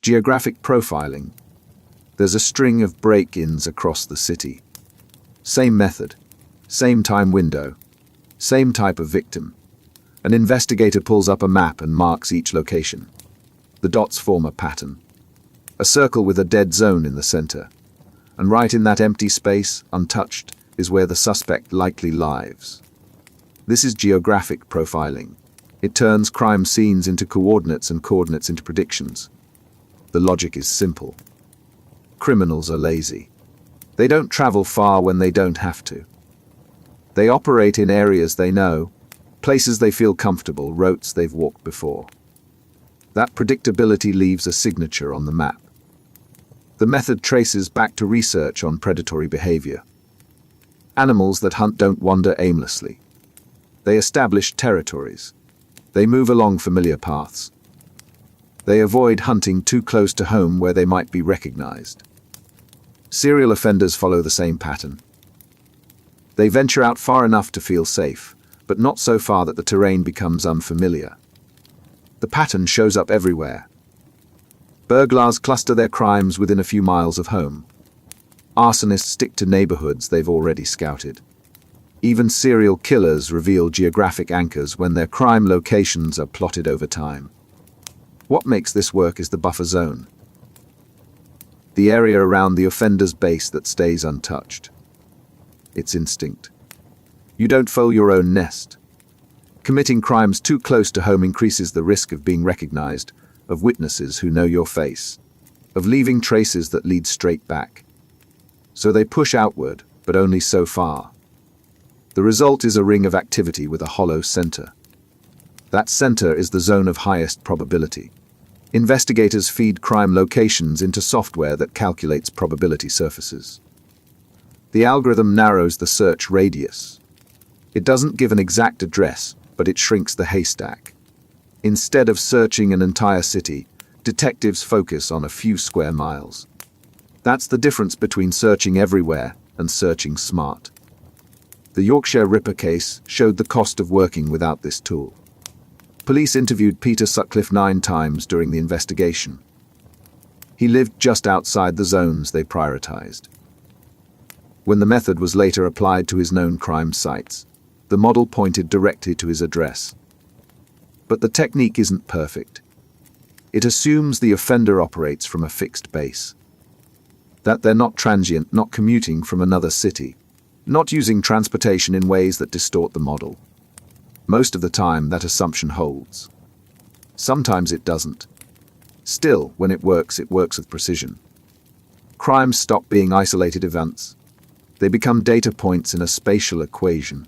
Geographic profiling. There's a string of break-ins across the city. Same method, same time window, same type of victim. An investigator pulls up a map and marks each location. The dots form a pattern. A circle with a dead zone in the center. And right in that empty space, untouched, is where the suspect likely lives. This is geographic profiling. It turns crime scenes into coordinates and coordinates into predictions. The logic is simple. Criminals are lazy. They don't travel far when they don't have to. They operate in areas they know, places they feel comfortable, routes they've walked before. That predictability leaves a signature on the map. The method traces back to research on predatory behavior. Animals that hunt don't wander aimlessly. They establish territories. They move along familiar paths. They avoid hunting too close to home where they might be recognized. Serial offenders follow the same pattern. They venture out far enough to feel safe, but not so far that the terrain becomes unfamiliar. The pattern shows up everywhere. Burglars cluster their crimes within a few miles of home. Arsonists stick to neighborhoods they've already scouted. Even serial killers reveal geographic anchors when their crime locations are plotted over time. What makes this work is the buffer zone. The area around the offender's base that stays untouched. It's instinct. You don't fold your own nest. Committing crimes too close to home increases the risk of being recognized, of witnesses who know your face, of leaving traces that lead straight back. So they push outward, but only so far. The result is a ring of activity with a hollow center. That center is the zone of highest probability. Investigators feed crime locations into software that calculates probability surfaces. The algorithm narrows the search radius. It doesn't give an exact address, but it shrinks the haystack. Instead of searching an entire city, detectives focus on a few square miles. That's the difference between searching everywhere and searching smart. The Yorkshire Ripper case showed the cost of working without this tool. Police interviewed Peter Sutcliffe 9 times during the investigation. He lived just outside the zones they prioritized. When the method was later applied to his known crime sites, the model pointed directly to his address. But the technique isn't perfect. It assumes the offender operates from a fixed base. That they're not transient, not commuting from another city, not using transportation in ways that distort the model. Most of the time, that assumption holds. Sometimes it doesn't. Still, when it works with precision. Crimes stop being isolated events. They become data points in a spatial equation.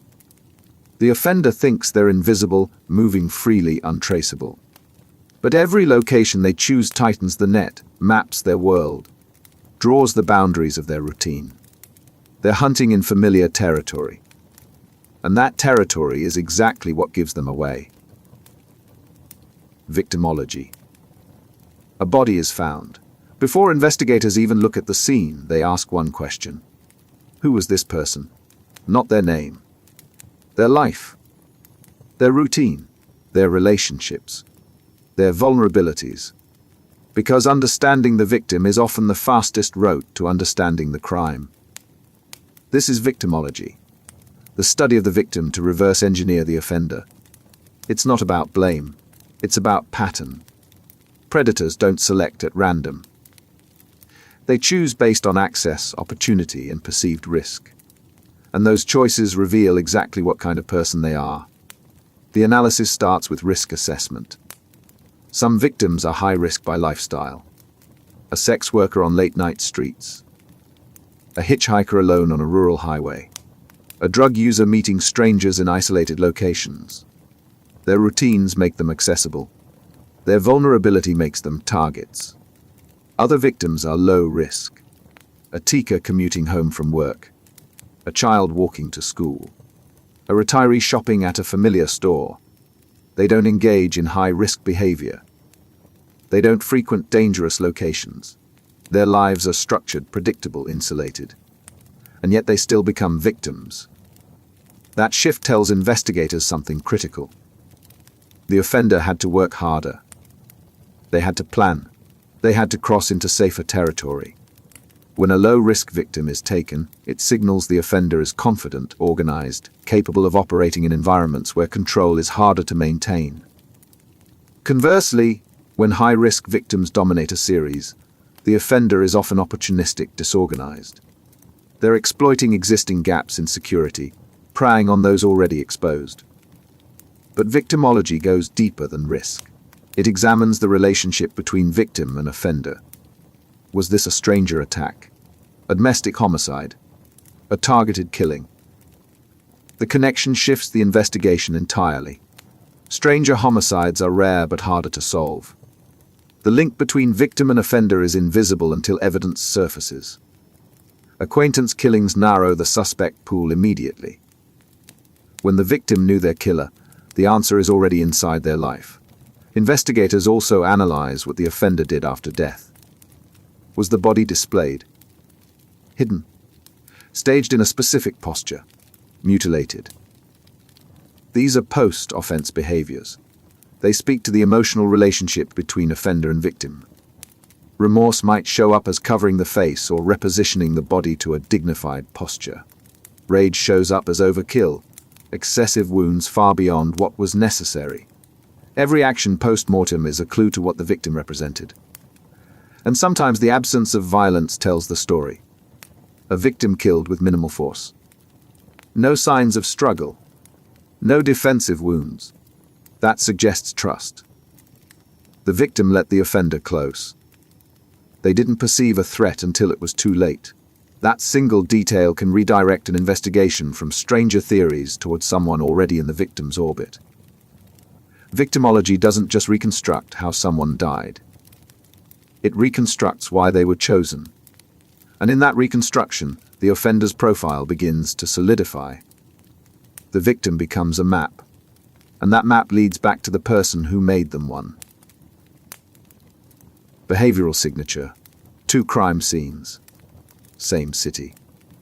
The offender thinks they're invisible, moving freely, untraceable. But every location they choose tightens the net, maps their world, draws the boundaries of their routine. They're hunting in familiar territory. And that territory is exactly what gives them away. Victimology. A body is found. Before investigators even look at the scene, they ask one question. Who was this person? Not their name. Their life. Their routine. Their relationships. Their vulnerabilities. Because understanding the victim is often the fastest route to understanding the crime. This is victimology, the study of the victim to reverse engineer the offender. It's not about blame, it's about pattern. Predators don't select at random. They choose based on access, opportunity, and perceived risk. And those choices reveal exactly what kind of person they are. The analysis starts with risk assessment. Some victims are high risk by lifestyle. A sex worker on late-night streets. A hitchhiker alone on a rural highway. A drug user meeting strangers in isolated locations. Their routines make them accessible. Their vulnerability makes them targets. Other victims are low risk. A teacher commuting home from work. A child walking to school. A retiree shopping at a familiar store. They don't engage in high-risk behavior. They don't frequent dangerous locations. Their lives are structured, predictable, insulated. And yet they still become victims. That shift tells investigators something critical. The offender had to work harder. They had to plan. They had to cross into safer territory. When a low-risk victim is taken, it signals the offender is confident, organized, capable of operating in environments where control is harder to maintain. Conversely, when high-risk victims dominate a series, the offender is often opportunistic, disorganized. They're exploiting existing gaps in security, preying on those already exposed. But victimology goes deeper than risk. It examines the relationship between victim and offender. Was this a stranger attack? A domestic homicide? A targeted killing? The connection shifts the investigation entirely. Stranger homicides are rare but harder to solve. The link between victim and offender is invisible until evidence surfaces. Acquaintance killings narrow the suspect pool immediately. When the victim knew their killer, the answer is already inside their life. Investigators also analyze what the offender did after death. Was the body displayed? Hidden? Staged in a specific posture? Mutilated? These are post-offense behaviors. They speak to the emotional relationship between offender and victim. Remorse might show up as covering the face or repositioning the body to a dignified posture. Rage shows up as overkill, excessive wounds far beyond what was necessary. Every action post-mortem is a clue to what the victim represented. And sometimes the absence of violence tells the story. A victim killed with minimal force. No signs of struggle. No defensive wounds. That suggests trust. The victim let the offender close. They didn't perceive a threat until it was too late. That single detail can redirect an investigation from stranger theories towards someone already in the victim's orbit. Victimology doesn't just reconstruct how someone died. It reconstructs why they were chosen. And in that reconstruction, the offender's profile begins to solidify. The victim becomes a map, and that map leads back to the person who made them one. Behavioral signature. 2 crime scenes. Same city.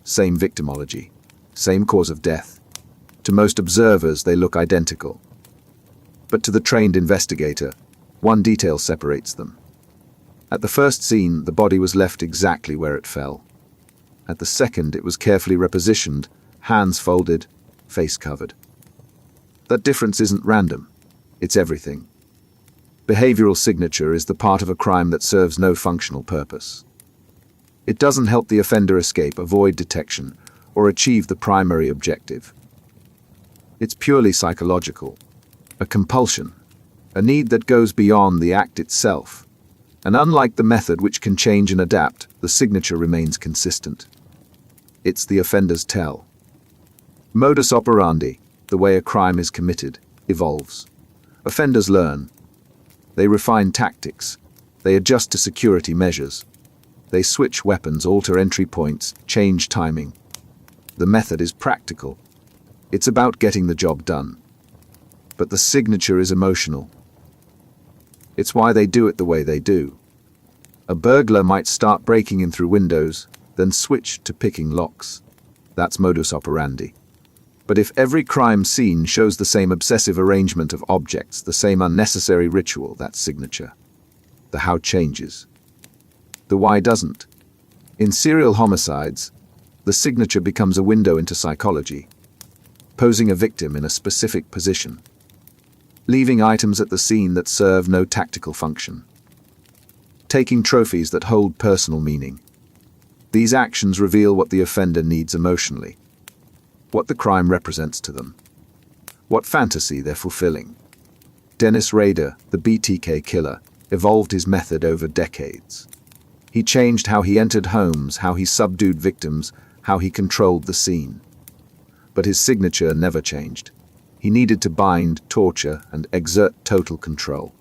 Same victimology. Same cause of death. To most observers, they look identical. But to the trained investigator, one detail separates them. At the first scene, the body was left exactly where it fell. At the second, it was carefully repositioned, hands folded, face covered. That difference isn't random. It's everything. Behavioral signature is the part of a crime that serves no functional purpose. It doesn't help the offender escape, avoid detection, or achieve the primary objective. It's purely psychological, a compulsion, a need that goes beyond the act itself. And unlike the method which can change and adapt, the signature remains consistent. It's the offender's tell. Modus operandi, the way a crime is committed, evolves. Offenders learn. They refine tactics. They adjust to security measures. They switch weapons, alter entry points, change timing. The method is practical. It's about getting the job done. But the signature is emotional. It's why they do it the way they do. A burglar might start breaking in through windows, then switch to picking locks. That's modus operandi. But if every crime scene shows the same obsessive arrangement of objects, the same unnecessary ritual, that's signature. The how changes. The why doesn't. In serial homicides, the signature becomes a window into psychology, posing a victim in a specific position, leaving items at the scene that serve no tactical function, taking trophies that hold personal meaning. These actions reveal what the offender needs emotionally, what the crime represents to them, what fantasy they're fulfilling. Dennis Rader, the BTK killer, evolved his method over decades. He changed how he entered homes, how he subdued victims, how he controlled the scene. But his signature never changed. He needed to bind, torture, and exert total control.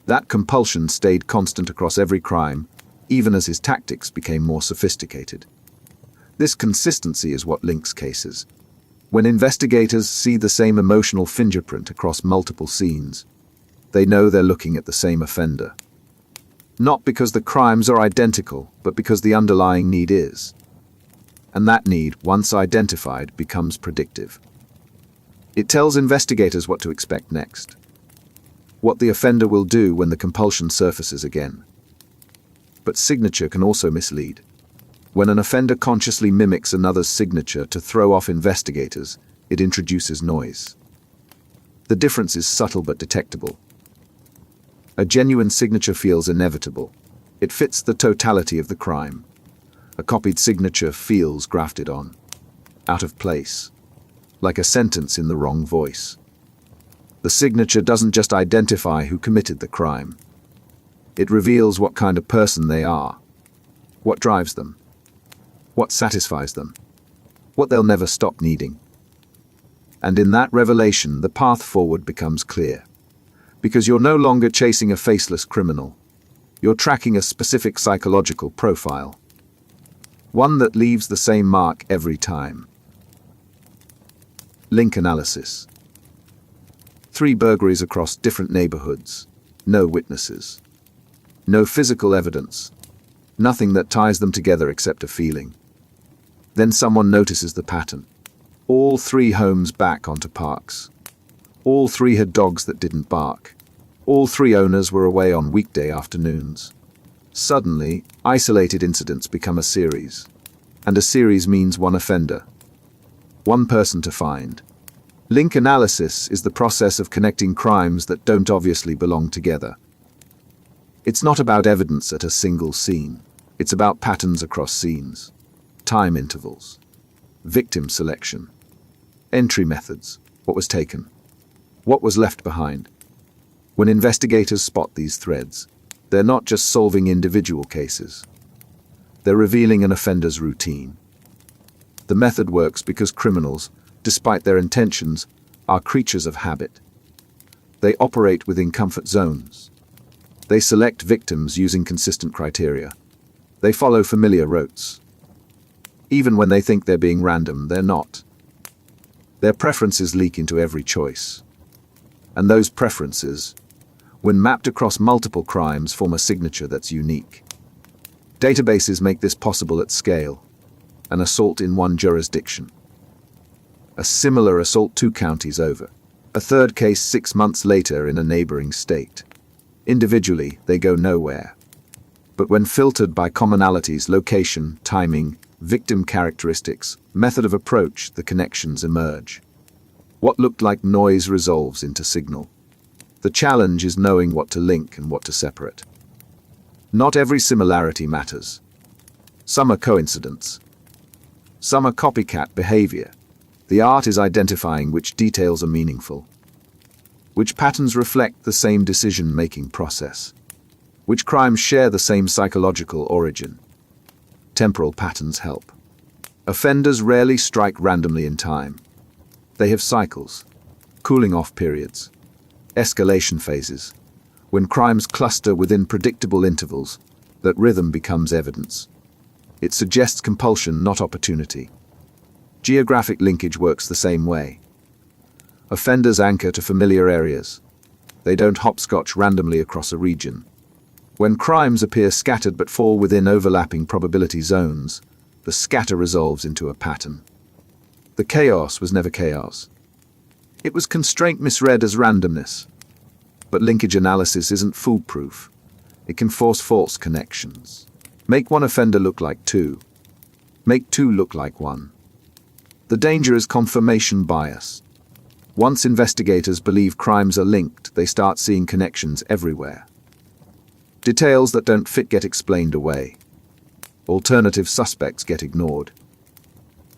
That compulsion stayed constant across every crime, even as his tactics became more sophisticated. This consistency is what links cases. When investigators see the same emotional fingerprint across multiple scenes, they know they're looking at the same offender. Not because the crimes are identical, but because the underlying need is. And that need, once identified, becomes predictive. It tells investigators what to expect next, what the offender will do when the compulsion surfaces again. But signature can also mislead. When an offender consciously mimics another's signature to throw off investigators, it introduces noise. The difference is subtle but detectable. A genuine signature feels inevitable. It fits the totality of the crime. A copied signature feels grafted on, out of place, like a sentence in the wrong voice. The signature doesn't just identify who committed the crime. It reveals what kind of person they are, what drives them, what satisfies them, what they'll never stop needing. And in that revelation, the path forward becomes clear. Because you're no longer chasing a faceless criminal. You're tracking a specific psychological profile. One that leaves the same mark every time. Link analysis. 3 burglaries across different neighborhoods. No witnesses. No physical evidence. Nothing that ties them together except a feeling. Then someone notices the pattern. All 3 homes back onto parks. All 3 had dogs that didn't bark. All 3 owners were away on weekday afternoons. Suddenly, isolated incidents become a series. And a series means one offender. One person to find. Link analysis is the process of connecting crimes that don't obviously belong together. It's not about evidence at a single scene. It's about patterns across scenes, time intervals, victim selection, entry methods, what was taken, what was left behind. When investigators spot these threads, they're not just solving individual cases. They're revealing an offender's routine. The method works because criminals, despite their intentions, are creatures of habit. They operate within comfort zones. They select victims using consistent criteria. They follow familiar routes. Even when they think they're being random, they're not. Their preferences leak into every choice. And those preferences, when mapped across multiple crimes, form a signature that's unique. Databases make this possible at scale. An assault in one jurisdiction. A similar assault 2 counties over. A third case 6 months later in a neighboring state. Individually, they go nowhere. But when filtered by commonalities, location, timing, victim characteristics, method of approach, the connections emerge. What looked like noise resolves into signal. The challenge is knowing what to link and what to separate. Not every similarity matters. Some are coincidence. Some are copycat behavior. The art is identifying which details are meaningful. Which patterns reflect the same decision-making process? Which crimes share the same psychological origin? Temporal patterns help. Offenders rarely strike randomly in time. They have cycles, cooling-off periods, escalation phases. When crimes cluster within predictable intervals, that rhythm becomes evidence. It suggests compulsion, not opportunity. Geographic linkage works the same way. Offenders anchor to familiar areas. They don't hopscotch randomly across a region. When crimes appear scattered but fall within overlapping probability zones, the scatter resolves into a pattern. The chaos was never chaos. It was constraint misread as randomness. But linkage analysis isn't foolproof. It can force false connections. Make one offender look like 2. Make 2 look like 1. The danger is confirmation bias. Once investigators believe crimes are linked, they start seeing connections everywhere. Details that don't fit get explained away. Alternative suspects get ignored.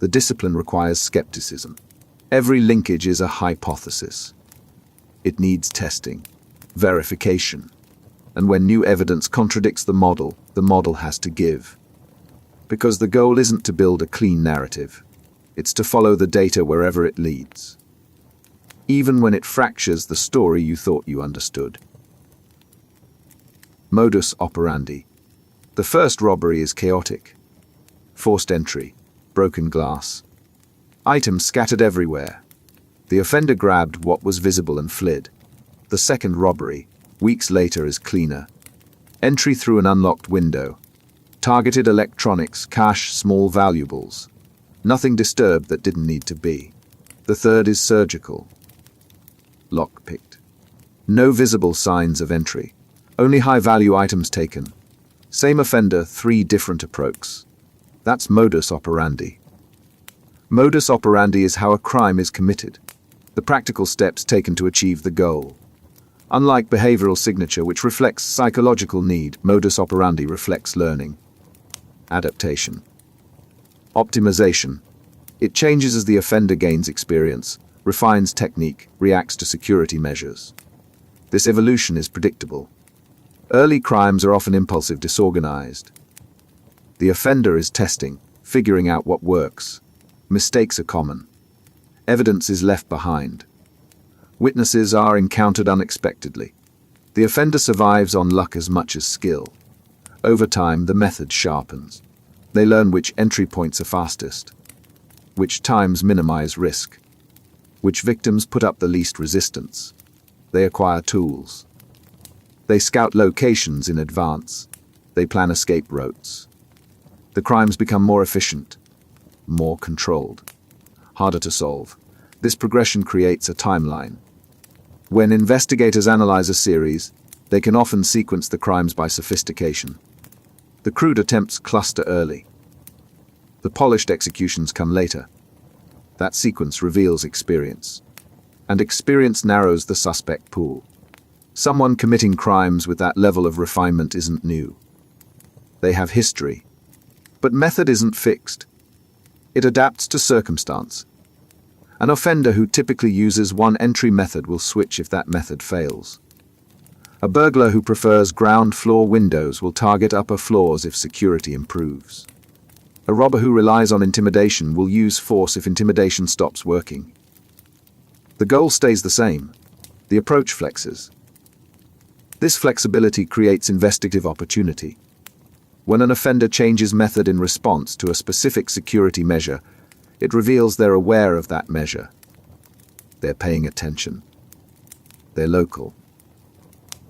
The discipline requires skepticism. Every linkage is a hypothesis. It needs testing, verification. And when new evidence contradicts the model has to give. Because the goal isn't to build a clean narrative. It's to follow the data wherever it leads. Even when it fractures the story you thought you understood. Modus operandi. The first robbery is chaotic. Forced entry, broken glass. Items scattered everywhere. The offender grabbed what was visible and fled. The second robbery, weeks later, is cleaner. Entry through an unlocked window. Targeted electronics, cash, small valuables. Nothing disturbed that didn't need to be. The third is surgical. Lock-picked. No visible signs of entry. Only high-value items taken. Same offender, 3 different approaches. That's modus operandi. Modus operandi is how a crime is committed, the practical steps taken to achieve the goal. Unlike behavioral signature, which reflects psychological need, modus operandi reflects learning. Adaptation. Optimization. It changes as the offender gains experience, refines technique, reacts to security measures. This evolution is predictable. Early crimes are often impulsive, disorganized. The offender is testing, figuring out what works. Mistakes are common. Evidence is left behind. Witnesses are encountered unexpectedly. The offender survives on luck as much as skill. Over time, the method sharpens. They learn which entry points are fastest, which times minimize risk, which victims put up the least resistance. They acquire tools. They scout locations in advance. They plan escape routes. The crimes become more efficient, more controlled, harder to solve. This progression creates a timeline. When investigators analyze a series, they can often sequence the crimes by sophistication. The crude attempts cluster early. The polished executions come later. That sequence reveals experience. And experience narrows the suspect pool. Someone committing crimes with that level of refinement isn't new. They have history. But method isn't fixed. It adapts to circumstance. An offender who typically uses one entry method will switch if that method fails. A burglar who prefers ground floor windows will target upper floors if security improves. A robber who relies on intimidation will use force if intimidation stops working. The goal stays the same. The approach flexes. This flexibility creates investigative opportunity. When an offender changes method in response to a specific security measure, it reveals they're aware of that measure. They're paying attention. They're local.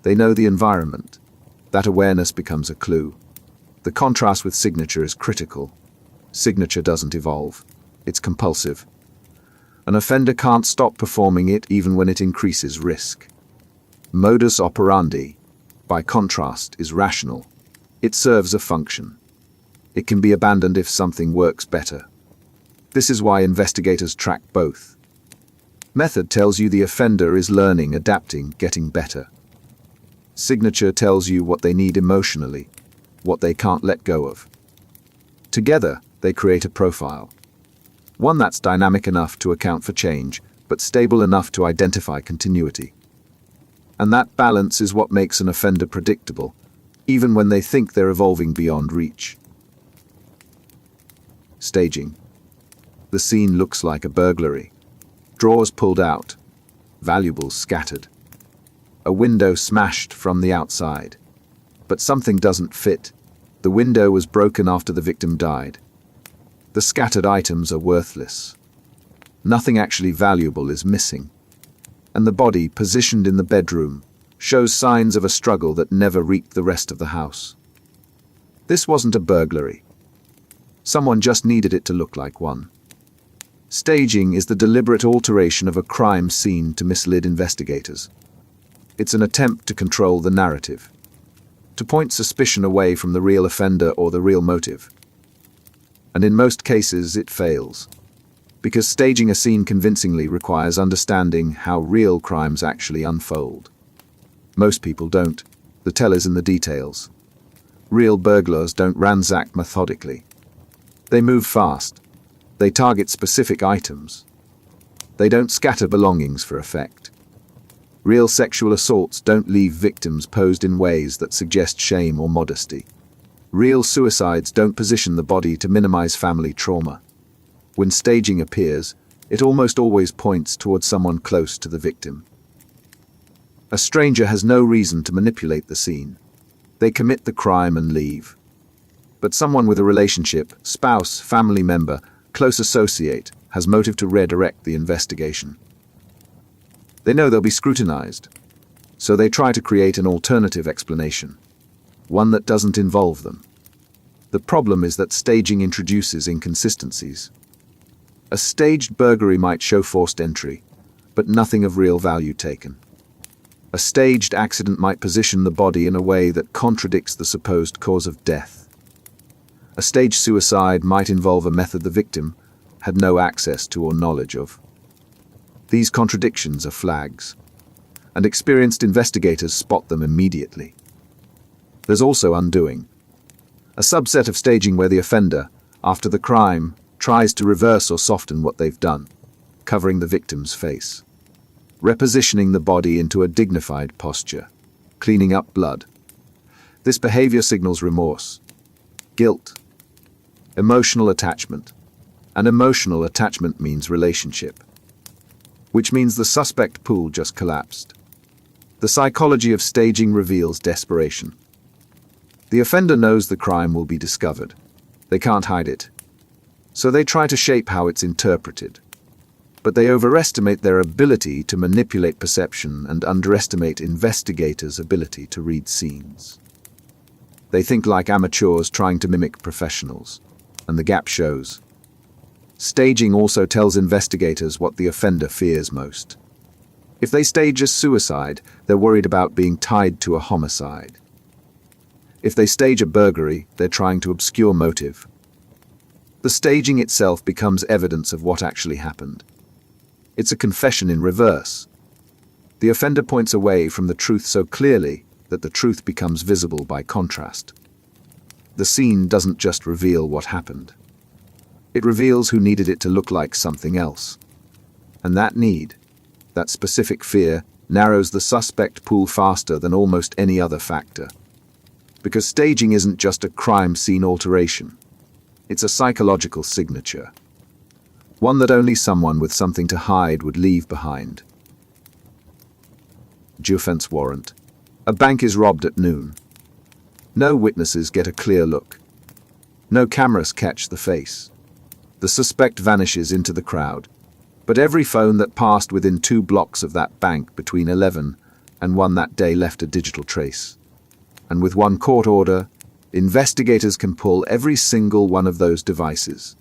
They know the environment. That awareness becomes a clue. The contrast with signature is critical. Signature doesn't evolve. It's compulsive. An offender can't stop performing it even when it increases risk. Modus operandi, by contrast, is rational. It serves a function. It can be abandoned if something works better. This is why investigators track both. Method tells you the offender is learning, adapting, getting better. Signature tells you what they need emotionally, what they can't let go of. Together, they create a profile. One that's dynamic enough to account for change, but stable enough to identify continuity. And that balance is what makes an offender predictable, even when they think they're evolving beyond reach. Staging. The scene looks like a burglary. Drawers pulled out, valuables scattered. A window smashed from the outside. But something doesn't fit. The window was broken after the victim died. The scattered items are worthless. Nothing actually valuable is missing. And the body, positioned in the bedroom, shows signs of a struggle that never reached the rest of the house. This wasn't a burglary. Someone just needed it to look like one. Staging is the deliberate alteration of a crime scene to mislead investigators. It's an attempt to control the narrative, to point suspicion away from the real offender or the real motive. And in most cases, it fails. Because staging a scene convincingly requires understanding how real crimes actually unfold. Most people don't. The tell is in the details. Real burglars don't ransack methodically. They move fast. They target specific items. They don't scatter belongings for effect. Real sexual assaults don't leave victims posed in ways that suggest shame or modesty. Real suicides don't position the body to minimize family trauma. When staging appears, it almost always points towards someone close to the victim. A stranger has no reason to manipulate the scene. They commit the crime and leave. But someone with a relationship, spouse, family member, close associate, has motive to redirect the investigation. They know they'll be scrutinized, so they try to create an alternative explanation, one that doesn't involve them. The problem is that staging introduces inconsistencies. A staged burglary might show forced entry, but nothing of real value taken. A staged accident might position the body in a way that contradicts the supposed cause of death. A staged suicide might involve a method the victim had no access to or knowledge of. These contradictions are flags, and experienced investigators spot them immediately. There's also undoing, a subset of staging where the offender, after the crime, tries to reverse or soften what they've done, covering the victim's face, repositioning the body into a dignified posture, cleaning up blood. This behavior signals remorse, guilt, emotional attachment, and emotional attachment means relationship, which means the suspect pool just collapsed. The psychology of staging reveals desperation. The offender knows the crime will be discovered. They can't hide it. So they try to shape how it's interpreted. But they overestimate their ability to manipulate perception and underestimate investigators' ability to read scenes. They think like amateurs trying to mimic professionals, and the gap shows. Staging also tells investigators what the offender fears most. If they stage a suicide, they're worried about being tied to a homicide. If they stage a burglary, they're trying to obscure motive. The staging itself becomes evidence of what actually happened. It's a confession in reverse. The offender points away from the truth so clearly that the truth becomes visible by contrast. The scene doesn't just reveal what happened. It reveals who needed it to look like something else. And that need, that specific fear, narrows the suspect pool faster than almost any other factor. Because staging isn't just a crime scene alteration. It's a psychological signature. One that only someone with something to hide would leave behind. Geofence Warrant. A bank is robbed at noon. No witnesses get a clear look. No cameras catch the face. The suspect vanishes into the crowd. But every phone that passed within 2 blocks of that bank between 11 and 1 that day left a digital trace. And with one court order, investigators can pull every single one of those devices.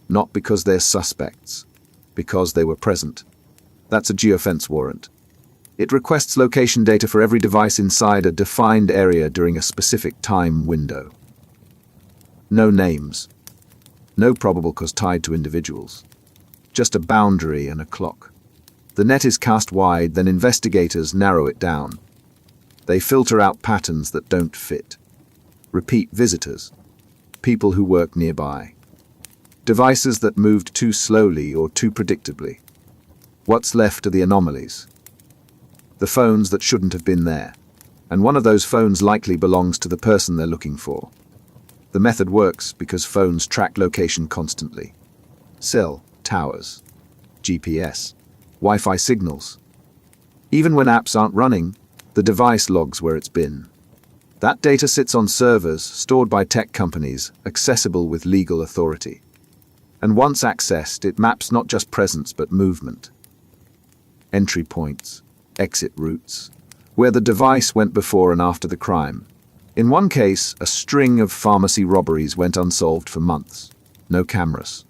Not because they're suspects, because they were present. That's a geofence warrant. It requests location data for every device inside a defined area during a specific time window. No names. No probable cause tied to individuals. Just a boundary and a clock. The net is cast wide, then investigators narrow it down. They filter out patterns that don't fit. Repeat visitors. People who work nearby. Devices that moved too slowly or too predictably. What's left are the anomalies. The phones that shouldn't have been there. And one of those phones likely belongs to the person they're looking for. The method works because phones track location constantly. Cell towers, GPS, Wi-Fi signals. Even when apps aren't running, the device logs where it's been. That data sits on servers stored by tech companies, accessible with legal authority. And once accessed, it maps not just presence but movement. Entry points, exit routes, where the device went before and after the crime. In one case, a string of pharmacy robberies went unsolved for months. No cameras.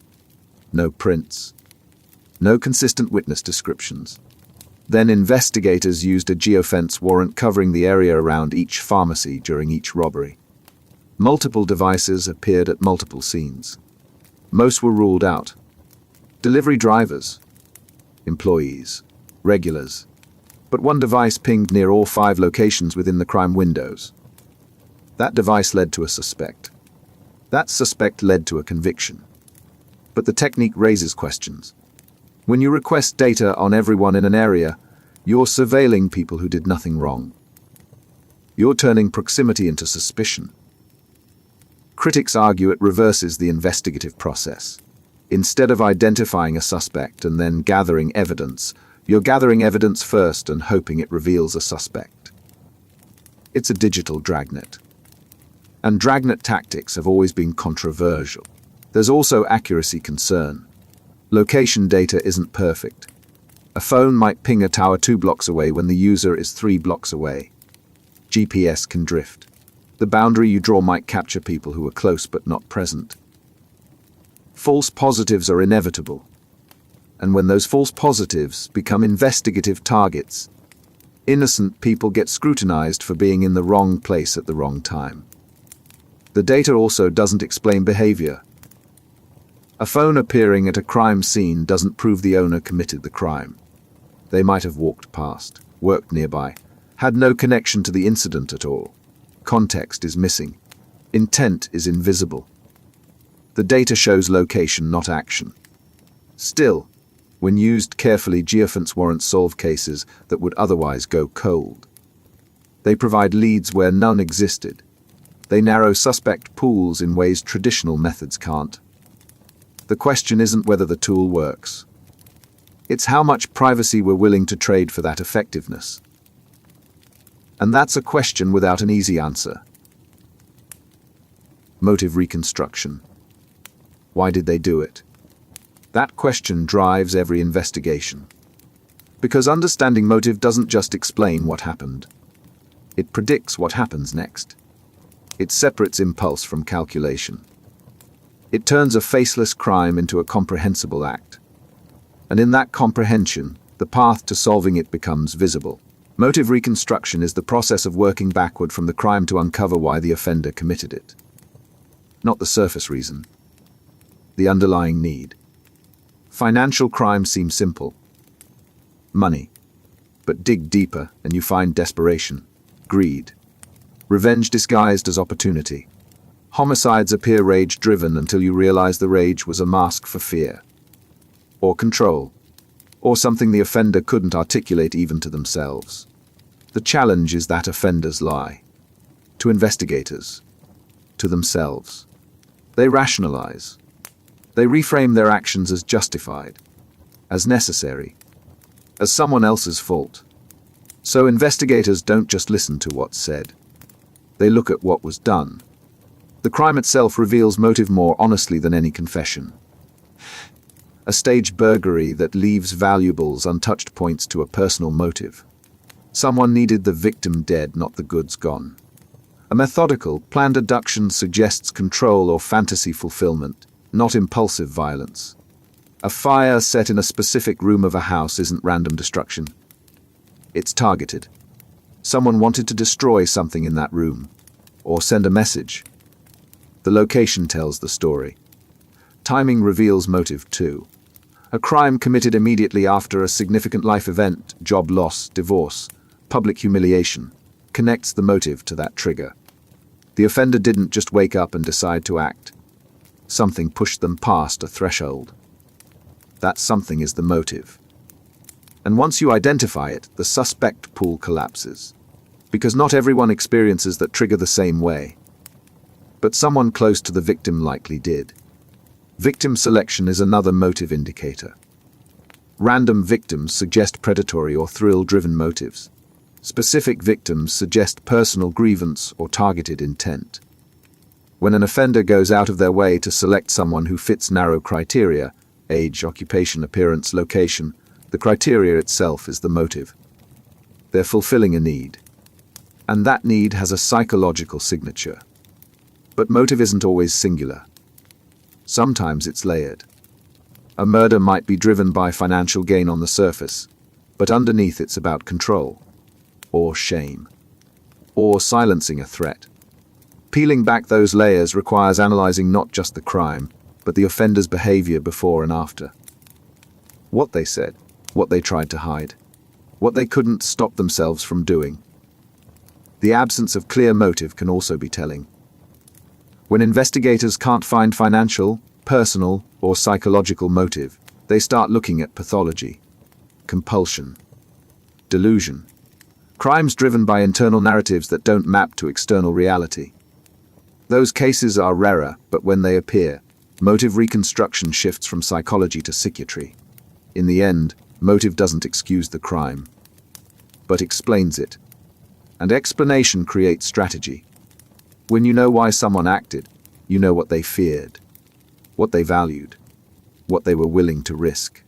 No prints. No consistent witness descriptions. Then investigators used a geofence warrant covering the area around each pharmacy during each robbery. Multiple devices appeared at multiple scenes. Most were ruled out. Delivery drivers, employees, regulars. But one device pinged near all 5 locations within the crime windows. That device led to a suspect. That suspect led to a conviction. But the technique raises questions. When you request data on everyone in an area, you're surveilling people who did nothing wrong. You're turning proximity into suspicion. Critics argue it reverses the investigative process. Instead of identifying a suspect and then gathering evidence, you're gathering evidence first and hoping it reveals a suspect. It's a digital dragnet. And dragnet tactics have always been controversial. There's also accuracy concern. Location data isn't perfect. A phone might ping a tower 2 blocks away when the user is 3 blocks away. GPS can drift. The boundary you draw might capture people who are close but not present. False positives are inevitable. And when those false positives become investigative targets, Innocent people get scrutinized for being in the wrong place at the wrong time. The data also doesn't explain behavior. A phone appearing at a crime scene doesn't prove the owner committed the crime. They might have walked past, worked nearby, had no connection to the incident at all. Context is missing. Intent is invisible. The data shows location, not action. Still, when used carefully, Geofence warrants solve cases that would otherwise go cold. They provide leads where none existed. They narrow suspect pools in ways traditional methods can't. The question isn't whether the tool works. It's how much privacy we're willing to trade for that effectiveness. And that's a question without an easy answer. Motive reconstruction. Why did they do it? That question drives every investigation. Because understanding motive doesn't just explain what happened. It predicts what happens next. It separates impulse from calculation. It turns a faceless crime into a comprehensible act. And in that comprehension, the path to solving it becomes visible. Motive reconstruction is the process of working backward from the crime to uncover why the offender committed it. Not the surface reason. The underlying need. Financial crime seems simple. Money. But dig deeper and you find desperation, greed, revenge disguised as opportunity. Homicides appear rage-driven until you realize the rage was a mask for fear. Or control. Or something the offender couldn't articulate even to themselves. The challenge is that offenders lie. To investigators. To themselves. They rationalize. They reframe their actions as justified, as necessary, as someone else's fault. So investigators don't just listen to what's said. They look at what was done. The crime itself reveals motive more honestly than any confession. A staged burglary that leaves valuables untouched points to a personal motive. Someone needed the victim dead, not the goods gone. A methodical, planned abduction suggests control or fantasy fulfillment, not impulsive violence. A fire set in a specific room of a house isn't random destruction. It's targeted. Someone wanted to destroy something in that room, or send a message. The location tells the story. Timing reveals motive too. A crime committed immediately after a significant life event, job loss, divorce, public humiliation, connects the motive to that trigger. The offender didn't just wake up and decide to act. Something pushed them past a threshold. That something is the motive. And once you identify it, the suspect pool collapses. Because not everyone experiences that trigger the same way. But someone close to the victim likely did. Victim selection is another motive indicator. Random victims suggest predatory or thrill-driven motives. Specific victims suggest personal grievance or targeted intent. When an offender goes out of their way to select someone who fits narrow criteria, age, occupation, appearance, location, the criteria itself is the motive. They're fulfilling a need. And that need has a psychological signature. But motive isn't always singular. Sometimes it's layered. A murder might be driven by financial gain on the surface, but underneath it's about control, or shame, or silencing a threat. Peeling back those layers requires analyzing not just the crime, but the offender's behavior before and after. What they said, what they tried to hide, what they couldn't stop themselves from doing. The absence of clear motive can also be telling. When investigators can't find financial, personal, or psychological motive, they start looking at pathology, compulsion, delusion, crimes driven by internal narratives that don't map to external reality. Those cases are rarer, but when they appear, motive reconstruction shifts from psychology to psychiatry. In the end, motive doesn't excuse the crime, but explains it. And explanation creates strategy. When you know why someone acted, you know what they feared, what they valued, what they were willing to risk.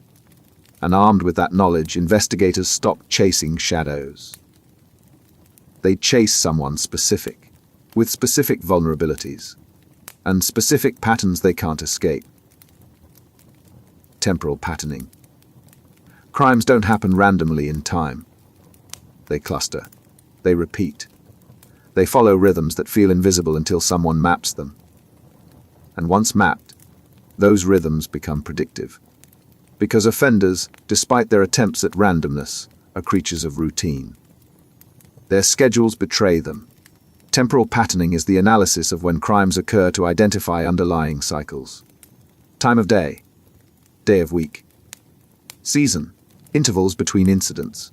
And armed with that knowledge, investigators stop chasing shadows. They chase someone specific, with specific vulnerabilities, and specific patterns they can't escape. Temporal patterning. Crimes don't happen randomly in time. They cluster. They repeat. They follow rhythms that feel invisible until someone maps them. And once mapped, those rhythms become predictive. Because offenders, despite their attempts at randomness, are creatures of routine. Their schedules betray them. Temporal patterning is the analysis of when crimes occur to identify underlying cycles. Time of day, day of week. Season, intervals between incidents.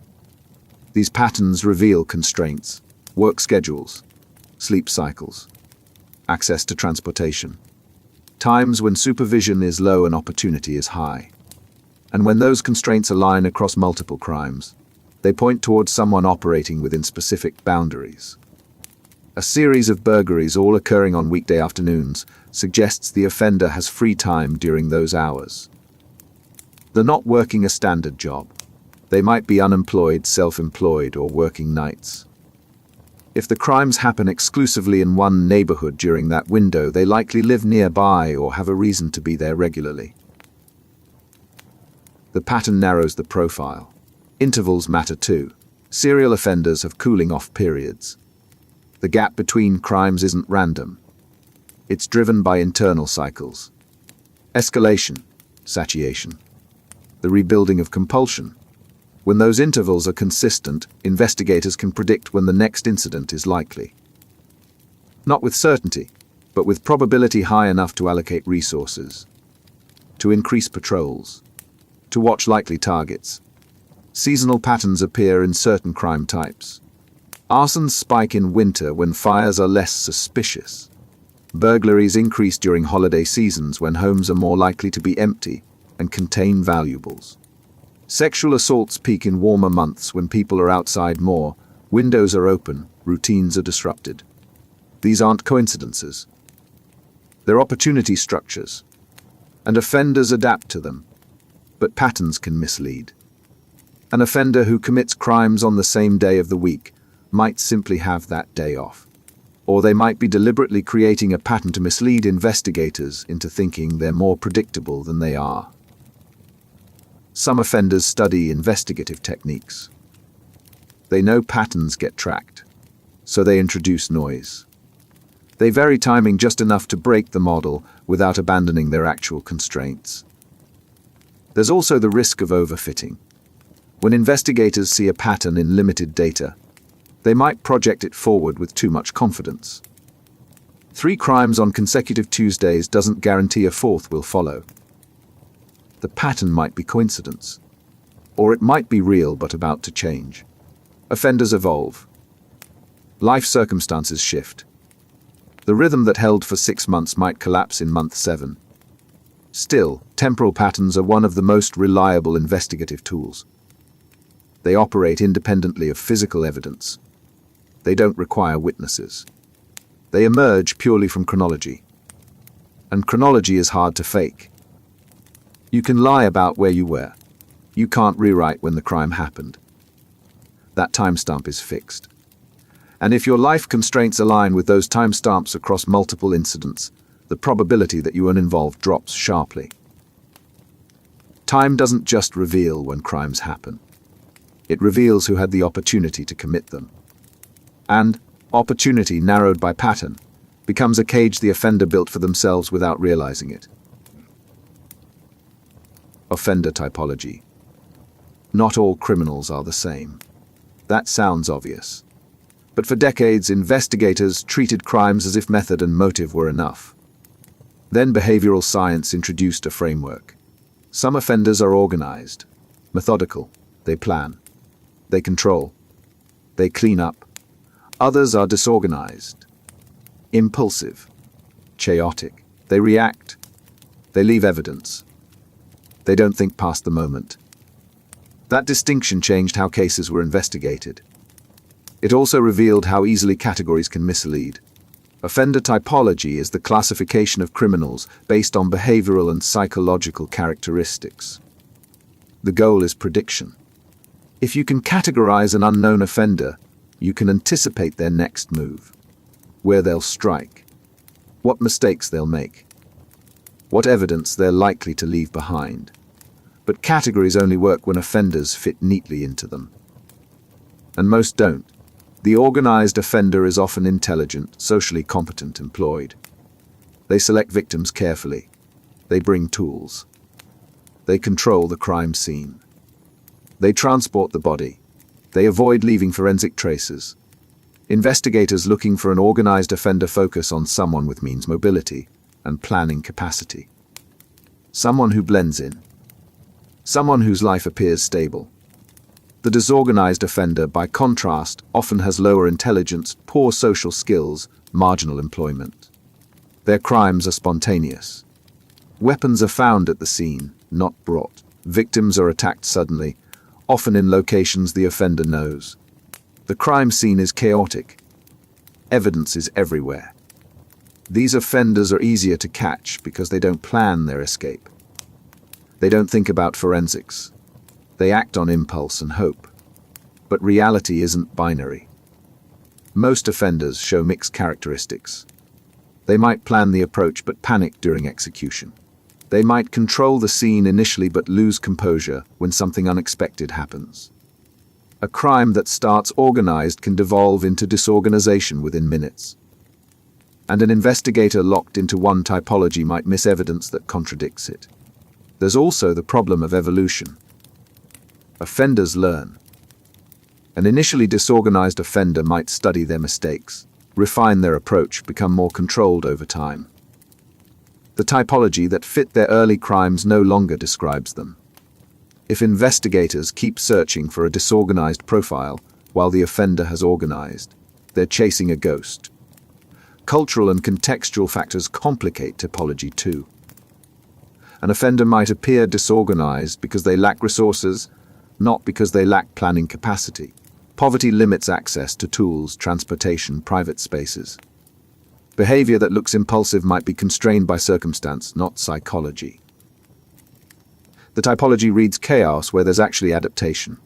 These patterns reveal constraints, work schedules, sleep cycles, access to transportation. Times when supervision is low and opportunity is high. And when those constraints align across multiple crimes, they point towards someone operating within specific boundaries. A series of burglaries all occurring on weekday afternoons suggests the offender has free time during those hours. They're not working a standard job. They might be unemployed, self-employed, or working nights. If the crimes happen exclusively in one neighborhood during that window, they likely live nearby or have a reason to be there regularly. The pattern narrows the profile. Intervals matter too. Serial offenders have cooling-off periods. The gap between crimes isn't random. It's driven by internal cycles. Escalation, satiation. The rebuilding of compulsion. When those intervals are consistent, investigators can predict when the next incident is likely. Not with certainty, but with probability high enough to allocate resources, to increase patrols, to watch likely targets. Seasonal patterns appear in certain crime types. Arsons spike in winter when fires are less suspicious. Burglaries increase during holiday seasons when homes are more likely to be empty and contain valuables. Sexual assaults peak in warmer months when people are outside more, windows are open, routines are disrupted. These aren't coincidences. They're opportunity structures, and offenders adapt to them, but patterns can mislead. An offender who commits crimes on the same day of the week might simply have that day off. Or they might be deliberately creating a pattern to mislead investigators into thinking they're more predictable than they are. Some offenders study investigative techniques. They know patterns get tracked, so they introduce noise. They vary timing just enough to break the model without abandoning their actual constraints. There's also the risk of overfitting. When investigators see a pattern in limited data, they might project it forward with too much confidence. 3 crimes on consecutive Tuesdays doesn't guarantee a 4th will follow. The pattern might be coincidence, or it might be real but about to change. Offenders evolve. Life circumstances shift. The rhythm that held for 6 months might collapse in month 7. Still, temporal patterns are one of the most reliable investigative tools. They operate independently of physical evidence. They don't require witnesses. They emerge purely from chronology. And chronology is hard to fake. You can lie about where you were. You can't rewrite when the crime happened. That timestamp is fixed. And if your life constraints align with those timestamps across multiple incidents, the probability that you are involved drops sharply. Time doesn't just reveal when crimes happen. It reveals who had the opportunity to commit them. And opportunity, narrowed by pattern, becomes a cage the offender built for themselves without realizing it. Offender typology. Not all criminals are the same. That sounds obvious. But for decades, investigators treated crimes as if method and motive were enough. Then behavioral science introduced a framework. Some offenders are organized, methodical, they plan, they control, they clean up. Others are disorganized, impulsive, chaotic. They react, they leave evidence. They don't think past the moment. That distinction changed how cases were investigated. It also revealed how easily categories can mislead. Offender typology is the classification of criminals based on behavioral and psychological characteristics. The goal is prediction. If you can categorize an unknown offender, you can anticipate their next move, where they'll strike, what mistakes they'll make, what evidence they're likely to leave behind. But categories only work when offenders fit neatly into them. and most don't. The organized offender is often intelligent, socially competent, employed. They select victims carefully. They bring tools. They control the crime scene. They transport the body. They avoid leaving forensic traces. Investigators looking for an organized offender focus on someone with means mobility and planning capacity. Someone who blends in. Someone whose life appears stable. The disorganized offender, by contrast, often has lower intelligence, poor social skills, marginal employment. Their crimes are spontaneous. Weapons are found at the scene, not brought. Victims are attacked suddenly, often in locations the offender knows. The crime scene is chaotic. Evidence is everywhere. These offenders are easier to catch because they don't plan their escape. They don't think about forensics. They act on impulse and hope. But reality isn't binary. Most offenders show mixed characteristics. They might plan the approach but panic during execution. They might control the scene initially but lose composure when something unexpected happens. A crime that starts organized can devolve into disorganization within minutes. And an investigator locked into one typology might miss evidence that contradicts it. There's also the problem of evolution. Offenders learn. An initially disorganized offender might study their mistakes, refine their approach, become more controlled over time. The typology that fit their early crimes no longer describes them. If investigators keep searching for a disorganized profile while the offender has organized, they're chasing a ghost. Cultural and contextual factors complicate typology too. An offender might appear disorganized because they lack resources, not because they lack planning capacity. Poverty limits access to tools, transportation, private spaces. Behavior that looks impulsive might be constrained by circumstance, not psychology. The typology reads chaos where there's actually adaptation.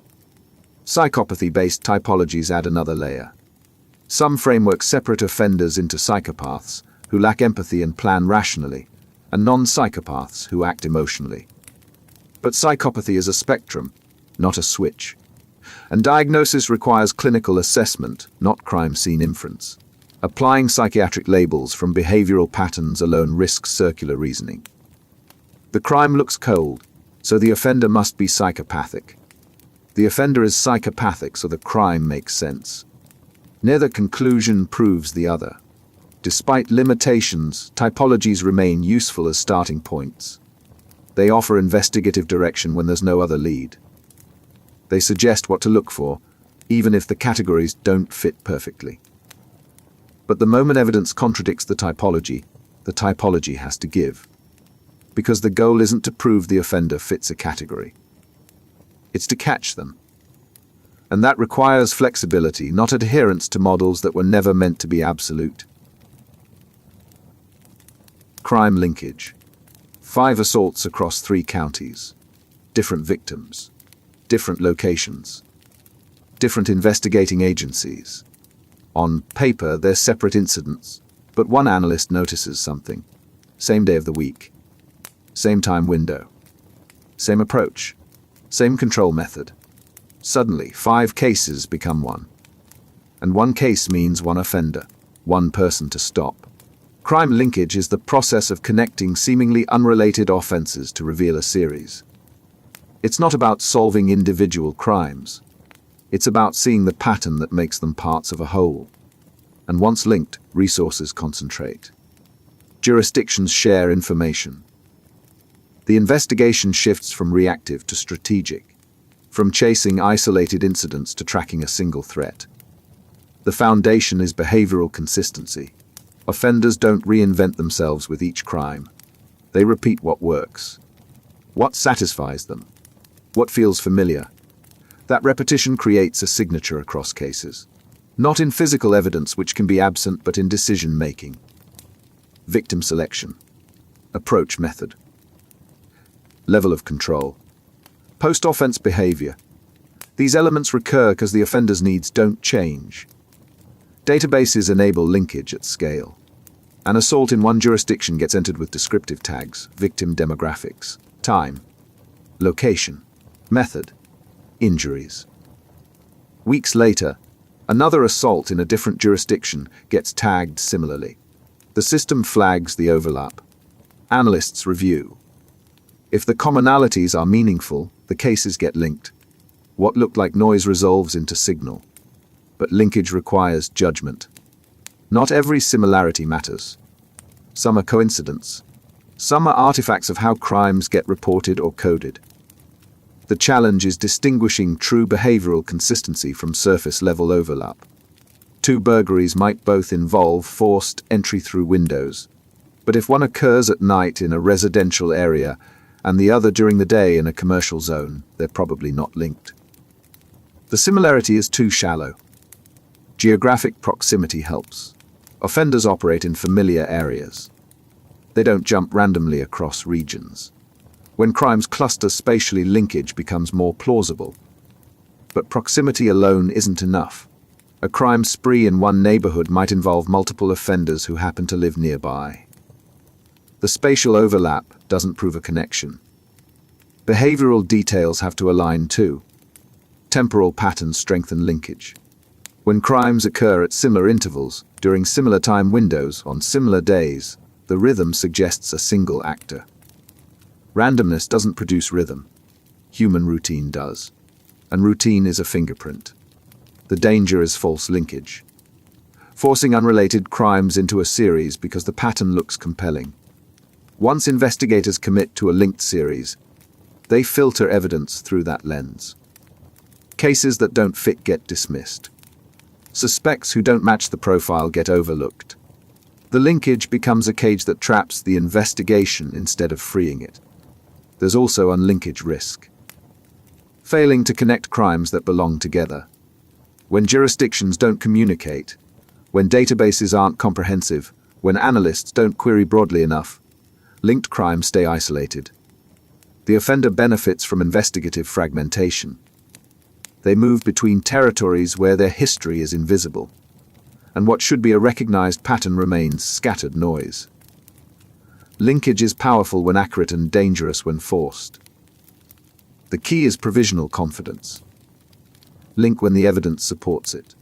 Psychopathy-based typologies add another layer. Some frameworks separate offenders into psychopaths, who lack empathy and plan rationally, and non-psychopaths who act emotionally. But psychopathy is a spectrum, not a switch. And diagnosis requires clinical assessment, not crime scene inference. Applying psychiatric labels from behavioral patterns alone risks circular reasoning. The crime looks cold, so the offender must be psychopathic. The offender is psychopathic, so the crime makes sense. Neither conclusion proves the other. Despite limitations, typologies remain useful as starting points. They offer investigative direction when there's no other lead. They suggest what to look for, even if the categories don't fit perfectly. But the moment evidence contradicts the typology has to give. Because the goal isn't to prove the offender fits a category. It's to catch them. And that requires flexibility, not adherence to models that were never meant to be absolute. Crime linkage. 5 assaults across 3 counties. Different victims. Different locations. Different investigating agencies. On paper, they're separate incidents, but one analyst notices something. Same day of the week. Same time window. Same approach. Same control method. Suddenly, 5 cases become one. And one case means one offender, one person to stop. Crime linkage is the process of connecting seemingly unrelated offenses to reveal a series. It's not about solving individual crimes. It's about seeing the pattern that makes them parts of a whole. And once linked, resources concentrate. Jurisdictions share information. The investigation shifts from reactive to strategic, from chasing isolated incidents to tracking a single threat. The foundation is behavioral consistency. Offenders don't reinvent themselves with each crime. They repeat what works. What satisfies them? What feels familiar? That repetition creates a signature across cases. Not in physical evidence, which can be absent, but in decision-making. Victim selection. Approach method. Level of control. Post-offense behavior. These elements recur because the offender's needs don't change. Databases enable linkage at scale. An assault in one jurisdiction gets entered with descriptive tags, victim demographics, time, location, method, injuries. Weeks later, another assault in a different jurisdiction gets tagged similarly. The system flags the overlap. Analysts review. If the commonalities are meaningful, the cases get linked. What looked like noise resolves into signal. But linkage requires judgment. Not every similarity matters. Some are coincidence. Some are artifacts of how crimes get reported or coded. The challenge is distinguishing true behavioral consistency from surface-level overlap. Two burglaries might both involve forced entry through windows, but if one occurs at night in a residential area and the other during the day in a commercial zone, they're probably not linked. The similarity is too shallow. Geographic proximity helps. Offenders operate in familiar areas. They don't jump randomly across regions. When crimes cluster spatially, linkage becomes more plausible. But proximity alone isn't enough. A crime spree in one neighborhood might involve multiple offenders who happen to live nearby. The spatial overlap doesn't prove a connection. Behavioral details have to align too. Temporal patterns strengthen linkage. When crimes occur at similar intervals, during similar time windows, on similar days, the rhythm suggests a single actor. Randomness doesn't produce rhythm. Human routine does. And routine is a fingerprint. The danger is false linkage. Forcing unrelated crimes into a series because the pattern looks compelling. Once investigators commit to a linked series, they filter evidence through that lens. Cases that don't fit get dismissed. Suspects who don't match the profile get overlooked. The linkage becomes a cage that traps the investigation instead of freeing it. There's also unlinkage risk. Failing to connect crimes that belong together. When jurisdictions don't communicate, when databases aren't comprehensive, when analysts don't query broadly enough, linked crimes stay isolated. The offender benefits from investigative fragmentation. They move between territories where their history is invisible, and what should be a recognized pattern remains scattered noise. Linkage is powerful when accurate and dangerous when forced. The key is provisional confidence. Link when the evidence supports it.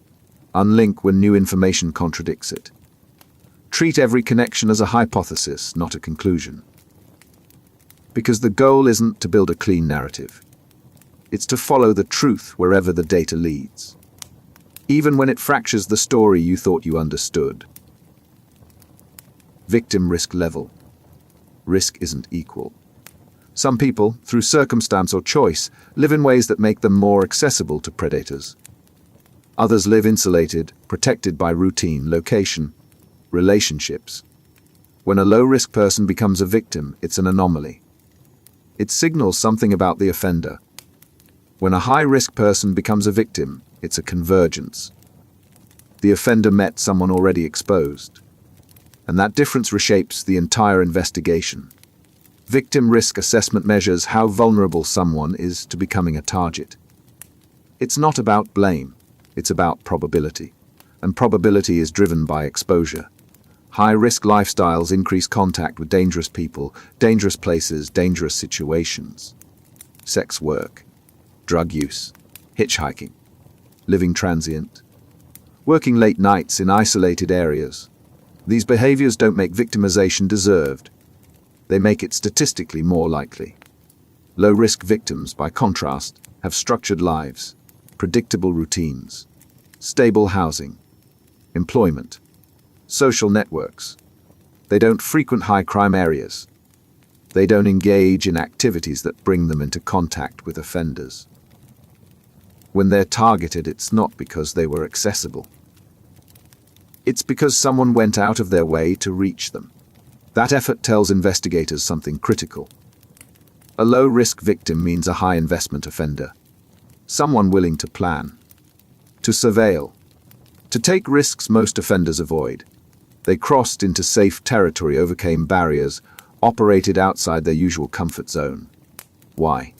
Unlink when new information contradicts it. Treat every connection as a hypothesis, not a conclusion. Because the goal isn't to build a clean narrative. It's to follow the truth wherever the data leads, even when it fractures the story you thought you understood. Victim risk level. Risk isn't equal. Some people, through circumstance or choice, live in ways that make them more accessible to predators. Others live insulated, protected by routine, location, relationships. When a low-risk person becomes a victim, it's an anomaly. It signals something about the offender. When a high-risk person becomes a victim, it's a convergence. The offender met someone already exposed. And that difference reshapes the entire investigation. Victim risk assessment measures how vulnerable someone is to becoming a target. It's not about blame, it's about probability. And probability is driven by exposure. High-risk lifestyles increase contact with dangerous people, dangerous places, dangerous situations. Sex work. Drug use, hitchhiking, living transient, working late nights in isolated areas. These behaviors don't make victimization deserved. They make it statistically more likely. Low-risk victims, by contrast, have structured lives, predictable routines, stable housing, employment, social networks. They don't frequent high-crime areas. They don't engage in activities that bring them into contact with offenders. When they're targeted, it's not because they were accessible. It's because someone went out of their way to reach them. That effort tells investigators something critical. A low-risk victim means a high-investment offender. Someone willing to plan, to surveil, to take risks most offenders avoid. They crossed into safe territory, overcame barriers, operated outside their usual comfort zone. Why?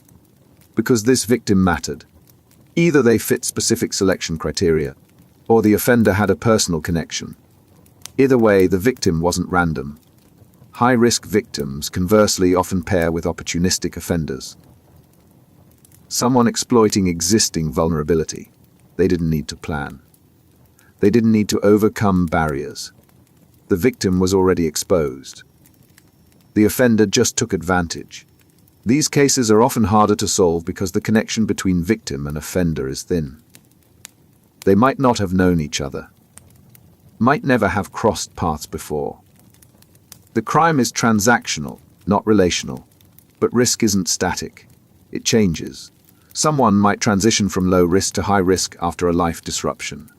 Because this victim mattered. Either they fit specific selection criteria, or the offender had a personal connection. Either way, the victim wasn't random. High-risk victims, conversely, often pair with opportunistic offenders. Someone exploiting existing vulnerability. They didn't need to plan. They didn't need to overcome barriers. The victim was already exposed. The offender just took advantage. These cases are often harder to solve because the connection between victim and offender is thin. They might not have known each other, might never have crossed paths before. The crime is transactional, not relational, but risk isn't static. It changes. Someone might transition from low risk to high risk after a life disruption.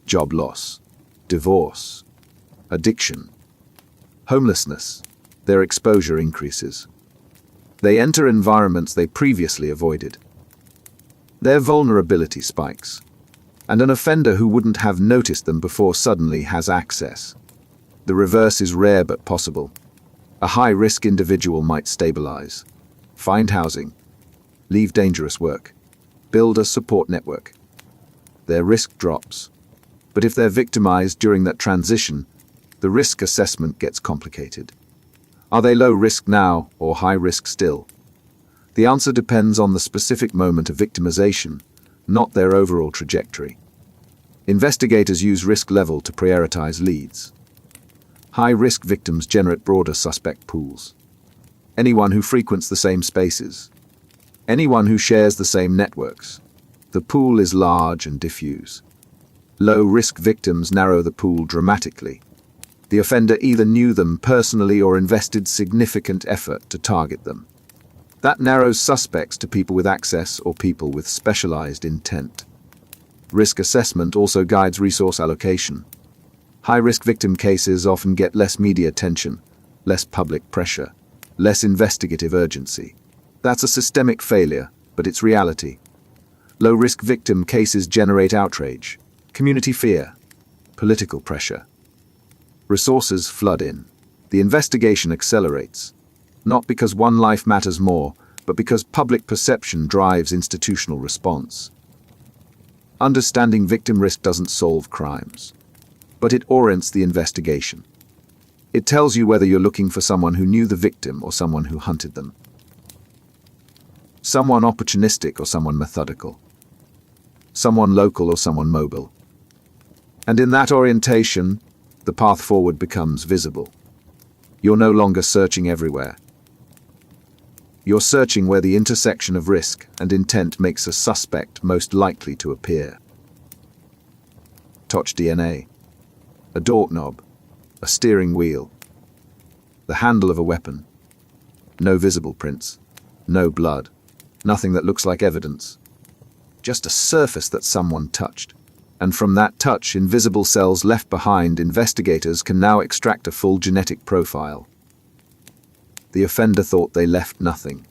Job loss, divorce, addiction, homelessness. Their exposure increases. They enter environments they previously avoided. Their vulnerability spikes, and an offender who wouldn't have noticed them before suddenly has access. The reverse is rare but possible. A high-risk individual might stabilize, find housing, leave dangerous work, build a support network. Their risk drops. But if they're victimized during that transition, the risk assessment gets complicated. Are they low risk now or high risk still? The answer depends on the specific moment of victimization, not their overall trajectory. Investigators use risk level to prioritize leads. High-risk victims generate broader suspect pools. Anyone who frequents the same spaces. Anyone who shares the same networks. The pool is large and diffuse. Low-risk victims narrow the pool dramatically. The offender either knew them personally or invested significant effort to target them. That narrows suspects to people with access or people with specialized intent. Risk assessment also guides resource allocation. High-risk victim cases often get less media attention, less public pressure, less investigative urgency. That's a systemic failure, but it's reality. Low-risk victim cases generate outrage, community fear, political pressure. Resources flood in. The investigation accelerates, not because one life matters more, but because public perception drives institutional response. Understanding victim risk doesn't solve crimes, but it orients the investigation. It tells you whether you're looking for someone who knew the victim or someone who hunted them. Someone opportunistic or someone methodical. Someone local or someone mobile. And in that orientation, the path forward becomes visible. You're no longer searching everywhere. You're searching where the intersection of risk and intent makes a suspect most likely to appear. Touch DNA. A doorknob. A steering wheel. The handle of a weapon. No visible prints. No blood. Nothing that looks like evidence. Just a surface that someone touched. And from that touch, invisible cells left behind, investigators can now extract a full genetic profile. The offender thought they left nothing.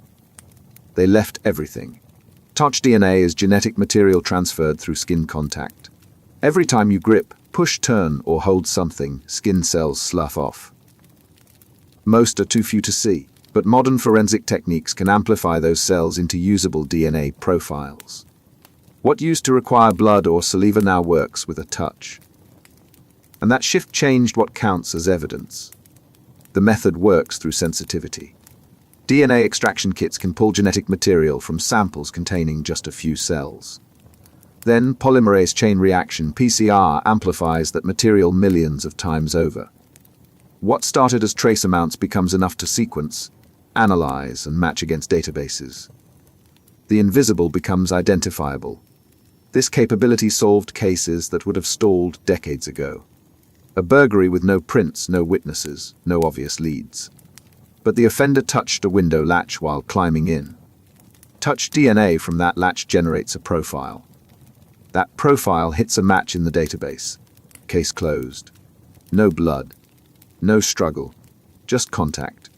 They left everything. Touch DNA is genetic material transferred through skin contact. Every time you grip, push, turn, or hold something, skin cells slough off. Most are too few to see, but modern forensic techniques can amplify those cells into usable DNA profiles. What used to require blood or saliva now works with a touch. And that shift changed what counts as evidence. The method works through sensitivity. DNA extraction kits can pull genetic material from samples containing just a few cells. Then polymerase chain reaction (PCR) amplifies that material millions of times over. What started as trace amounts becomes enough to sequence, analyze, and match against databases. The invisible becomes identifiable. This capability solved cases that would have stalled decades ago. A burglary with no prints, no witnesses, no obvious leads. But the offender touched a window latch while climbing in. Touch DNA from that latch generates a profile. That profile hits a match in the database. Case closed. No blood. No struggle. Just contact.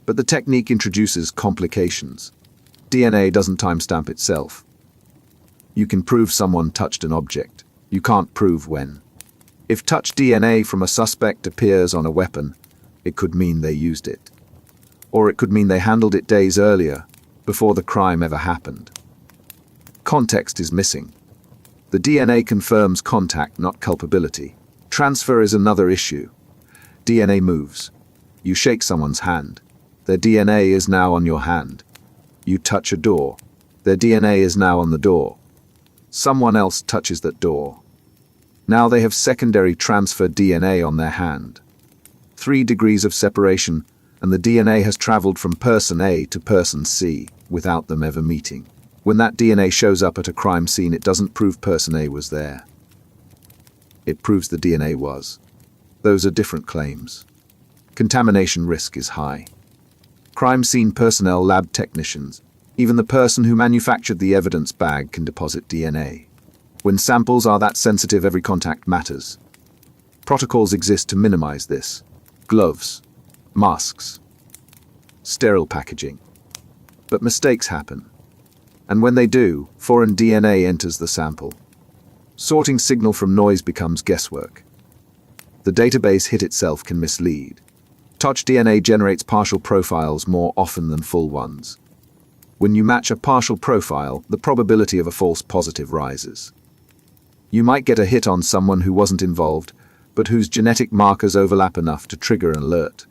But the technique introduces complications. DNA doesn't timestamp itself. You can prove someone touched an object. You can't prove when. If touch DNA from a suspect appears on a weapon, it could mean they used it. Or it could mean they handled it days earlier, before the crime ever happened. Context is missing. The DNA confirms contact, not culpability. Transfer is another issue. DNA moves. You shake someone's hand. Their DNA is now on your hand. You touch a door. Their DNA is now on the door. Someone else touches that door. Now they have secondary transfer DNA on their hand. 3 degrees of separation, and the DNA has traveled from person A to person C without them ever meeting. When that DNA shows up at a crime scene, it doesn't prove person A was there. It proves the DNA was. Those are different claims. Contamination risk is high. Crime scene personnel, lab technicians, even the person who manufactured the evidence bag can deposit DNA. When samples are that sensitive, every contact matters. Protocols exist to minimize this. Gloves, masks, sterile packaging. But mistakes happen. And when they do, foreign DNA enters the sample. Sorting signal from noise becomes guesswork. The database hit itself can mislead. Touch DNA generates partial profiles more often than full ones. When you match a partial profile, the probability of a false positive rises. You might get a hit on someone who wasn't involved, but whose genetic markers overlap enough to trigger an alert.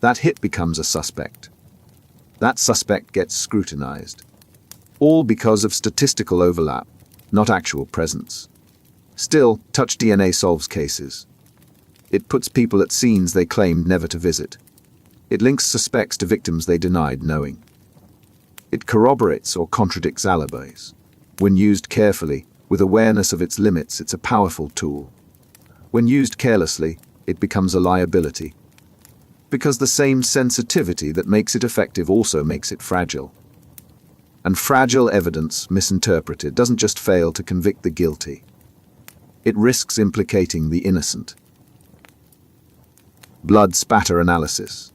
That hit becomes a suspect. That suspect gets scrutinized. All because of statistical overlap, not actual presence. Still, touch DNA solves cases. It puts people at scenes they claimed never to visit. It links suspects to victims they denied knowing. It corroborates or contradicts alibis. When used carefully, with awareness of its limits, it's a powerful tool. When used carelessly, it becomes a liability. Because the same sensitivity that makes it effective also makes it fragile. And fragile evidence, misinterpreted, doesn't just fail to convict the guilty. It risks implicating the innocent. Blood spatter analysis.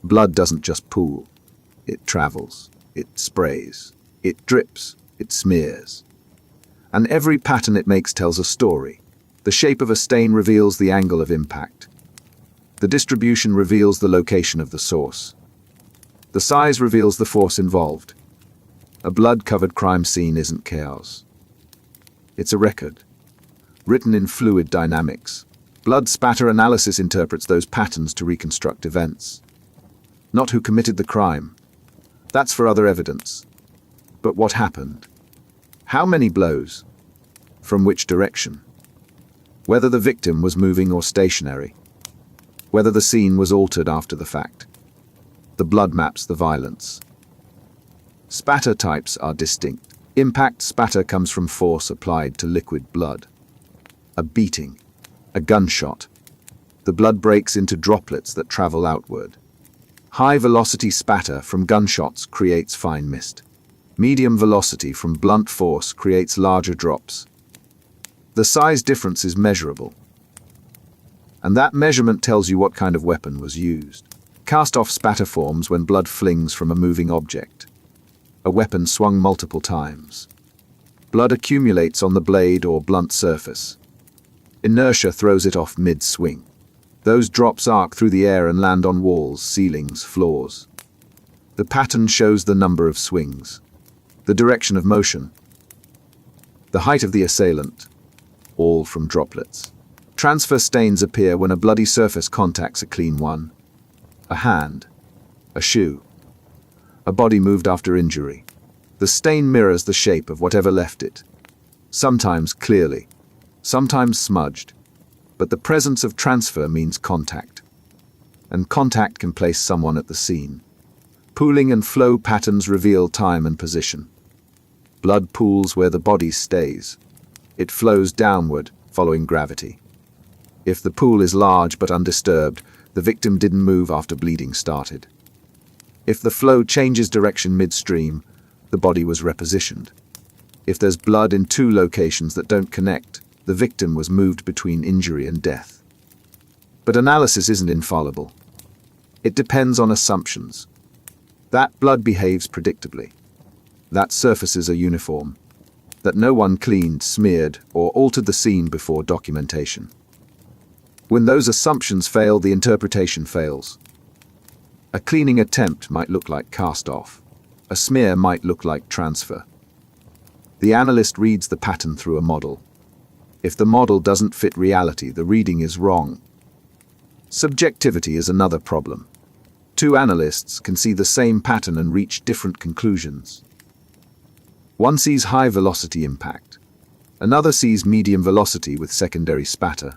Blood doesn't just pool. It travels. It sprays. It drips. It smears. And every pattern it makes tells a story. The shape of a stain reveals the angle of impact. The distribution reveals the location of the source. The size reveals the force involved. A blood-covered crime scene isn't chaos. It's a record, written in fluid dynamics. Blood spatter analysis interprets those patterns to reconstruct events. Not who committed the crime. That's for other evidence. But what happened? How many blows? From which direction? Whether the victim was moving or stationary. Whether the scene was altered after the fact. The blood maps the violence. Spatter types are distinct. Impact spatter comes from force applied to liquid blood. A beating, a gunshot. The blood breaks into droplets that travel outward. High-velocity spatter from gunshots creates fine mist. Medium velocity from blunt force creates larger drops. The size difference is measurable. And that measurement tells you what kind of weapon was used. Cast-off spatter forms when blood flings from a moving object. A weapon swung multiple times. Blood accumulates on the blade or blunt surface. Inertia throws it off mid-swing. Those drops arc through the air and land on walls, ceilings, floors. The pattern shows the number of swings, the direction of motion, the height of the assailant, all from droplets. Transfer stains appear when a bloody surface contacts a clean one. A hand, a shoe, a body moved after injury. The stain mirrors the shape of whatever left it, sometimes clearly, sometimes smudged, but the presence of transfer means contact. And contact can place someone at the scene. Pooling and flow patterns reveal time and position. Blood pools where the body stays. It flows downward, following gravity. If the pool is large but undisturbed, the victim didn't move after bleeding started. If the flow changes direction midstream, the body was repositioned. If there's blood in 2 locations that don't connect, the victim was moved between injury and death. But analysis isn't infallible. It depends on assumptions. That blood behaves predictably. That surfaces are uniform. That no one cleaned, smeared, or altered the scene before documentation. When those assumptions fail, the interpretation fails. A cleaning attempt might look like cast-off. A smear might look like transfer. The analyst reads the pattern through a model. If the model doesn't fit reality, the reading is wrong. Subjectivity is another problem. 2 analysts can see the same pattern and reach different conclusions. One sees high-velocity impact. Another sees medium velocity with secondary spatter.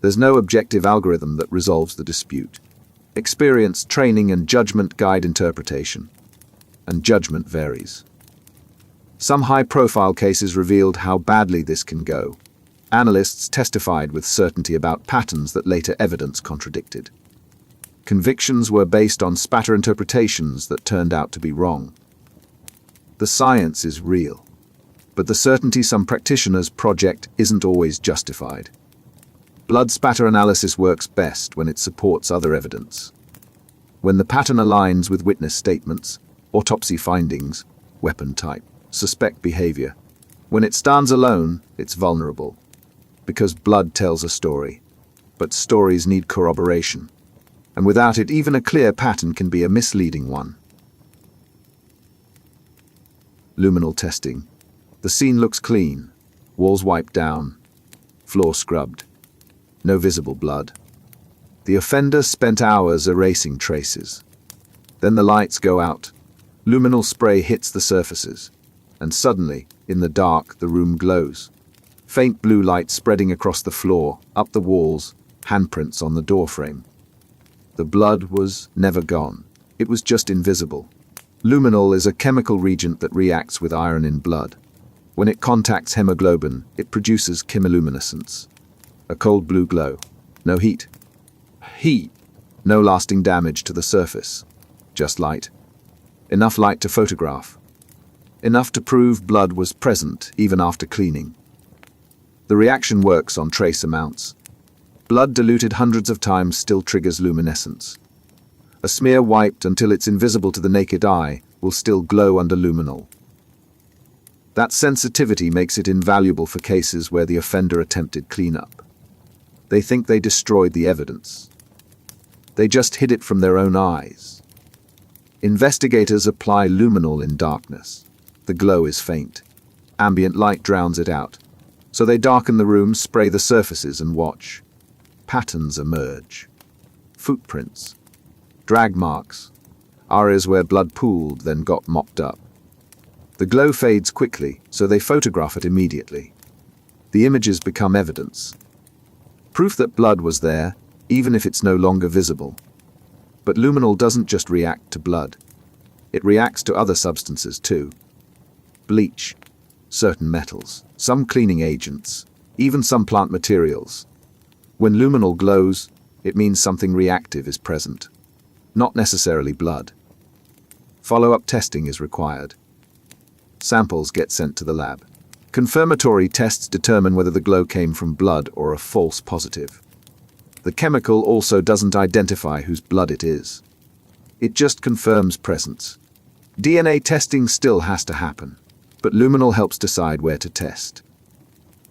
There's no objective algorithm that resolves the dispute. Experience, training, and judgment guide interpretation. And judgment varies. Some high-profile cases revealed how badly this can go. Analysts testified with certainty about patterns that later evidence contradicted. Convictions were based on spatter interpretations that turned out to be wrong. The science is real, but the certainty some practitioners project isn't always justified. Blood spatter analysis works best when it supports other evidence. When the pattern aligns with witness statements, autopsy findings, weapon type, suspect behavior. When it stands alone, it's vulnerable, because blood tells a story. But stories need corroboration, and without it, even a clear pattern can be a misleading one. Luminol testing. The scene looks clean, walls wiped down, floor scrubbed. No visible blood. The offender spent hours erasing traces. Then the lights go out. Luminol spray hits the surfaces, and suddenly, in the dark, the room glows. Faint blue light spreading across the floor, up the walls, handprints on the doorframe. The blood was never gone. It was just invisible. Luminol is a chemical reagent that reacts with iron in blood. When it contacts hemoglobin, it produces chemiluminescence. A cold blue glow. No heat. Heat. No lasting damage to the surface. Just light. Enough light to photograph. Enough to prove blood was present even after cleaning. The reaction works on trace amounts. Blood diluted hundreds of times still triggers luminescence. A smear wiped until it's invisible to the naked eye will still glow under luminol. That sensitivity makes it invaluable for cases where the offender attempted cleanup. They think they destroyed the evidence. They just hid it from their own eyes. Investigators apply luminol in darkness. The glow is faint. Ambient light drowns it out. So they darken the room, spray the surfaces, and watch. Patterns emerge. Footprints. Drag marks. Areas where blood pooled, then got mopped up. The glow fades quickly, so they photograph it immediately. The images become evidence. Proof that blood was there, even if it's no longer visible. But luminol doesn't just react to blood. It reacts to other substances too. Bleach, certain metals, some cleaning agents, even some plant materials. When luminol glows, it means something reactive is present. Not necessarily blood. Follow-up testing is required. Samples get sent to the lab. Confirmatory tests determine whether the glow came from blood or a false positive. The chemical also doesn't identify whose blood it is. It just confirms presence. DNA testing still has to happen, but luminol helps decide where to test.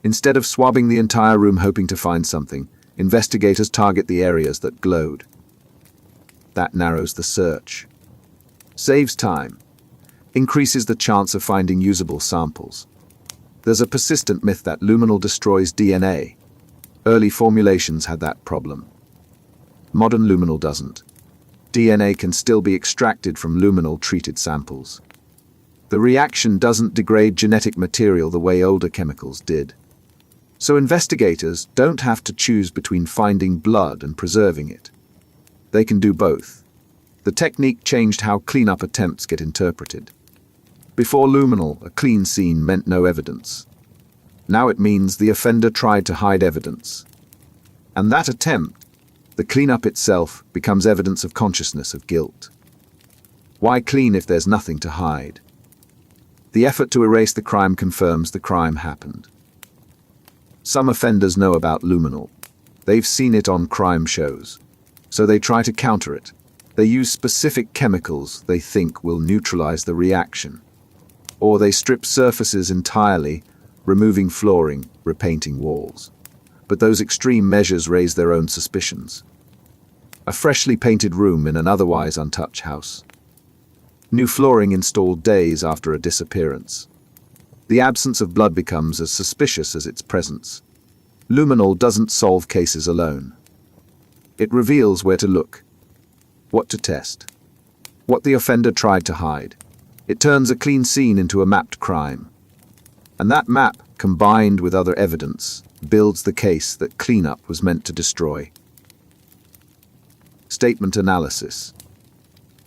Instead of swabbing the entire room hoping to find something, investigators target the areas that glowed. That narrows the search. Saves time. Increases the chance of finding usable samples. There's a persistent myth that luminol destroys DNA. Early formulations had that problem. Modern luminol doesn't. DNA can still be extracted from luminol-treated samples. The reaction doesn't degrade genetic material the way older chemicals did. So investigators don't have to choose between finding blood and preserving it. They can do both. The technique changed how cleanup attempts get interpreted. Before luminol, a clean scene meant no evidence. Now it means the offender tried to hide evidence. And that attempt, the cleanup itself, becomes evidence of consciousness of guilt. Why clean if there's nothing to hide? The effort to erase the crime confirms the crime happened. Some offenders know about luminol. They've seen it on crime shows. So they try to counter it. They use specific chemicals they think will neutralize the reaction. Or they strip surfaces entirely, removing flooring, repainting walls. But those extreme measures raise their own suspicions. A freshly painted room in an otherwise untouched house. New flooring installed days after a disappearance. The absence of blood becomes as suspicious as its presence. Luminol doesn't solve cases alone. It reveals where to look, what to test, what the offender tried to hide. It turns a clean scene into a mapped crime. And that map, combined with other evidence, builds the case that cleanup was meant to destroy. Statement analysis.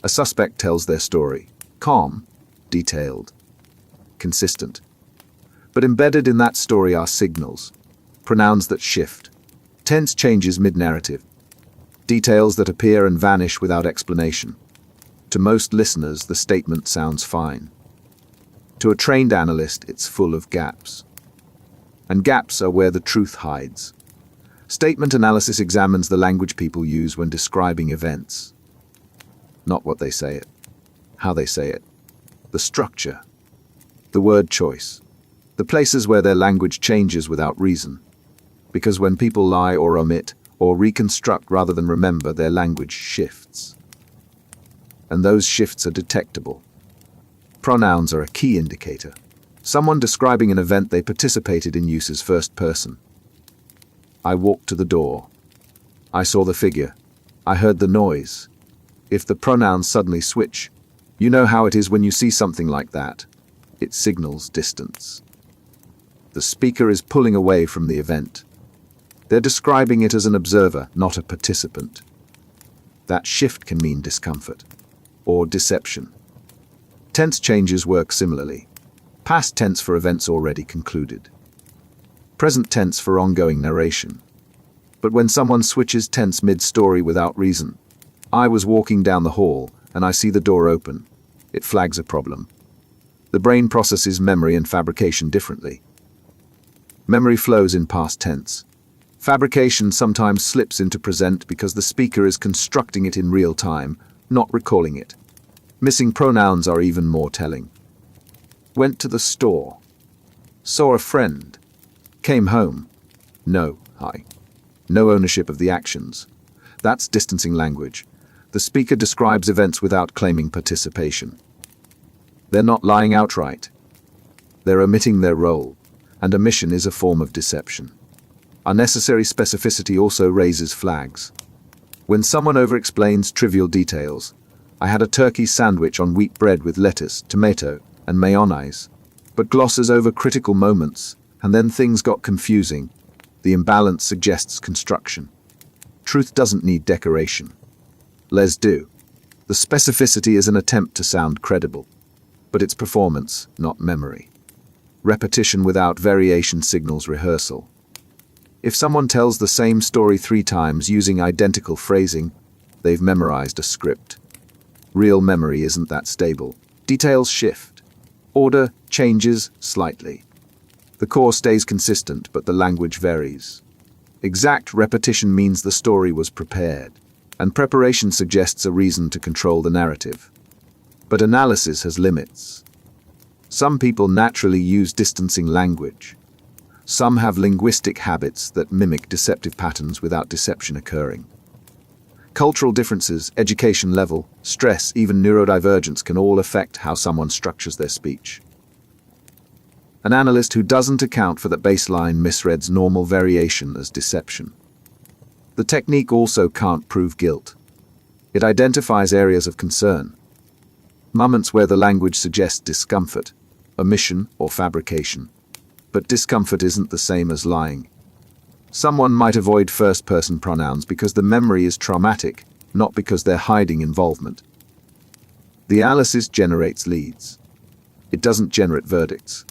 A suspect tells their story. Calm, detailed, consistent. But embedded in that story are signals, pronouns that shift, tense changes mid-narrative, details that appear and vanish without explanation. To most listeners, the statement sounds fine. To a trained analyst, it's full of gaps. And gaps are where the truth hides. Statement analysis examines the language people use when describing events. Not what they say it, how they say it, the structure, the word choice, the places where their language changes without reason. Because when people lie or omit or reconstruct rather than remember, their language shifts. And those shifts are detectable. Pronouns are a key indicator. Someone describing an event they participated in uses first person. I walked to the door. I saw the figure. I heard the noise. If the pronouns suddenly switch, you know how it is when you see something like that. It signals distance. The speaker is pulling away from the event. They're describing it as an observer, not a participant. That shift can mean discomfort or deception. Tense changes work similarly. Past tense for events already concluded. Present tense for ongoing narration. But when someone switches tense mid-story without reason, I was walking down the hall and I see the door open. It flags a problem. The brain processes memory and fabrication differently. Memory flows in past tense. Fabrication sometimes slips into present because the speaker is constructing it in real time, not recalling it. Missing pronouns are even more telling. Went to the store. Saw a friend. Came home. No, hi. No ownership of the actions. That's distancing language. The speaker describes events without claiming participation. They're not lying outright. They're omitting their role, and omission is a form of deception. Unnecessary specificity also raises flags. When someone over-explains trivial details, I had a turkey sandwich on wheat bread with lettuce, tomato, and mayonnaise, but glosses over critical moments, and then things got confusing. The imbalance suggests construction. Truth doesn't need decoration. Les do. The specificity is an attempt to sound credible, but it's performance, not memory. Repetition without variation signals rehearsal. If someone tells the same story 3 times using identical phrasing, they've memorized a script. Real memory isn't that stable. Details shift. Order changes slightly. The core stays consistent, but the language varies. Exact repetition means the story was prepared, and preparation suggests a reason to control the narrative. But analysis has limits. Some people naturally use distancing language. Some have linguistic habits that mimic deceptive patterns without deception occurring. Cultural differences, education level, stress, even neurodivergence can all affect how someone structures their speech. An analyst who doesn't account for that baseline misreads normal variation as deception. The technique also can't prove guilt. It identifies areas of concern, moments where the language suggests discomfort, omission, or fabrication. But discomfort isn't the same as lying. Someone might avoid first-person pronouns because the memory is traumatic, not because they're hiding involvement. The analysis generates leads. It doesn't generate verdicts.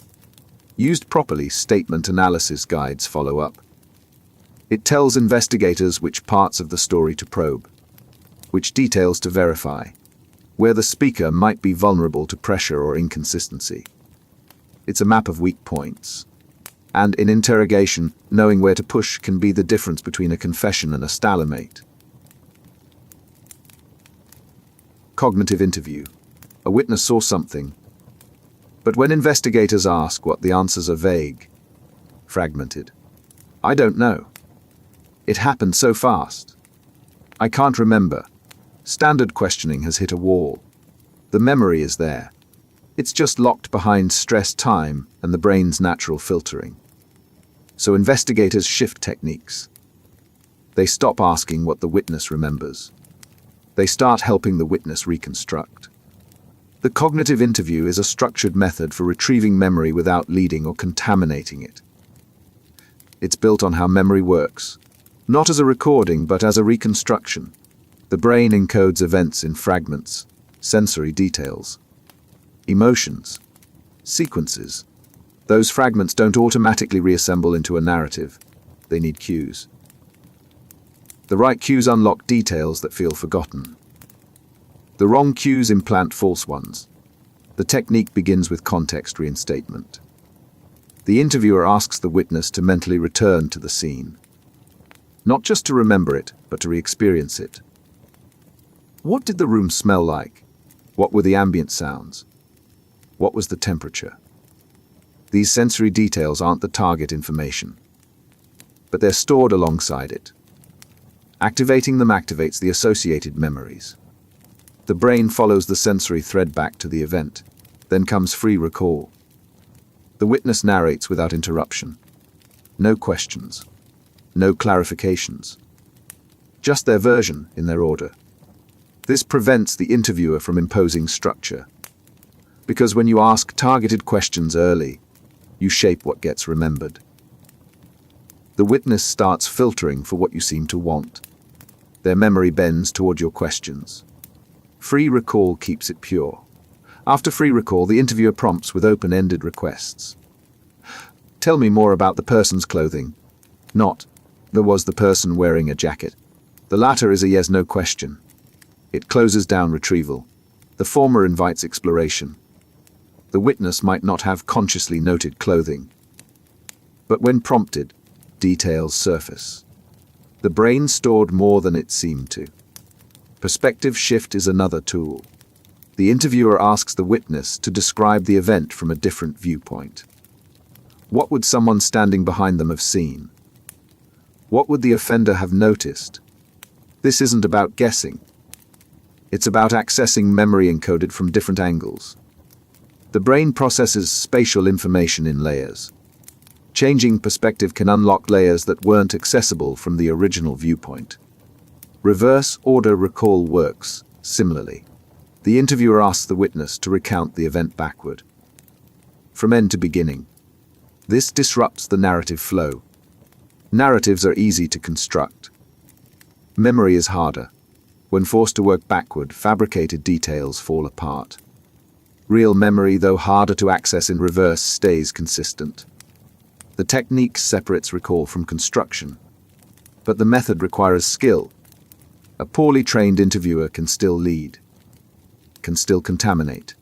Used properly, statement analysis guides follow up. It tells investigators which parts of the story to probe, which details to verify, where the speaker might be vulnerable to pressure or inconsistency. It's a map of weak points. And in interrogation, knowing where to push can be the difference between a confession and a stalemate. Cognitive interview. A witness saw something. But when investigators ask what, the answers are vague, fragmented. I don't know. It happened so fast. I can't remember. Standard questioning has hit a wall. The memory is there. It's just locked behind stress time and the brain's natural filtering. So investigators shift techniques. They stop asking what the witness remembers. They start helping the witness reconstruct. The cognitive interview is a structured method for retrieving memory without leading or contaminating it. It's built on how memory works, not as a recording but as a reconstruction. The brain encodes events in fragments, sensory details, emotions, sequences. Those fragments don't automatically reassemble into a narrative. They need cues. The right cues unlock details that feel forgotten. The wrong cues implant false ones. The technique begins with context reinstatement. The interviewer asks the witness to mentally return to the scene. Not just to remember it, but to re-experience it. What did the room smell like? What were the ambient sounds? What was the temperature? These sensory details aren't the target information, but they're stored alongside it. Activating them activates the associated memories. The brain follows the sensory thread back to the event. Then comes free recall. The witness narrates without interruption. No questions. No clarifications. Just their version in their order. This prevents the interviewer from imposing structure. Because when you ask targeted questions early, you shape what gets remembered. The witness starts filtering for what you seem to want. Their memory bends toward your questions. Free recall keeps it pure. After free recall, the interviewer prompts with open-ended requests. Tell me more about the person's clothing. Not, was the person wearing a jacket? The latter is a yes-no question. It closes down retrieval. The former invites exploration. The witness might not have consciously noted clothing, but when prompted, details surface. The brain stored more than it seemed to. Perspective shift is another tool. The interviewer asks the witness to describe the event from a different viewpoint. What would someone standing behind them have seen? What would the offender have noticed? This isn't about guessing. It's about accessing memory encoded from different angles. The brain processes spatial information in layers. Changing perspective can unlock layers that weren't accessible from the original viewpoint. Reverse order recall works similarly. The interviewer asks the witness to recount the event backward, from end to beginning. This disrupts the narrative flow. Narratives are easy to construct. Memory is harder. When forced to work backward, fabricated details fall apart. Real memory, though harder to access in reverse, stays consistent. The technique separates recall from construction, but the method requires skill. A poorly trained interviewer can still lead, can still contaminate.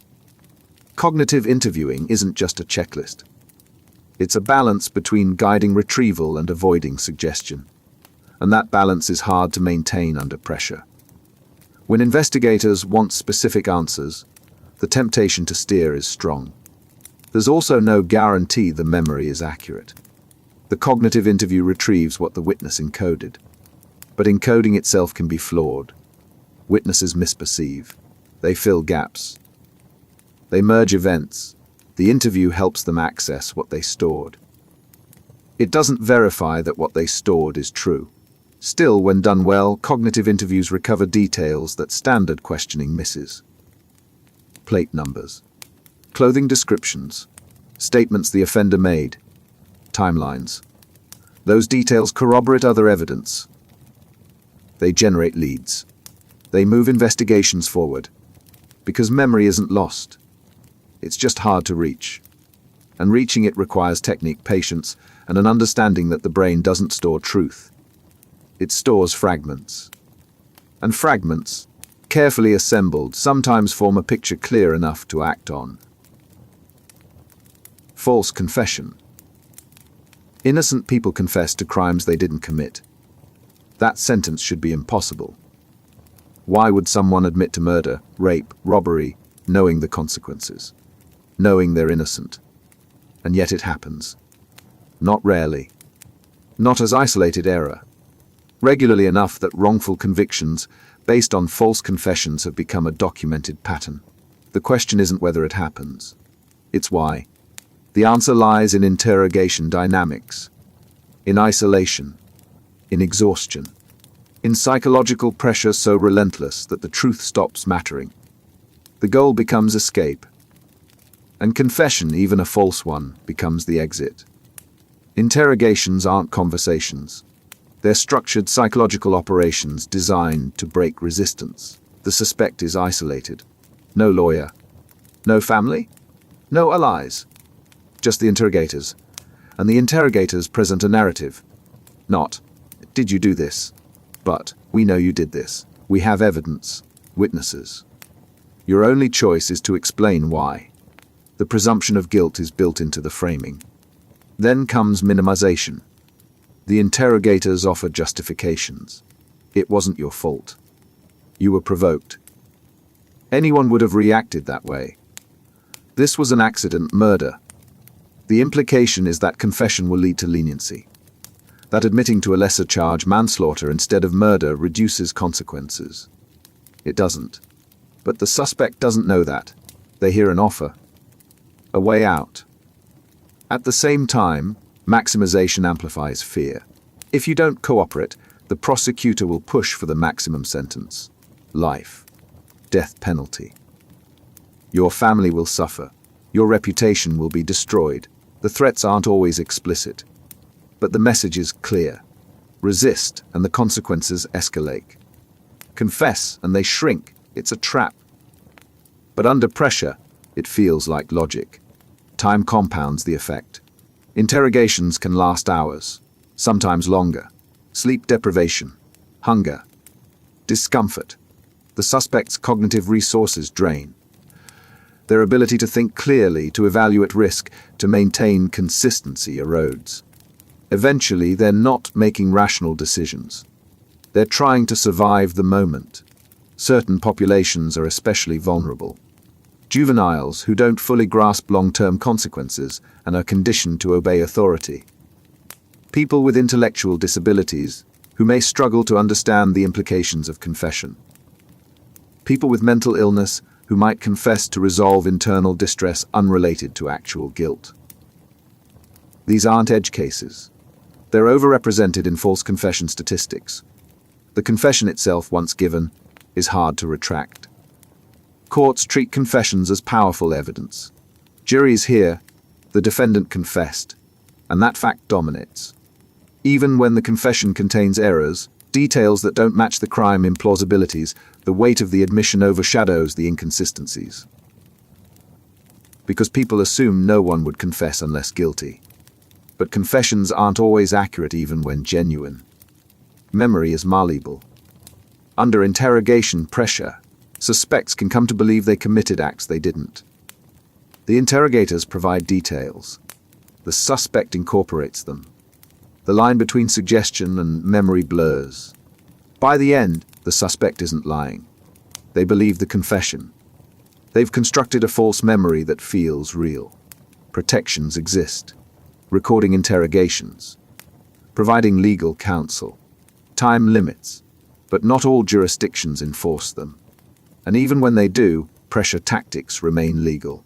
Cognitive interviewing isn't just a checklist. It's a balance between guiding retrieval and avoiding suggestion, and that balance is hard to maintain under pressure. When investigators want specific answers, the temptation to steer is strong. There's also no guarantee the memory is accurate. The cognitive interview retrieves what the witness encoded, but encoding itself can be flawed. Witnesses misperceive. They fill gaps. They merge events. The interview helps them access what they stored. It doesn't verify that what they stored is true. Still, when done well, cognitive interviews recover details that standard questioning misses. Plate numbers, clothing descriptions, statements the offender made, timelines. Those details corroborate other evidence. They generate leads. They move investigations forward. Because memory isn't lost. It's just hard to reach. And reaching it requires technique, patience, and an understanding that the brain doesn't store truth. It stores fragments. And fragments, carefully assembled, sometimes form a picture clear enough to act on. False confession. Innocent people confess to crimes they didn't commit. That sentence should be impossible. Why would someone admit to murder, rape, robbery, knowing the consequences, knowing they're innocent? And yet it happens. Not rarely. Not as isolated error. Regularly enough that wrongful convictions based on false confessions have become a documented pattern. The question isn't whether it happens. It's why. The answer lies in interrogation dynamics, in isolation, in exhaustion, in psychological pressure so relentless that the truth stops mattering. The goal becomes escape. And confession, even a false one, becomes the exit. Interrogations aren't conversations. They're structured psychological operations designed to break resistance. The suspect is isolated. No lawyer. No family. No allies. Just the interrogators. And the interrogators present a narrative. Not, "Did you do this?" but, "We know you did this. We have evidence, witnesses." Your only choice is to explain why. The presumption of guilt is built into the framing. Then comes minimization. The interrogators offer justifications. It wasn't your fault. You were provoked. Anyone would have reacted that way. This was an accident, murder. The implication is that confession will lead to leniency. That admitting to a lesser charge, manslaughter instead of murder, reduces consequences. It doesn't. But the suspect doesn't know that. They hear an offer. A way out. At the same time, maximization amplifies fear. If you don't cooperate, the prosecutor will push for the maximum sentence. Life. Death penalty. Your family will suffer. Your reputation will be destroyed. The threats aren't always explicit. But the message is clear. Resist, and the consequences escalate. Confess, and they shrink. It's a trap. But under pressure, it feels like logic. Time compounds the effect. Interrogations can last hours, sometimes longer. Sleep deprivation, hunger, discomfort. The suspect's cognitive resources drain. Their ability to think clearly, to evaluate risk, to maintain consistency erodes. Eventually, they're not making rational decisions. They're trying to survive the moment. Certain populations are especially vulnerable. Juveniles who don't fully grasp long-term consequences and are conditioned to obey authority. People with intellectual disabilities who may struggle to understand the implications of confession. People with mental illness who might confess to resolve internal distress unrelated to actual guilt. These aren't edge cases. They're overrepresented in false confession statistics. The confession itself, once given, is hard to retract. Courts treat confessions as powerful evidence. Juries hear, the defendant confessed, and that fact dominates. Even when the confession contains errors, details that don't match the crime, implausibilities, the weight of the admission overshadows the inconsistencies. Because people assume no one would confess unless guilty. But confessions aren't always accurate even when genuine. Memory is malleable. Under interrogation pressure, suspects can come to believe they committed acts they didn't. The interrogators provide details. The suspect incorporates them. The line between suggestion and memory blurs. By the end, the suspect isn't lying. They believe the confession. They've constructed a false memory that feels real. Protections exist. Recording interrogations. Providing legal counsel. Time limits. But not all jurisdictions enforce them. And even when they do, pressure tactics remain legal.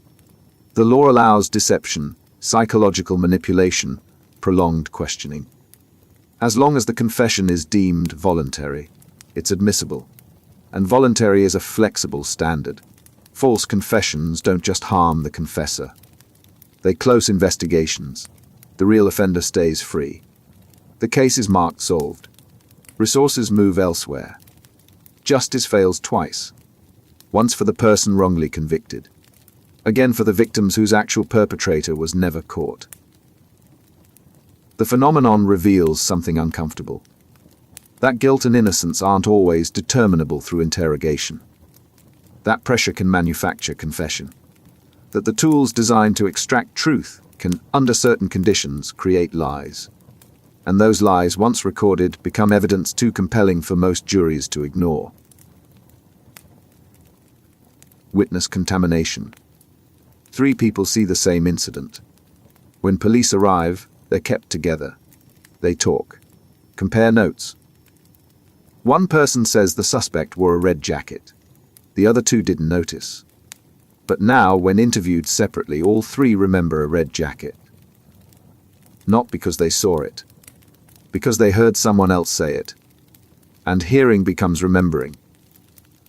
The law allows deception, psychological manipulation, prolonged questioning. As long as the confession is deemed voluntary, it's admissible. And voluntary is a flexible standard. False confessions don't just harm the confessor. They close investigations. The real offender stays free. The case is marked solved. Resources move elsewhere. Justice fails twice. Once for the person wrongly convicted. Again for the victims whose actual perpetrator was never caught. The phenomenon reveals something uncomfortable. That guilt and innocence aren't always determinable through interrogation. That pressure can manufacture confession. That the tools designed to extract truth can, under certain conditions, create lies. And those lies, once recorded, become evidence too compelling for most juries to ignore. Witness contamination. 3 people see the same incident. When police arrive, they're kept together. They talk. Compare notes. One person says the suspect wore a red jacket. The other 2 didn't notice. But now, when interviewed separately, all 3 remember a red jacket. Not because they saw it. Because they heard someone else say it. And hearing becomes remembering.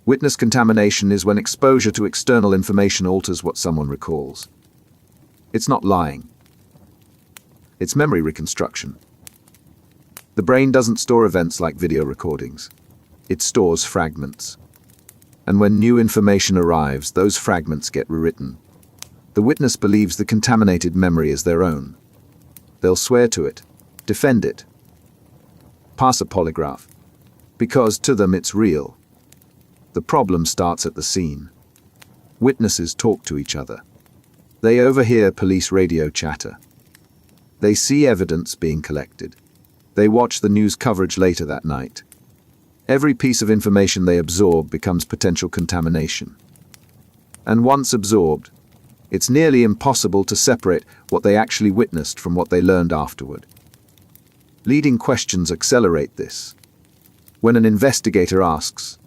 Witness contamination is when exposure to external information alters what someone recalls. It's not lying. It's memory reconstruction. The brain doesn't store events like video recordings. It stores fragments. And when new information arrives, those fragments get rewritten. The witness believes the contaminated memory is their own. They'll swear to it, defend it, pass a polygraph, because to them it's real. The problem starts at the scene. Witnesses talk to each other. They overhear police radio chatter. They see evidence being collected. They watch the news coverage later that night. Every piece of information they absorb becomes potential contamination. And once absorbed, it's nearly impossible to separate what they actually witnessed from what they learned afterward. Leading questions accelerate this. When an investigator asks,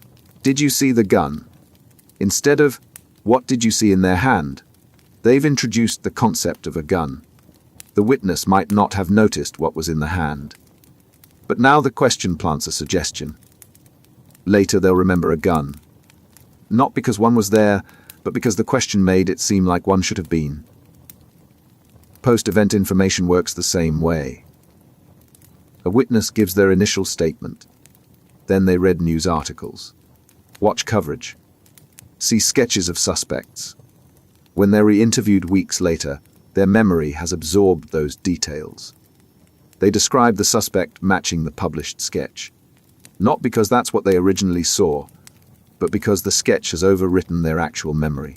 "Did you see the gun?" instead of, "What did you see in their hand?" they've introduced the concept of a gun. The witness might not have noticed what was in the hand. But now the question plants a suggestion. Later they'll remember a gun. Not because one was there, but because the question made it seem like one should have been. Post-event information works the same way. A witness gives their initial statement. Then they read news articles, watch coverage, see sketches of suspects. When they're re-interviewed weeks later, their memory has absorbed those details. They describe the suspect matching the published sketch, not because that's what they originally saw, but because the sketch has overwritten their actual memory.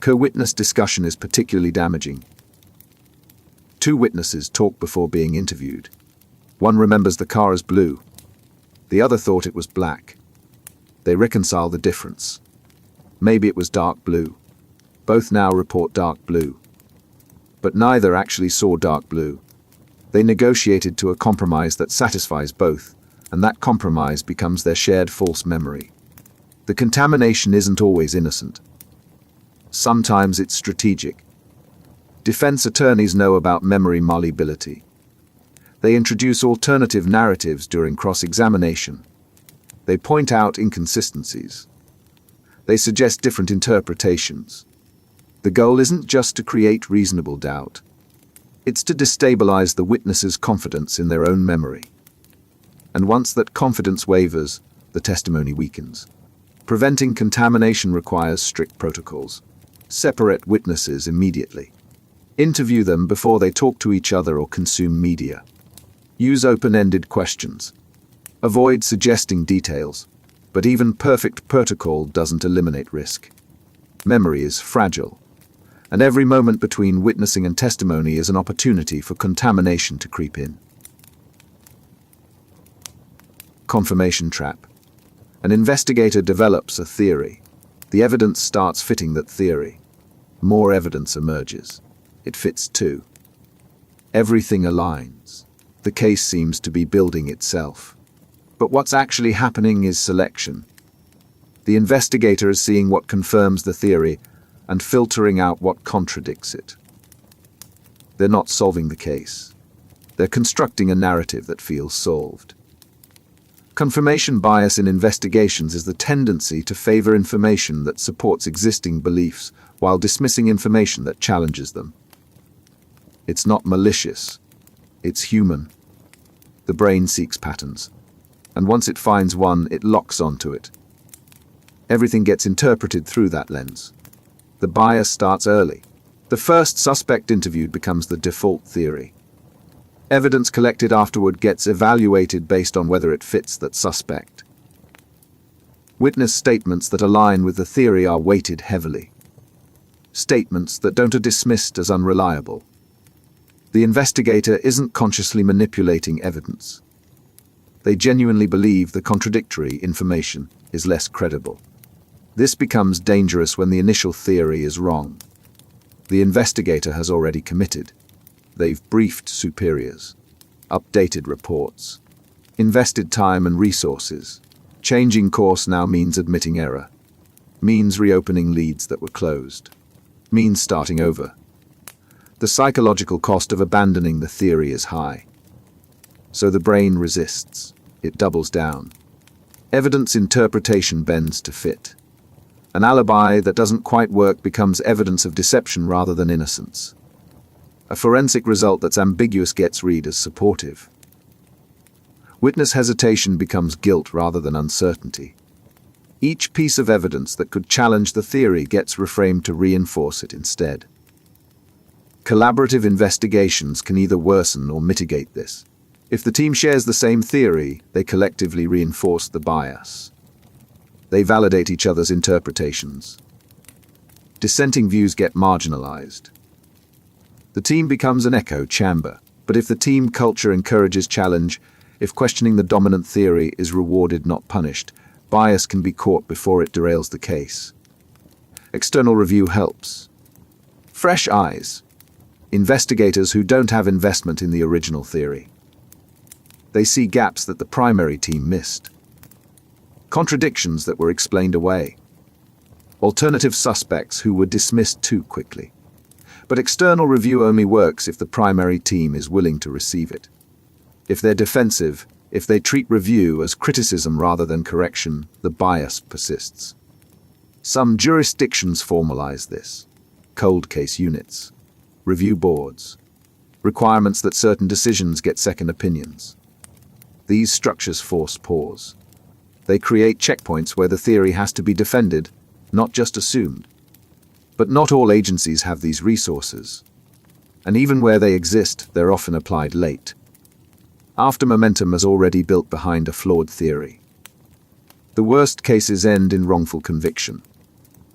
Co-witness discussion is particularly damaging. Two witnesses talk before being interviewed. One remembers the car as blue. The other thought it was black. They reconcile the difference. Maybe it was dark blue. Both now report dark blue. But neither actually saw dark blue. They negotiated to a compromise that satisfies both, and that compromise becomes their shared false memory. The contamination isn't always innocent. Sometimes it's strategic. Defense attorneys know about memory malleability. They introduce alternative narratives during cross-examination. They point out inconsistencies. They suggest different interpretations. The goal isn't just to create reasonable doubt. It's to destabilize the witness's confidence in their own memory. And once that confidence wavers, the testimony weakens. Preventing contamination requires strict protocols. Separate witnesses immediately. Interview them before they talk to each other or consume media. Use open-ended questions. Avoid suggesting details, but even perfect protocol doesn't eliminate risk. Memory is fragile, and every moment between witnessing and testimony is an opportunity for contamination to creep in. Confirmation trap. An investigator develops a theory. The evidence starts fitting that theory. More evidence emerges. It fits too. Everything aligns. The case seems to be building itself. But what's actually happening is selection. The investigator is seeing what confirms the theory and filtering out what contradicts it. They're not solving the case. They're constructing a narrative that feels solved. Confirmation bias in investigations is the tendency to favor information that supports existing beliefs while dismissing information that challenges them. It's not malicious. It's human. The brain seeks patterns, and once it finds one, it locks onto it. Everything gets interpreted through that lens. The bias starts early. The first suspect interviewed becomes the default theory. Evidence collected afterward gets evaluated based on whether it fits that suspect. Witness statements that align with the theory are weighted heavily. Statements that don't are dismissed as unreliable. The investigator isn't consciously manipulating evidence. They genuinely believe the contradictory information is less credible. This becomes dangerous when the initial theory is wrong. The investigator has already committed. They've briefed superiors, updated reports, invested time and resources. Changing course now means admitting error, means reopening leads that were closed, means starting over. The psychological cost of abandoning the theory is high. So the brain resists. It doubles down. Evidence interpretation bends to fit. An alibi that doesn't quite work becomes evidence of deception rather than innocence. A forensic result that's ambiguous gets read as supportive. Witness hesitation becomes guilt rather than uncertainty. Each piece of evidence that could challenge the theory gets reframed to reinforce it instead. Collaborative investigations can either worsen or mitigate this. If the team shares the same theory, they collectively reinforce the bias. They validate each other's interpretations. Dissenting views get marginalized. The team becomes an echo chamber, but if the team culture encourages challenge, if questioning the dominant theory is rewarded, not punished, bias can be caught before it derails the case. External review helps. Fresh eyes. Investigators who don't have investment in the original theory. They see gaps that the primary team missed. Contradictions that were explained away. Alternative suspects who were dismissed too quickly. But external review only works if the primary team is willing to receive it. If they're defensive, if they treat review as criticism rather than correction, the bias persists. Some jurisdictions formalize this. Cold case units. Review boards. Requirements that certain decisions get second opinions. These structures force pause. They create checkpoints where the theory has to be defended, not just assumed. But not all agencies have these resources. And even where they exist, they're often applied late, after momentum has already built behind a flawed theory. The worst cases end in wrongful conviction.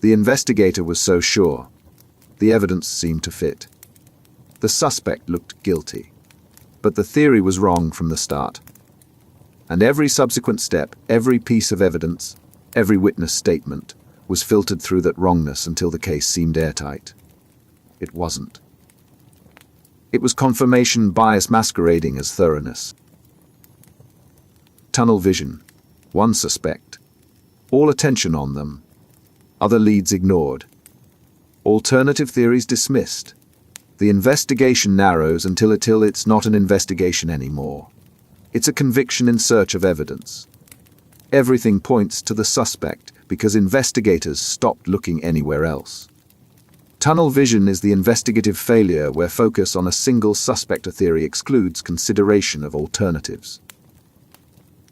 The investigator was so sure. The evidence seemed to fit. The suspect looked guilty. But the theory was wrong from the start. And every subsequent step, every piece of evidence, every witness statement, was filtered through that wrongness until the case seemed airtight. It wasn't. It was confirmation bias masquerading as thoroughness. Tunnel vision. One suspect. All attention on them. Other leads ignored. Alternative theories dismissed. The investigation narrows until it's not an investigation anymore. It's a conviction in search of evidence. Everything points to the suspect because investigators stopped looking anywhere else. Tunnel vision is the investigative failure where focus on a single suspect or theory excludes consideration of alternatives.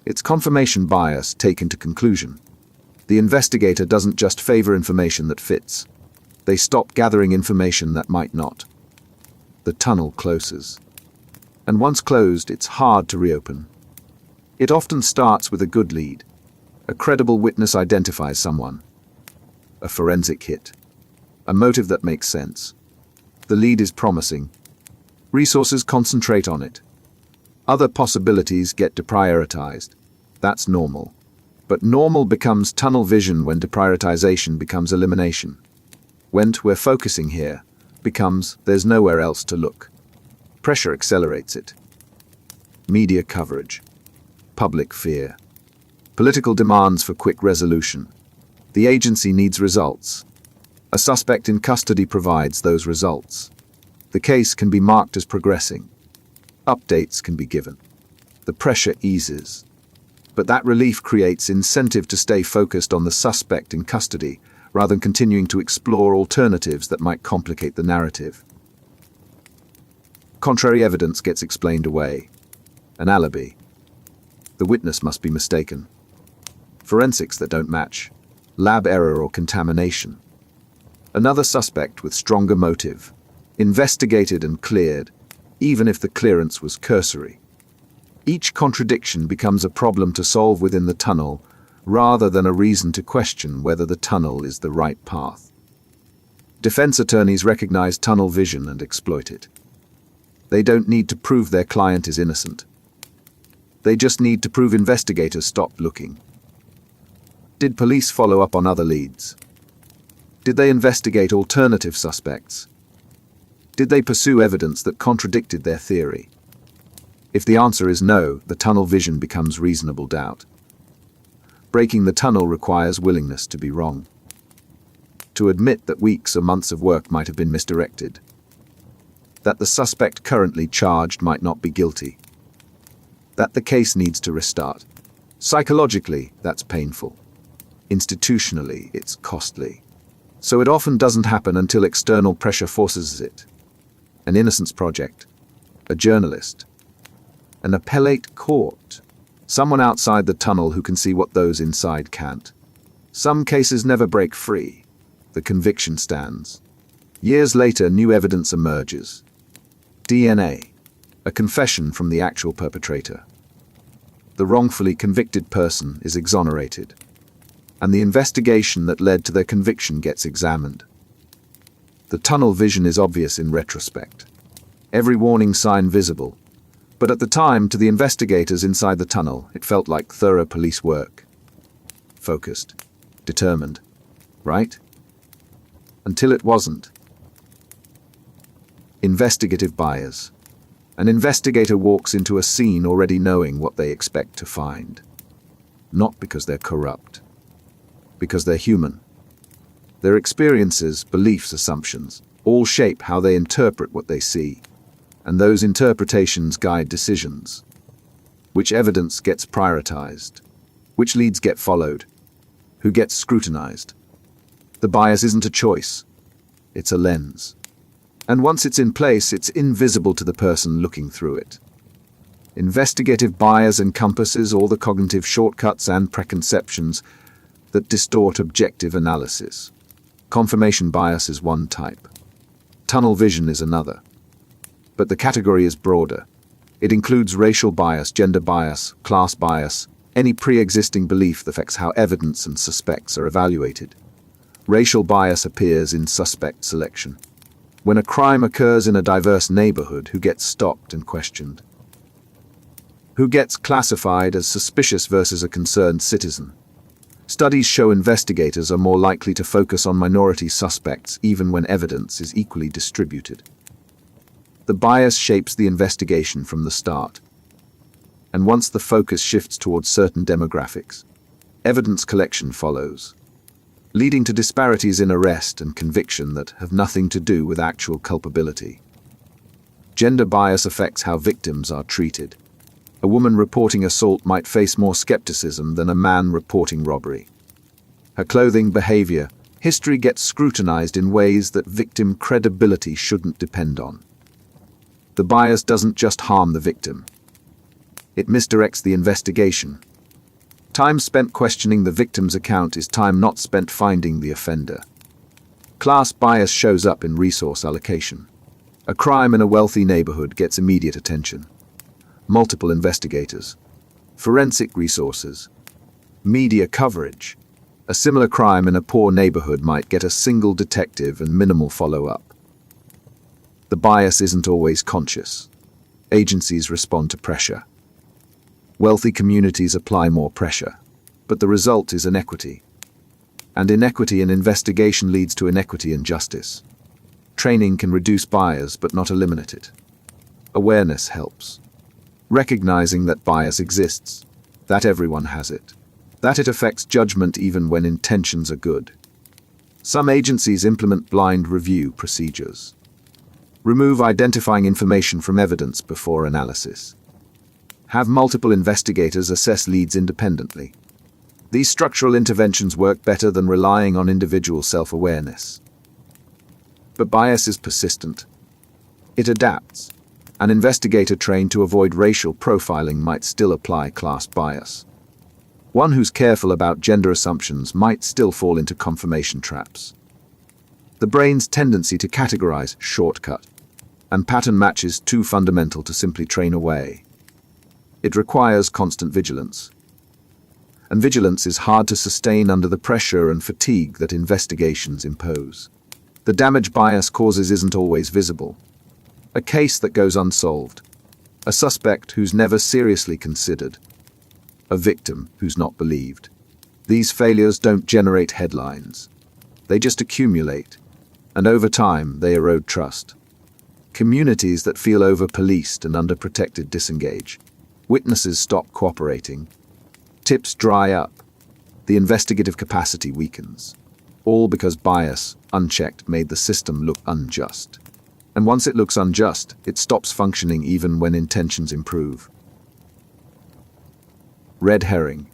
It's confirmation bias taken to conclusion. The investigator doesn't just favor information that fits. They stop gathering information that might not. The tunnel closes. And once closed, it's hard to reopen. It often starts with a good lead. A credible witness identifies someone. A forensic hit. A motive that makes sense. The lead is promising. Resources concentrate on it. Other possibilities get deprioritized. That's normal. But normal becomes tunnel vision when deprioritization becomes elimination. When we're focusing here becomes there's nowhere else to look. Pressure accelerates it. Media coverage. Public fear. Political demands for quick resolution. The agency needs results. A suspect in custody provides those results. The case can be marked as progressing. Updates can be given. The pressure eases. But that relief creates incentive to stay focused on the suspect in custody rather than continuing to explore alternatives that might complicate the narrative. Contrary evidence gets explained away. An alibi. The witness must be mistaken. Forensics that don't match. Lab error or contamination. Another suspect with stronger motive. Investigated and cleared, even if the clearance was cursory. Each contradiction becomes a problem to solve within the tunnel, rather than a reason to question whether the tunnel is the right path. Defense attorneys recognize tunnel vision and exploit it. They don't need to prove their client is innocent. They just need to prove investigators stopped looking. Did police follow up on other leads? Did they investigate alternative suspects? Did they pursue evidence that contradicted their theory? If the answer is no, the tunnel vision becomes reasonable doubt. Breaking the tunnel requires willingness to be wrong. To admit that weeks or months of work might have been misdirected. That the suspect currently charged might not be guilty. That the case needs to restart. Psychologically, that's painful. Institutionally, it's costly. So it often doesn't happen until external pressure forces it. An innocence project, a journalist, an appellate court, someone outside the tunnel who can see what those inside can't. Some cases never break free. The conviction stands. Years later, new evidence emerges. DNA, a confession from the actual perpetrator. The wrongfully convicted person is exonerated, and the investigation that led to their conviction gets examined. The tunnel vision is obvious in retrospect. Every warning sign visible, but at the time, to the investigators inside the tunnel, it felt like thorough police work. Focused, determined, right? Until it wasn't. Investigative bias. An investigator walks into a scene already knowing what they expect to find. Not because they're corrupt. Because they're human. Their experiences, beliefs, assumptions, all shape how they interpret what they see. And those interpretations guide decisions. Which evidence gets prioritized? Which leads get followed? Who gets scrutinized? The bias isn't a choice. It's a lens. And once it's in place, it's invisible to the person looking through it. Investigative bias encompasses all the cognitive shortcuts and preconceptions that distort objective analysis. Confirmation bias is one type. Tunnel vision is another. But the category is broader. It includes racial bias, gender bias, class bias, any pre-existing belief that affects how evidence and suspects are evaluated. Racial bias appears in suspect selection. When a crime occurs in a diverse neighborhood, who gets stopped and questioned? Who gets classified as suspicious versus a concerned citizen? Studies show investigators are more likely to focus on minority suspects even when evidence is equally distributed. The bias shapes the investigation from the start. And once the focus shifts towards certain demographics, evidence collection follows, leading to disparities in arrest and conviction that have nothing to do with actual culpability. Gender bias affects how victims are treated. A woman reporting assault might face more skepticism than a man reporting robbery. Her clothing, behavior, history gets scrutinized in ways that victim credibility shouldn't depend on. The bias doesn't just harm the victim. It misdirects the investigation. Time spent questioning the victim's account is time not spent finding the offender. Class bias shows up in resource allocation. A crime in a wealthy neighborhood gets immediate attention. Multiple investigators, forensic resources, media coverage. A similar crime in a poor neighborhood might get a single detective and minimal follow-up. The bias isn't always conscious. Agencies respond to pressure. Wealthy communities apply more pressure, but the result is inequity. And inequity in investigation leads to inequity in justice. Training can reduce bias but not eliminate it. Awareness helps. Recognizing that bias exists, that everyone has it, that it affects judgment even when intentions are good. Some agencies implement blind review procedures. Remove identifying information from evidence before analysis. Have multiple investigators assess leads independently. These structural interventions work better than relying on individual self-awareness. But bias is persistent. It adapts. An investigator trained to avoid racial profiling might still apply class bias. One who's careful about gender assumptions might still fall into confirmation traps. The brain's tendency to categorize shortcut, and pattern match is too fundamental to simply train away. It requires constant vigilance. And vigilance is hard to sustain under the pressure and fatigue that investigations impose. The damage bias causes isn't always visible. A case that goes unsolved. A suspect who's never seriously considered. A victim who's not believed. These failures don't generate headlines. They just accumulate, and over time they erode trust. Communities that feel over-policed and underprotected disengage. Witnesses stop cooperating. Tips dry up. The investigative capacity weakens. All because bias, unchecked, made the system look unjust. And once it looks unjust, it stops functioning even when intentions improve. Red herring.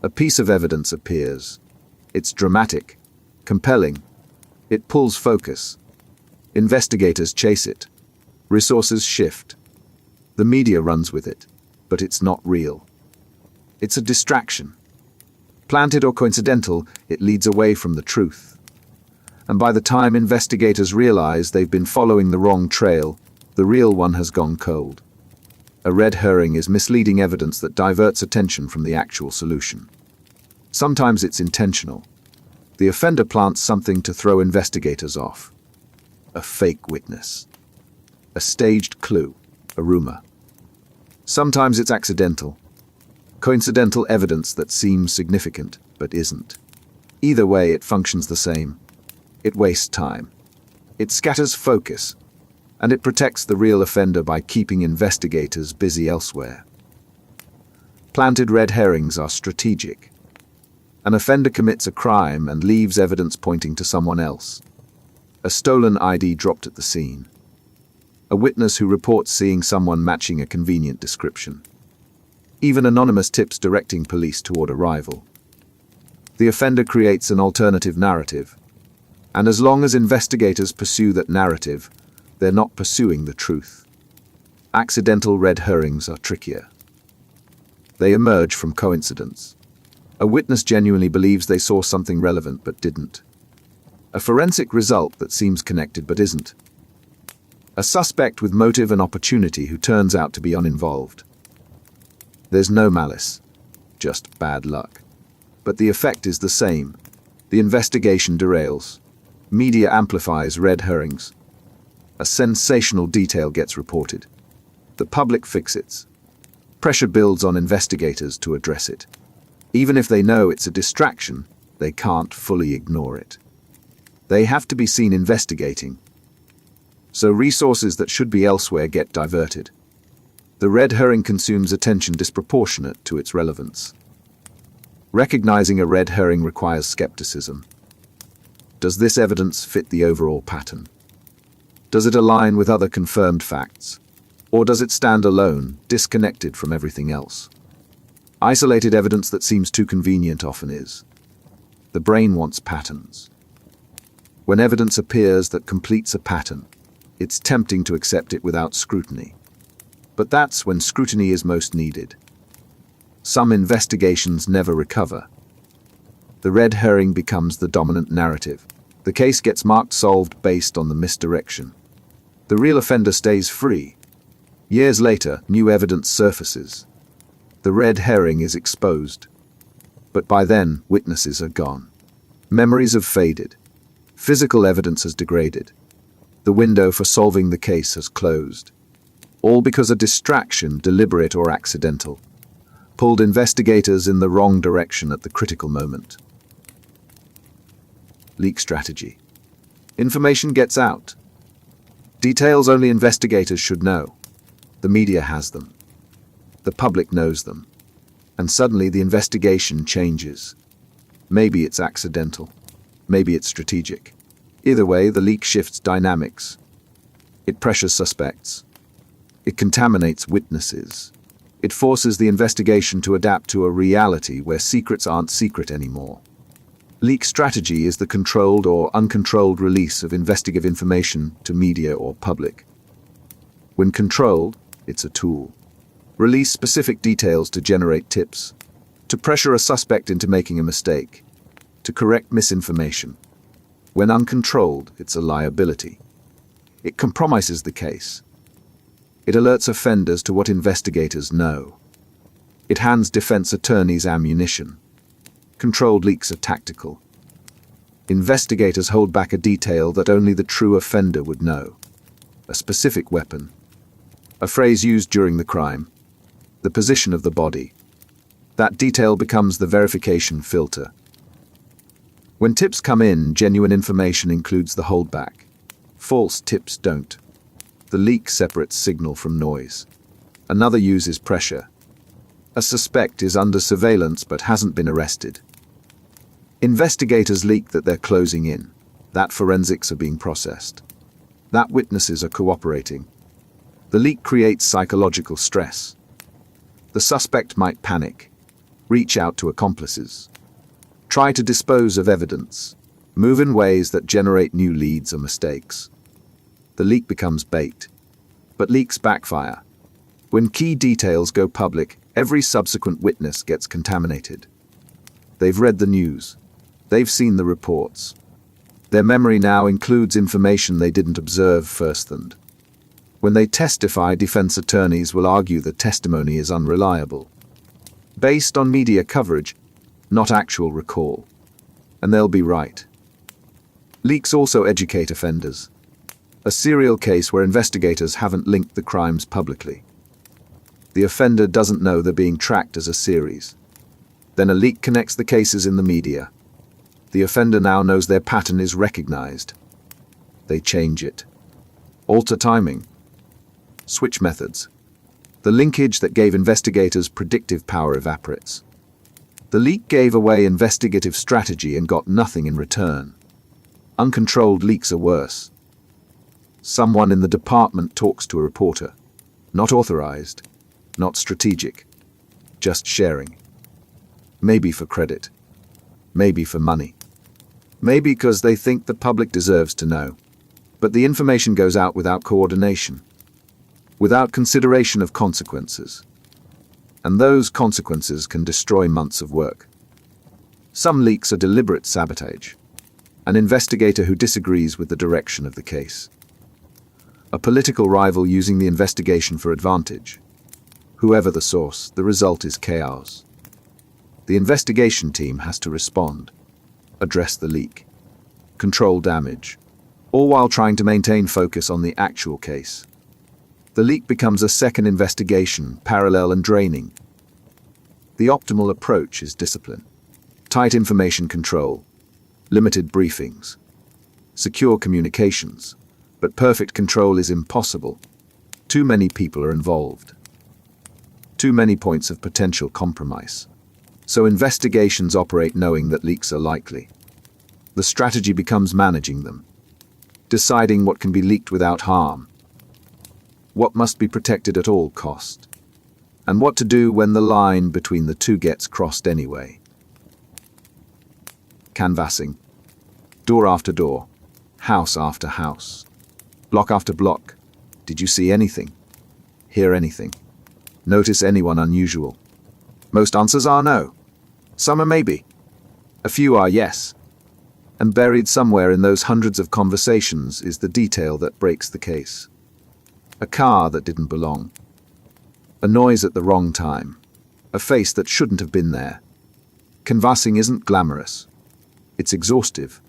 A piece of evidence appears. It's dramatic, compelling. It pulls focus. Investigators chase it. Resources shift. The media runs with it, but it's not real. It's a distraction. Planted or coincidental, it leads away from the truth. And by the time investigators realize they've been following the wrong trail, the real one has gone cold. A red herring is misleading evidence that diverts attention from the actual solution. Sometimes it's intentional. The offender plants something to throw investigators off. A fake witness. A staged clue. A rumor. Sometimes it's accidental. Coincidental evidence that seems significant, but isn't. Either way, it functions the same. It wastes time. It scatters focus. And it protects the real offender by keeping investigators busy elsewhere. Planted red herrings are strategic. An offender commits a crime and leaves evidence pointing to someone else. A stolen ID dropped at the scene. A witness who reports seeing someone matching a convenient description. Even anonymous tips directing police toward a rival. The offender creates an alternative narrative. And as long as investigators pursue that narrative, they're not pursuing the truth. Accidental red herrings are trickier. They emerge from coincidence. A witness genuinely believes they saw something relevant but didn't. A forensic result that seems connected but isn't. A suspect with motive and opportunity who turns out to be uninvolved. There's no malice, just bad luck. But the effect is the same. The investigation derails. Media amplifies red herrings. A sensational detail gets reported. The public fixates. Pressure builds on investigators to address it. Even if they know it's a distraction, they can't fully ignore it. They have to be seen investigating. So resources that should be elsewhere get diverted. The red herring consumes attention disproportionate to its relevance. Recognizing a red herring requires skepticism. Does this evidence fit the overall pattern? Does it align with other confirmed facts? Or does it stand alone, disconnected from everything else? Isolated evidence that seems too convenient often is. The brain wants patterns. When evidence appears that completes a pattern, it's tempting to accept it without scrutiny. But that's when scrutiny is most needed. Some investigations never recover. The red herring becomes the dominant narrative. The case gets marked solved based on the misdirection. The real offender stays free. Years later, new evidence surfaces. The red herring is exposed. But by then, witnesses are gone. Memories have faded. Physical evidence has degraded. The window for solving the case has closed. All because a distraction, deliberate or accidental, pulled investigators in the wrong direction at the critical moment. Leak strategy. Information gets out. Details only investigators should know. The media has them. The public knows them. And suddenly the investigation changes. Maybe it's accidental. Maybe it's strategic. Either way, the leak shifts dynamics. It pressures suspects. It contaminates witnesses. It forces the investigation to adapt to a reality where secrets aren't secret anymore. Leak strategy is the controlled or uncontrolled release of investigative information to media or public. When controlled, it's a tool. Release specific details to generate tips, to pressure a suspect into making a mistake, to correct misinformation. When uncontrolled, it's a liability. It compromises the case. It alerts offenders to what investigators know. It hands defense attorneys ammunition. Controlled leaks are tactical. Investigators hold back a detail that only the true offender would know. A specific weapon. A phrase used during the crime. The position of the body. That detail becomes the verification filter. When tips come in, genuine information includes the holdback. False tips don't. The leak separates signal from noise. Another uses pressure. A suspect is under surveillance but hasn't been arrested. Investigators leak that they're closing in, that forensics are being processed, that witnesses are cooperating. The leak creates psychological stress. The suspect might panic, Reach out to accomplices. Try to dispose of evidence. Move in ways that generate new leads or mistakes. The leak becomes bait. But leaks backfire. When key details go public, every subsequent witness gets contaminated. They've read the news. They've seen the reports. Their memory now includes information they didn't observe firsthand. When they testify, defense attorneys will argue the testimony is unreliable, based on media coverage, not actual recall. And they'll be right. Leaks also educate offenders. A serial case where investigators haven't linked the crimes publicly. The offender doesn't know they're being tracked as a series. Then a leak connects the cases in the media. The offender now knows their pattern is recognized. They change it. Alter timing. Switch methods. The linkage that gave investigators predictive power evaporates. The leak gave away investigative strategy and got nothing in return. Uncontrolled leaks are worse. Someone in the department talks to a reporter. Not authorized, not strategic, just sharing. Maybe for credit. Maybe for money. Maybe because they think the public deserves to know. But the information goes out without coordination, without consideration of consequences. And those consequences can destroy months of work. Some leaks are deliberate sabotage. An investigator who disagrees with the direction of the case. A political rival using the investigation for advantage. Whoever the source, the result is chaos. The investigation team has to respond, address the leak, control damage, all while trying to maintain focus on the actual case. The leak becomes a second investigation, parallel and draining. The optimal approach is discipline, tight information control, limited briefings, secure communications, but perfect control is impossible. Too many people are involved. Too many points of potential compromise. So investigations operate knowing that leaks are likely. The strategy becomes managing them, deciding what can be leaked without harm, what must be protected at all cost, and what to do when the line between the two gets crossed anyway. Canvassing. Door after door, house after house, block after block. Did you see anything? Hear anything? Notice anyone unusual? Most answers are no. Some are maybe. A few are yes. And buried somewhere in those hundreds of conversations is the detail that breaks the case. A car that didn't belong. A noise at the wrong time. A face that shouldn't have been there. Canvassing isn't glamorous. It's exhaustive.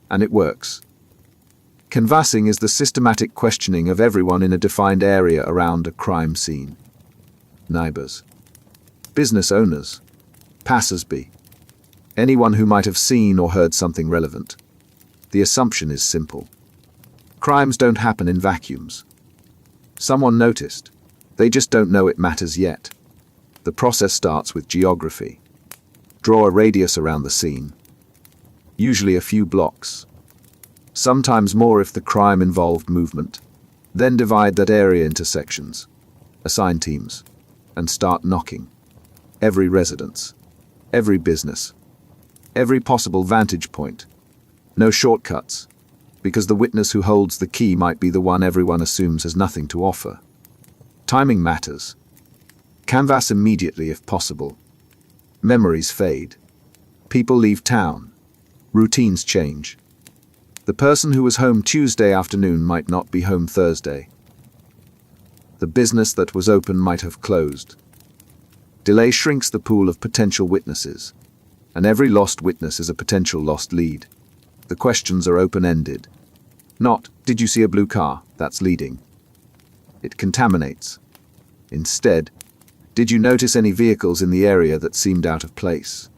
And it works. Canvassing is the systematic questioning of everyone in a defined area around a crime scene. Neighbors. Business owners. Passers-by. Anyone who might have seen or heard something relevant. The assumption is simple. Crimes don't happen in vacuums. Someone noticed. They just don't know it matters yet. The process starts with geography. Draw a radius around the scene. Usually a few blocks. Sometimes more if the crime involved movement. Then divide that area into sections. Assign teams. And start knocking. Every residence. Every business. Every possible vantage point. No shortcuts, because the witness who holds the key might be the one everyone assumes has nothing to offer. Timing matters. Canvass immediately if possible. Memories fade. People leave town. Routines change. The person who was home Tuesday afternoon might not be home Thursday. The business that was open might have closed. Delay shrinks the pool of potential witnesses, and every lost witness is a potential lost lead. The questions are open-ended. Not, did you see a blue car? That's leading. It contaminates. Instead, did you notice any vehicles in the area that seemed out of place?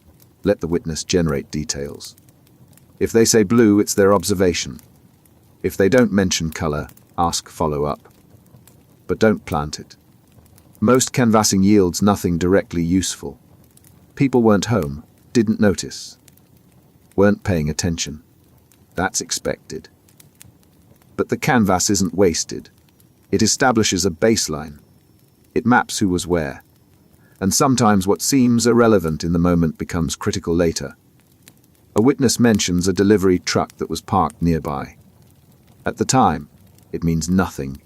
Let the witness generate details. If they say blue, it's their observation. If they don't mention color, ask follow-up. But don't plant it. Most canvassing yields nothing directly useful. People weren't home, didn't notice, weren't paying attention. That's expected. But the canvass isn't wasted. It establishes a baseline. It maps who was where. and sometimes what seems irrelevant in the moment becomes critical later. A witness mentions a delivery truck that was parked nearby. At the time, it means nothing.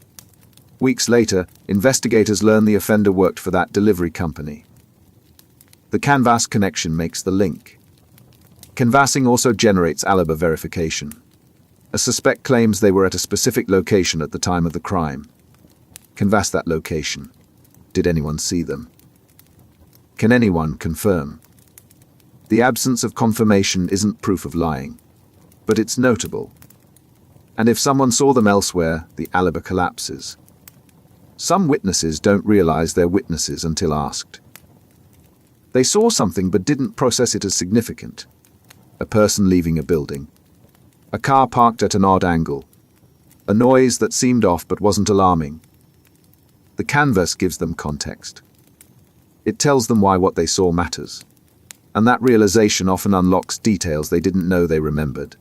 Weeks later, investigators learn the offender worked for that delivery company. The canvas connection makes the link. Canvassing also generates alibi verification. A suspect claims they were at a specific location at the time of the crime. Canvass that location. Did anyone see them? Can anyone confirm? The absence of confirmation isn't proof of lying, but it's notable. And if someone saw them elsewhere, the alibi collapses. Some witnesses don't realize they're witnesses until asked. They saw something but didn't process it as significant. A person leaving a building. A car parked at an odd angle. A noise that seemed off but wasn't alarming. The canvas gives them context. It tells them why what they saw matters. And that realization often unlocks details they didn't know they remembered.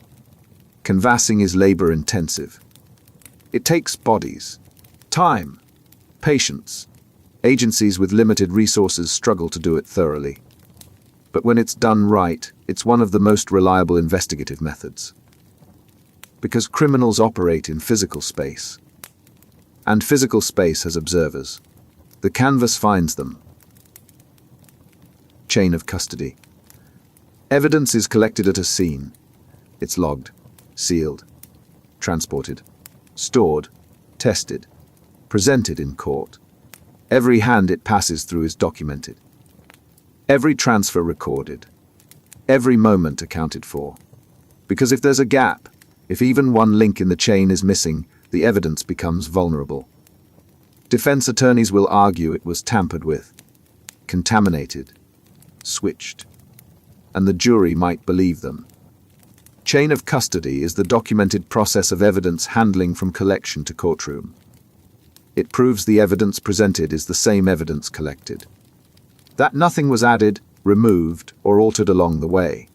Canvassing is labor-intensive. It takes bodies, time, patience. Agencies with limited resources struggle to do it thoroughly. But when it's done right, it's one of the most reliable investigative methods. Because criminals operate in physical space. And physical space has observers. The canvas finds them. Chain of custody. Evidence is collected at a scene. It's logged, sealed, transported, stored, tested, presented in court. Every hand it passes through is documented. Every transfer recorded. Every moment accounted for. Because if there's a gap, if even one link in the chain is missing, the evidence becomes vulnerable. Defense attorneys will argue it was tampered with, contaminated, switched, and the jury might believe them. Chain of custody is the documented process of evidence handling from collection to courtroom. It proves the evidence presented is the same evidence collected. That nothing was added, removed, or altered along the way.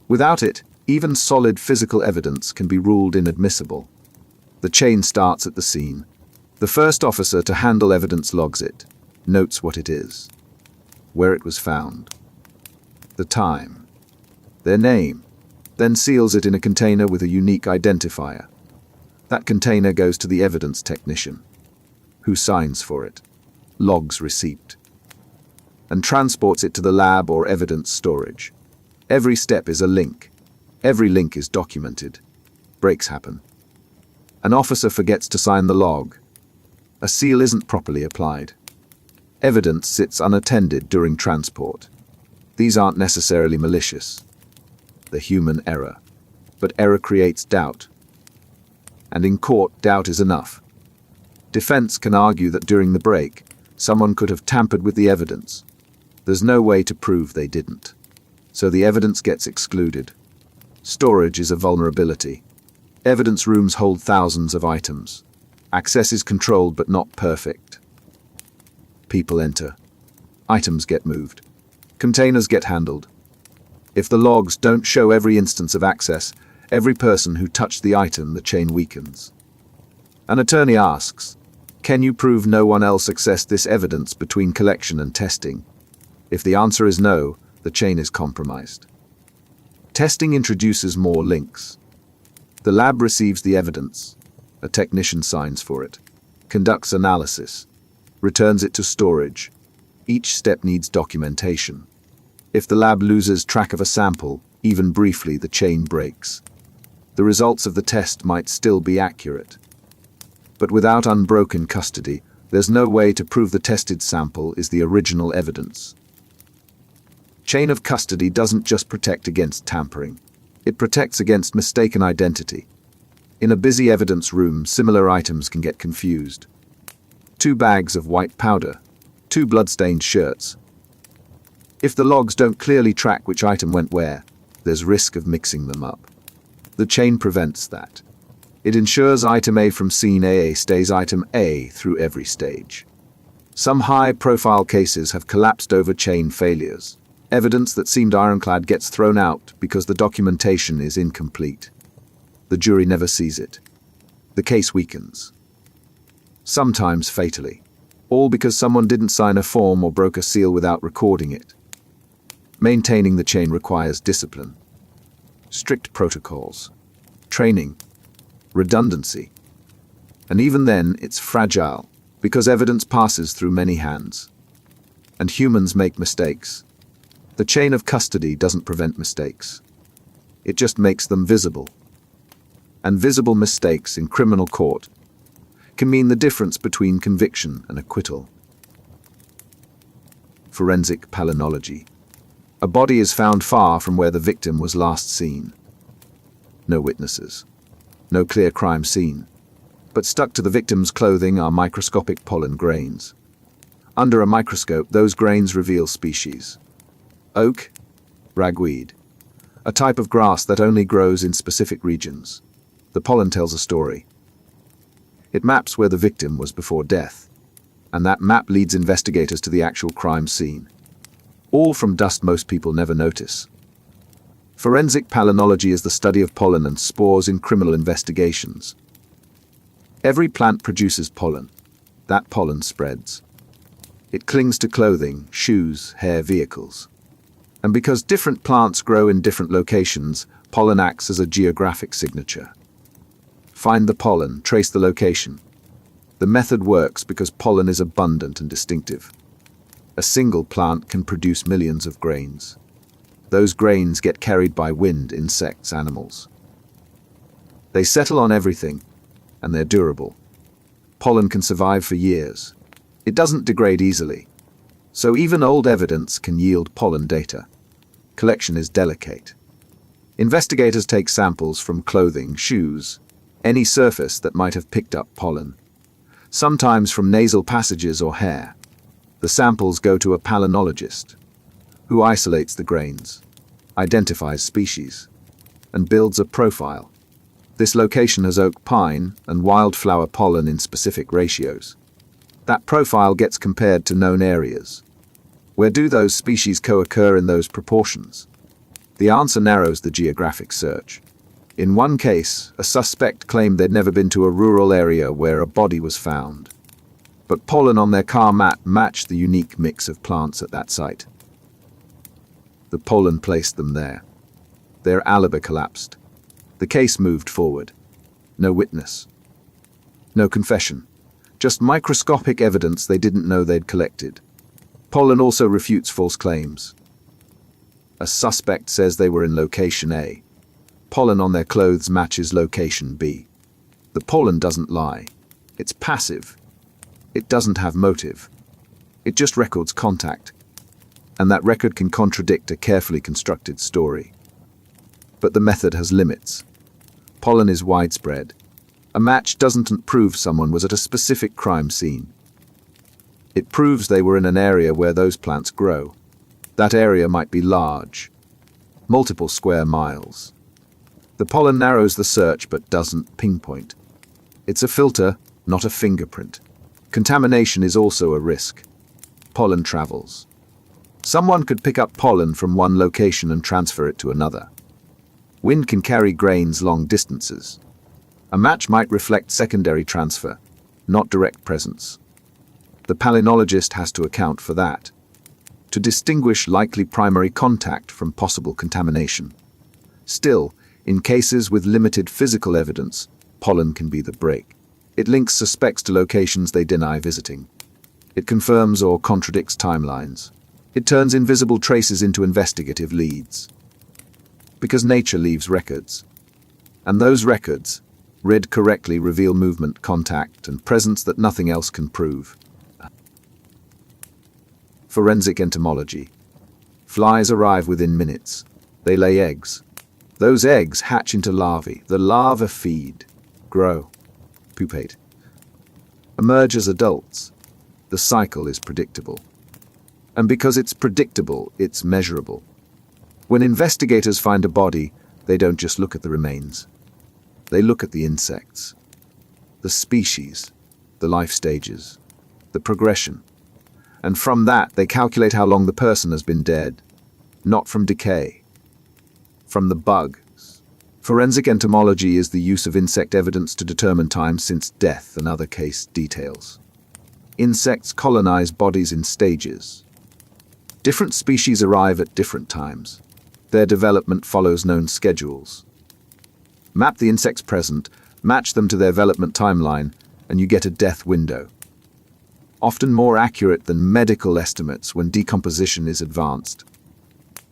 Without it, even solid physical evidence can be ruled inadmissible. The chain starts at the scene. The first officer to handle evidence logs it, notes what it is, where it was found, the time, their name, then seals it in a container with a unique identifier. That container goes to the evidence technician, who signs for it, logs receipt, and transports it to the lab or evidence storage. Every step is a link. Every link is documented. Breaks happen. An officer forgets to sign the log. A seal isn't properly applied. Evidence sits unattended during transport. These aren't necessarily malicious. The human error. But error creates doubt. And in court, doubt is enough. Defense can argue that during the break, someone could have tampered with the evidence. There's no way to prove they didn't. So the evidence gets excluded. Storage is a vulnerability. Evidence rooms hold thousands of items. Access is controlled but not perfect. People enter. Items get moved. Containers get handled. If the logs don't show every instance of access, every person who touched the item, the chain weakens. An attorney asks, can you prove no one else accessed this evidence between collection and testing? If the answer is no, the chain is compromised. Testing introduces more links. The lab receives the evidence. A technician signs for it, conducts analysis, returns it to storage. Each step needs documentation. If the lab loses track of a sample, even briefly, the chain breaks. The results of the test might still be accurate. But without unbroken custody, there's no way to prove the tested sample is the original evidence. Chain of custody doesn't just protect against tampering. It protects against mistaken identity. In a busy evidence room, similar items can get confused. 2 bags of white powder, 2 blood-stained shirts. If the logs don't clearly track which item went where, there's risk of mixing them up. The chain prevents that. It ensures item A from scene A stays item A through every stage. Some high-profile cases have collapsed over chain failures. Evidence that seemed ironclad gets thrown out because the documentation is incomplete. The jury never sees it. The case weakens. Sometimes fatally. all because someone didn't sign a form or broke a seal without recording it. Maintaining the chain requires discipline, strict protocols, training, redundancy. And even then, it's fragile, because evidence passes through many hands. And humans make mistakes. The chain of custody doesn't prevent mistakes. It just makes them visible. And visible mistakes in criminal court can mean the difference between conviction and acquittal. Forensic Palynology. A body is found far from where the victim was last seen. No witnesses. No clear crime scene. But stuck to the victim's clothing are microscopic pollen grains. Under a microscope, those grains reveal species. Oak, ragweed. A type of grass that only grows in specific regions. The pollen tells a story. It maps where the victim was before death, and that map leads investigators to the actual crime scene. All from dust most people never notice. Forensic palynology is the study of pollen and spores in criminal investigations. Every plant produces pollen. That pollen spreads. It clings to clothing, shoes, hair, vehicles. And because different plants grow in different locations, pollen acts as a geographic signature. Find the pollen, trace the location. The method works because pollen is abundant and distinctive. A single plant can produce millions of grains. Those grains get carried by wind, insects, animals. They settle on everything, and they're durable. Pollen can survive for years. It doesn't degrade easily. So even old evidence can yield pollen data. Collection is delicate. Investigators take samples from clothing, shoes, any surface that might have picked up pollen. Sometimes from nasal passages or hair. The samples go to a palynologist, who isolates the grains, identifies species, and builds a profile. This location has oak pine and wildflower pollen in specific ratios. That profile gets compared to known areas. Where do those species co-occur in those proportions? The answer narrows the geographic search. In one case, a suspect claimed they'd never been to a rural area where a body was found. But pollen on their car mat matched the unique mix of plants at that site. The pollen placed them there. Their alibi collapsed. The case moved forward. No witness. No confession. Just microscopic evidence they didn't know they'd collected. Pollen also refutes false claims. A suspect says they were in location A. Pollen on their clothes matches location B. The pollen doesn't lie. It's passive. It doesn't have motive. It just records contact. And that record can contradict a carefully constructed story. But the method has limits. Pollen is widespread. A match doesn't prove someone was at a specific crime scene. It proves they were in an area where those plants grow. That area might be large, multiple square miles. The pollen narrows the search but doesn't pinpoint. It's a filter, not a fingerprint. Contamination is also a risk. Pollen travels. Someone could pick up pollen from one location and transfer it to another. Wind can carry grains long distances. A match might reflect secondary transfer, not direct presence. The palynologist has to account for that, to distinguish likely primary contact from possible contamination. Still, in cases with limited physical evidence, pollen can be the break. It links suspects to locations they deny visiting. It confirms or contradicts timelines. It turns invisible traces into investigative leads. Because nature leaves records. And those records, read correctly, reveal movement, contact, and presence that nothing else can prove. Forensic entomology. Flies arrive within minutes. They lay eggs. Those eggs hatch into larvae. The larvae feed, grow, pupate, emerge as adults. The cycle is predictable. And because it's predictable, it's measurable. When investigators find a body, they don't just look at the remains. They look at the insects, the species, the life stages, the progression. And from that, they calculate how long the person has been dead, not from decay, from the bugs. Forensic entomology is the use of insect evidence to determine time since death and other case details. insects colonize bodies in stages. Different species arrive at different times. Their development follows known schedules. Map the insects present, match them to their development timeline, and you get a death window. Often more accurate than medical estimates when decomposition is advanced.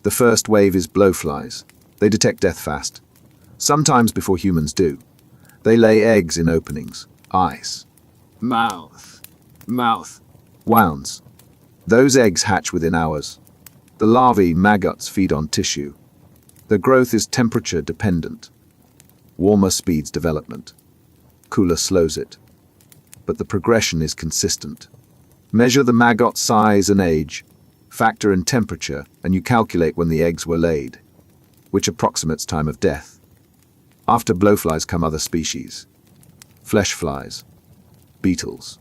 The first wave is blowflies. They detect death fast, sometimes before humans do. They lay eggs in openings, eyes, mouth, wounds. Those eggs hatch within hours. The larvae, maggots, feed on tissue. Their growth is temperature dependent. Warmer speeds development. Cooler slows it. But the progression is consistent. Measure the maggot size and age, factor in temperature, and you calculate when the eggs were laid, which approximates time of death. After blowflies come other species. Flesh flies, beetles.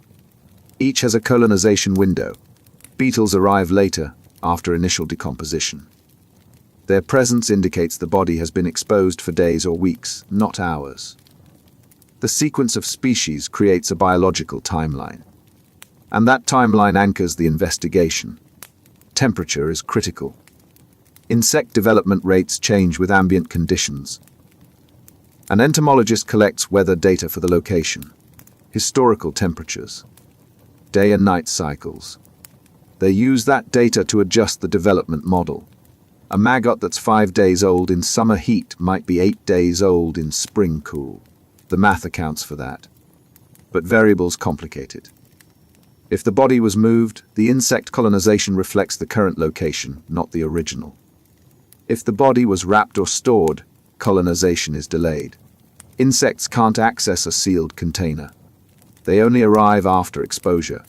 Each has a colonization window. Beetles arrive later, after initial decomposition. Their presence indicates the body has been exposed for days or weeks, not hours. The sequence of species creates a biological timeline. And that timeline anchors the investigation. Temperature is critical. Insect development rates change with ambient conditions. An entomologist collects weather data for the location, historical temperatures, day and night cycles. They use that data to adjust the development model. A maggot that's 5 days old in summer heat might be 8 days old in spring cool. The math accounts for that. But variables complicate it. If the body was moved, the insect colonization reflects the current location, not the original. If the body was wrapped or stored, colonization is delayed. Insects can't access a sealed container. They only arrive after exposure.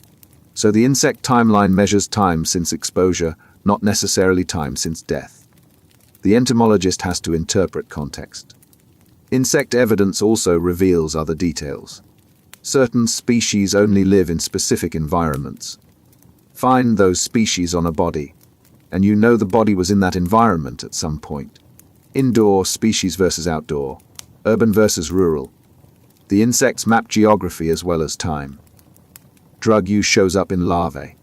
So the insect timeline measures time since exposure, not necessarily time since death. The entomologist has to interpret context. Insect evidence also reveals other details. Certain species only live in specific environments. Find those species on a body, and you know the body was in that environment at some point. Indoor species versus outdoor, urban versus rural. The insects map geography as well as time. Drug use shows up in larvae.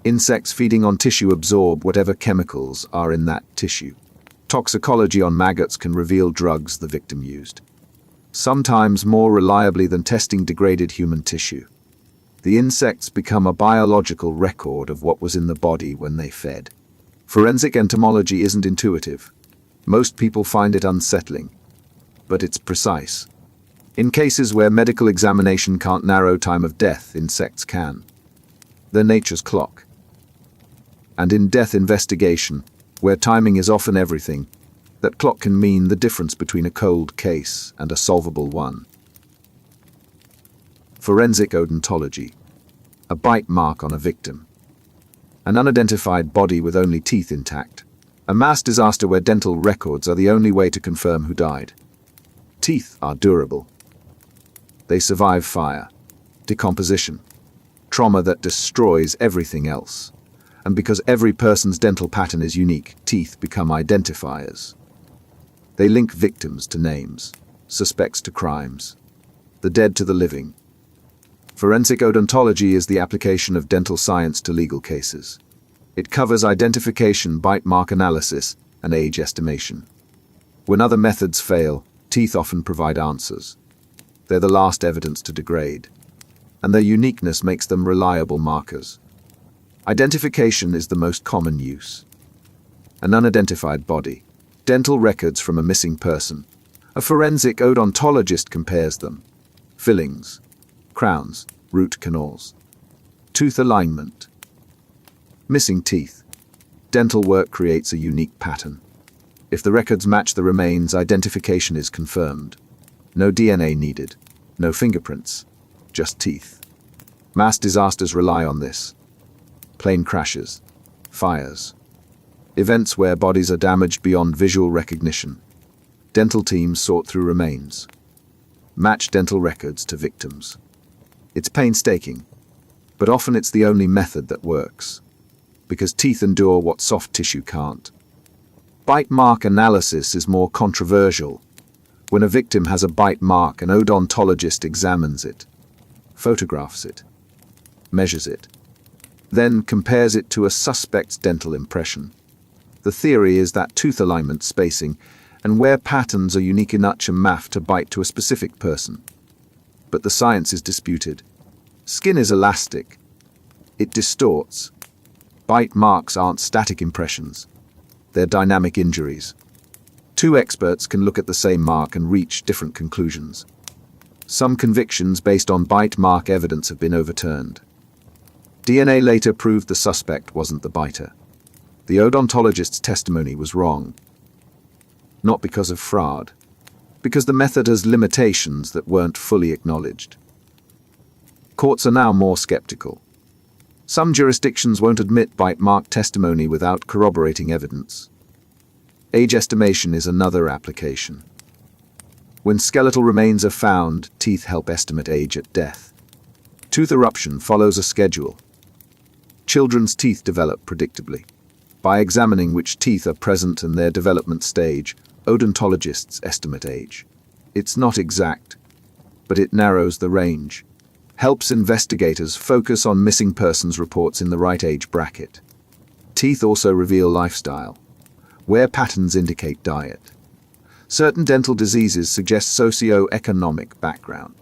Insects feeding on tissue absorb whatever chemicals are in that tissue. Toxicology on maggots can reveal drugs the victim used, sometimes more reliably than testing degraded human tissue. The insects become a biological record of what was in the body when they fed. Forensic entomology isn't intuitive. Most people find it unsettling, but it's precise. In cases where medical examination can't narrow time of death, insects can. They're nature's clock. And in death investigation, where timing is often everything, that clock can mean the difference between a cold case and a solvable one. Forensic odontology. A bite mark on a victim. An unidentified body with only teeth intact. A mass disaster where dental records are the only way to confirm who died. Teeth are durable. They survive fire, decomposition, trauma that destroys everything else. And because every person's dental pattern is unique, teeth become identifiers. They link victims to names, suspects to crimes, the dead to the living. Forensic odontology is the application of dental science to legal cases. It covers identification, bite mark analysis, and age estimation. When other methods fail, teeth often provide answers. They're the last evidence to degrade, and their uniqueness makes them reliable markers. Identification is the most common use. An unidentified body. Dental records from a missing person. A forensic odontologist compares them. Fillings, crowns, root canals. Tooth alignment. Missing teeth. Dental work creates a unique pattern. If the records match the remains, identification is confirmed. No DNA needed, no fingerprints, just teeth. Mass disasters rely on this. Plane crashes, fires. Events where bodies are damaged beyond visual recognition. Dental teams sort through remains. Match dental records to victims. It's painstaking, but often it's the only method that works, because teeth endure what soft tissue can't. Bite mark analysis is more controversial. When a victim has a bite mark, an odontologist examines it, photographs it, measures it, then compares it to a suspect's dental impression. The theory is that tooth alignment, spacing, and where patterns are unique enough to bite to a specific person. But the science is disputed. Skin is elastic. It distorts. Bite marks aren't static impressions. They're dynamic injuries. Two experts can look at the same mark and reach different conclusions. Some convictions based on bite mark evidence have been overturned. DNA later proved the suspect wasn't the biter. The odontologist's testimony was wrong. Not because of fraud, because the method has limitations that weren't fully acknowledged. Courts are now more skeptical. Some jurisdictions won't admit bite mark testimony without corroborating evidence. Age estimation is another application. When skeletal remains are found, teeth help estimate age at death. Tooth eruption follows a schedule. Children's teeth develop predictably. By examining which teeth are present and their development stage, odontologists estimate age. It's not exact, but it narrows the range. Helps investigators focus on missing persons reports in the right age bracket. Teeth also reveal lifestyle. Wear patterns indicate diet. Certain dental diseases suggest socio-economic background.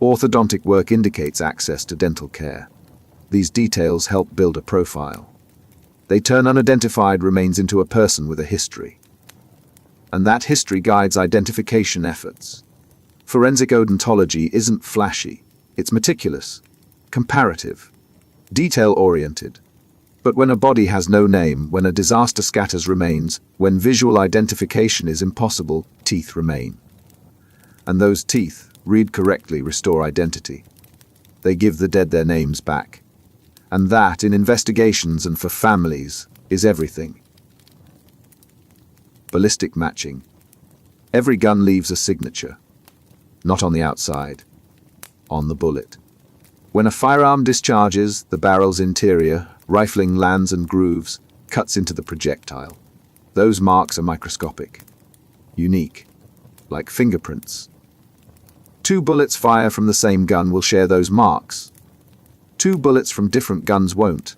Orthodontic work indicates access to dental care. These details help build a profile. They turn unidentified remains into a person with a history. And that history guides identification efforts. Forensic odontology isn't flashy. It's meticulous, comparative, detail-oriented. But when a body has no name, when a disaster scatters remains, when visual identification is impossible, teeth remain. And those teeth, read correctly, restore identity. They give the dead their names back. And that, in investigations and for families, is everything. Ballistic matching. Every gun leaves a signature. Not on the outside. On the bullet. When a firearm discharges, the barrel's interior, rifling lands and grooves, cuts into the projectile. Those marks are microscopic, unique, like fingerprints. Two bullets fire from the same gun will share those marks. Two bullets from different guns won't.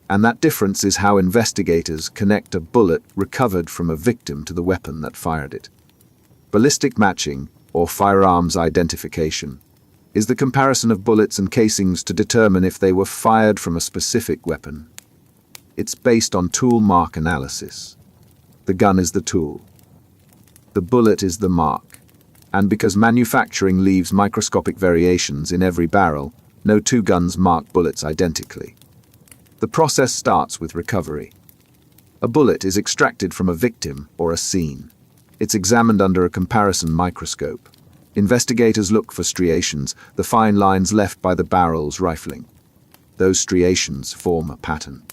And that difference is how investigators connect a bullet recovered from a victim to the weapon that fired it. Ballistic matching, or firearms identification, is the comparison of bullets and casings to determine if they were fired from a specific weapon. It's based on tool mark analysis. The gun is the tool. The bullet is the mark. And because manufacturing leaves microscopic variations in every barrel, no two guns mark bullets identically. The process starts with recovery. A bullet is extracted from a victim or a scene. It's examined under a comparison microscope. Investigators look for striations, the fine lines left by the barrel's rifling. Those striations form a pattern.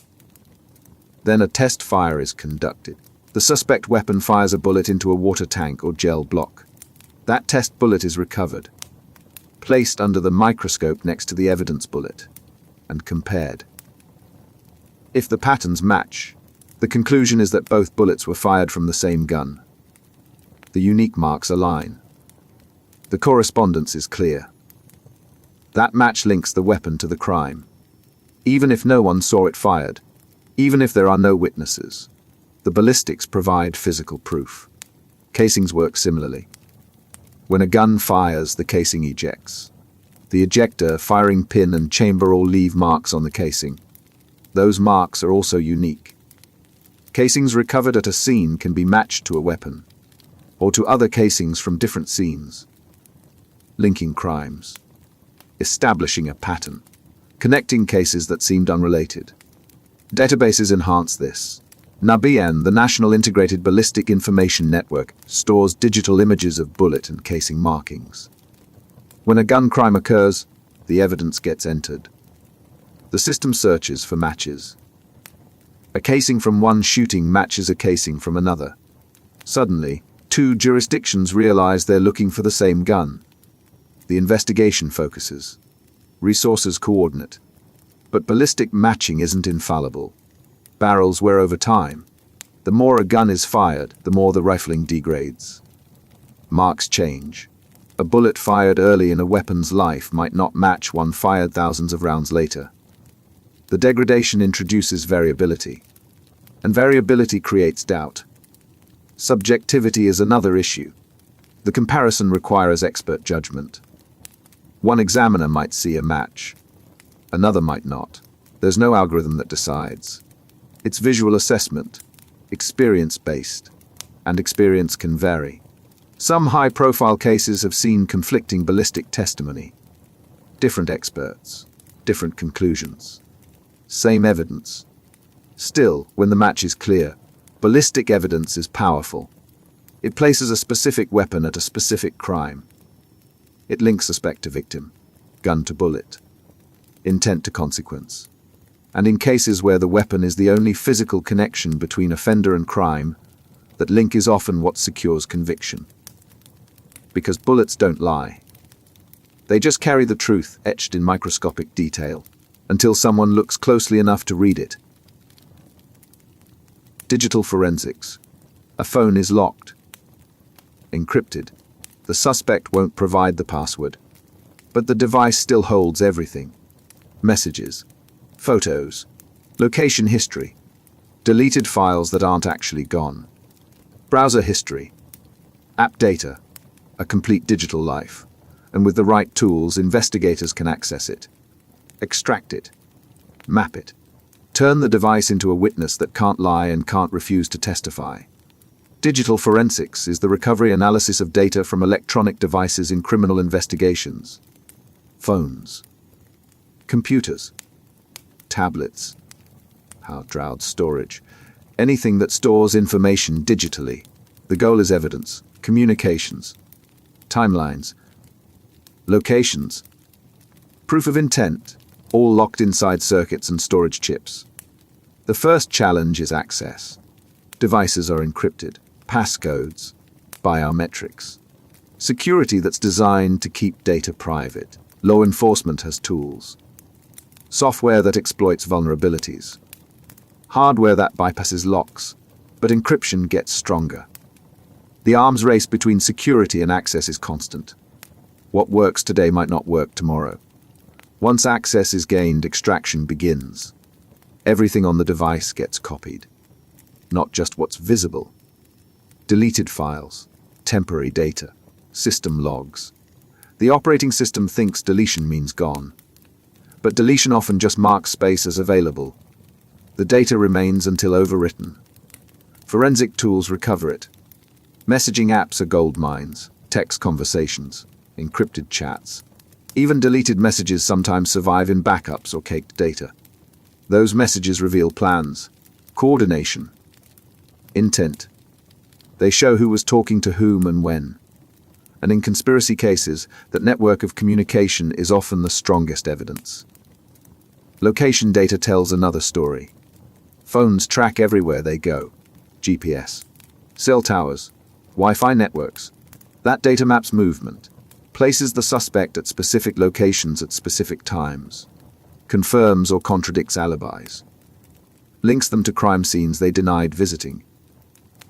Then a test fire is conducted. The suspect weapon fires a bullet into a water tank or gel block. That test bullet is recovered, placed under the microscope next to the evidence bullet, and compared. If the patterns match, the conclusion is that both bullets were fired from the same gun. The unique marks align. The correspondence is clear. That match links the weapon to the crime. Even if no one saw it fired, even if there are no witnesses, the ballistics provide physical proof. Casings work similarly. When a gun fires, the casing ejects. The ejector, firing pin, and chamber all leave marks on the casing. Those marks are also unique. Casings recovered at a scene can be matched to a weapon, or to other casings from different scenes. Linking crimes, establishing a pattern, connecting cases that seemed unrelated. Databases enhance this. NABIN, the National Integrated Ballistic Information Network, stores digital images of bullet and casing markings. When a gun crime occurs, the evidence gets entered. The system searches for matches. A casing from one shooting matches a casing from another. Suddenly, two jurisdictions realize they're looking for the same gun. The investigation focuses. Resources coordinate. But ballistic matching isn't infallible. Barrels wear over time. The more a gun is fired, the more the rifling degrades. Marks change. A bullet fired early in a weapon's life might not match one fired thousands of rounds later. The degradation introduces variability, and variability creates doubt. Subjectivity is another issue. The comparison requires expert judgment. One examiner might see a match, another might not. There's no algorithm that decides. It's visual assessment, experience-based, and experience can vary. Some high-profile cases have seen conflicting ballistic testimony. Different experts, different conclusions. Same evidence. Still, when the match is clear, ballistic evidence is powerful. It places a specific weapon at a specific crime. It links suspect to victim, gun to bullet, intent to consequence. And in cases where the weapon is the only physical connection between offender and crime, that link is often what secures conviction. Because bullets don't lie. They just carry the truth etched in microscopic detail, until someone looks closely enough to read it. Digital forensics. A phone is locked, encrypted. The suspect won't provide the password, but the device still holds everything. Messages, photos, location history, deleted files that aren't actually gone, browser history, app data, a complete digital life. And with the right tools, investigators can access it, extract it, map it, turn the device into a witness that can't lie and can't refuse to testify. Digital forensics is the recovery analysis of data from electronic devices in criminal investigations. Phones, computers, tablets, hard drive storage, anything that stores information digitally. The goal is evidence, communications, timelines, locations, proof of intent, all locked inside circuits and storage chips. The first challenge is access. Devices are encrypted, passcodes, biometrics. Security that's designed to keep data private. Law enforcement has tools. Software that exploits vulnerabilities. Hardware that bypasses locks, but encryption gets stronger. The arms race between security and access is constant. What works today might not work tomorrow. Once access is gained, extraction begins. Everything on the device gets copied. Not just what's visible. Deleted files, temporary data, system logs. The operating system thinks deletion means gone. But deletion often just marks space as available. The data remains until overwritten. Forensic tools recover it. Messaging apps are gold mines, text conversations, encrypted chats. Even deleted messages sometimes survive in backups or caked data. Those messages reveal plans, coordination, intent. They show who was talking to whom and when. And in conspiracy cases, that network of communication is often the strongest evidence. Location data tells another story. Phones track everywhere they go. GPS, cell towers, Wi-Fi networks. That data maps movement, places the suspect at specific locations at specific times, confirms or contradicts alibis, links them to crime scenes they denied visiting.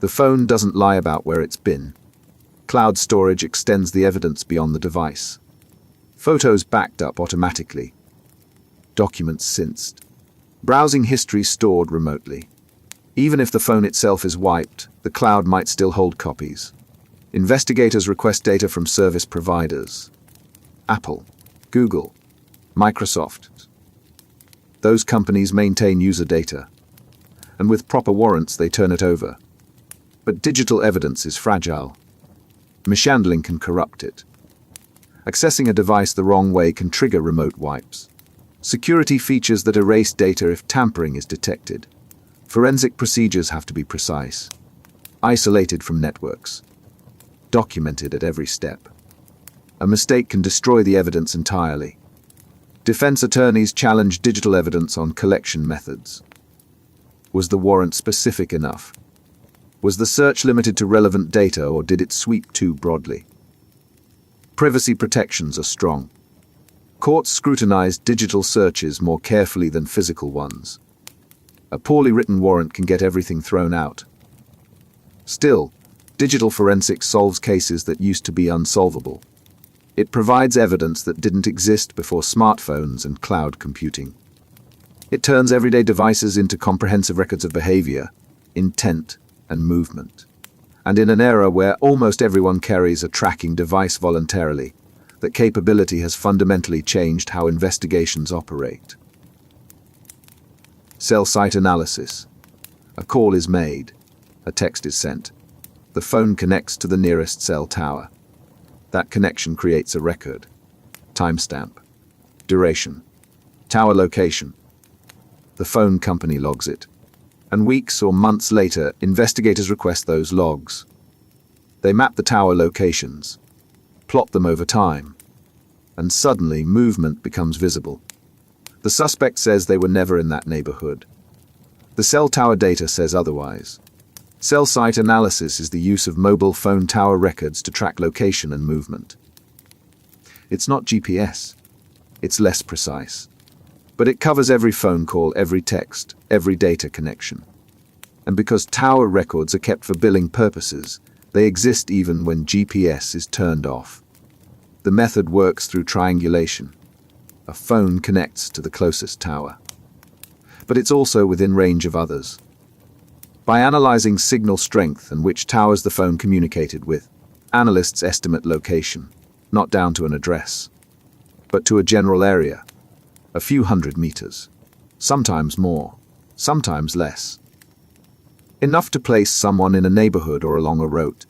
The phone doesn't lie about where it's been. Cloud storage extends the evidence beyond the device. Photos backed up automatically. Documents synced. Browsing history stored remotely. Even if the phone itself is wiped, the cloud might still hold copies. Investigators request data from service providers. Apple, Google, Microsoft. Those companies maintain user data, and with proper warrants they turn it over. But digital evidence is fragile. Mishandling can corrupt it. Accessing a device the wrong way can trigger remote wipes. Security features that erase data if tampering is detected. Forensic procedures have to be precise, isolated from networks, documented at every step. A mistake can destroy the evidence entirely. Defense attorneys challenge digital evidence on collection methods. Was the warrant specific enough? Was the search limited to relevant data, or did it sweep too broadly? Privacy protections are strong. Courts scrutinize digital searches more carefully than physical ones. A poorly written warrant can get everything thrown out. Still, digital forensics solves cases that used to be unsolvable. It provides evidence that didn't exist before smartphones and cloud computing. It turns everyday devices into comprehensive records of behavior, intent, and movement. And in an era where almost everyone carries a tracking device voluntarily, that capability has fundamentally changed how investigations operate. Cell site analysis. A call is made, a text is sent. The phone connects to the nearest cell tower. That connection creates a record. Timestamp. Duration. Tower location. The phone company logs it. And weeks or months later, investigators request those logs. They map the tower locations, plot them over time, and suddenly movement becomes visible. The suspect says they were never in that neighborhood. The cell tower data says otherwise. Cell site analysis is the use of mobile phone tower records to track location and movement. It's not GPS. It's less precise. But it covers every phone call, every text, every data connection. And because tower records are kept for billing purposes, they exist even when GPS is turned off. The method works through triangulation. A phone connects to the closest tower. But it's also within range of others. By analyzing signal strength and which towers the phone communicated with, analysts estimate location, not down to an address, but to a general area, a few hundred meters, sometimes more, sometimes less. Enough to place someone in a neighborhood or along a road.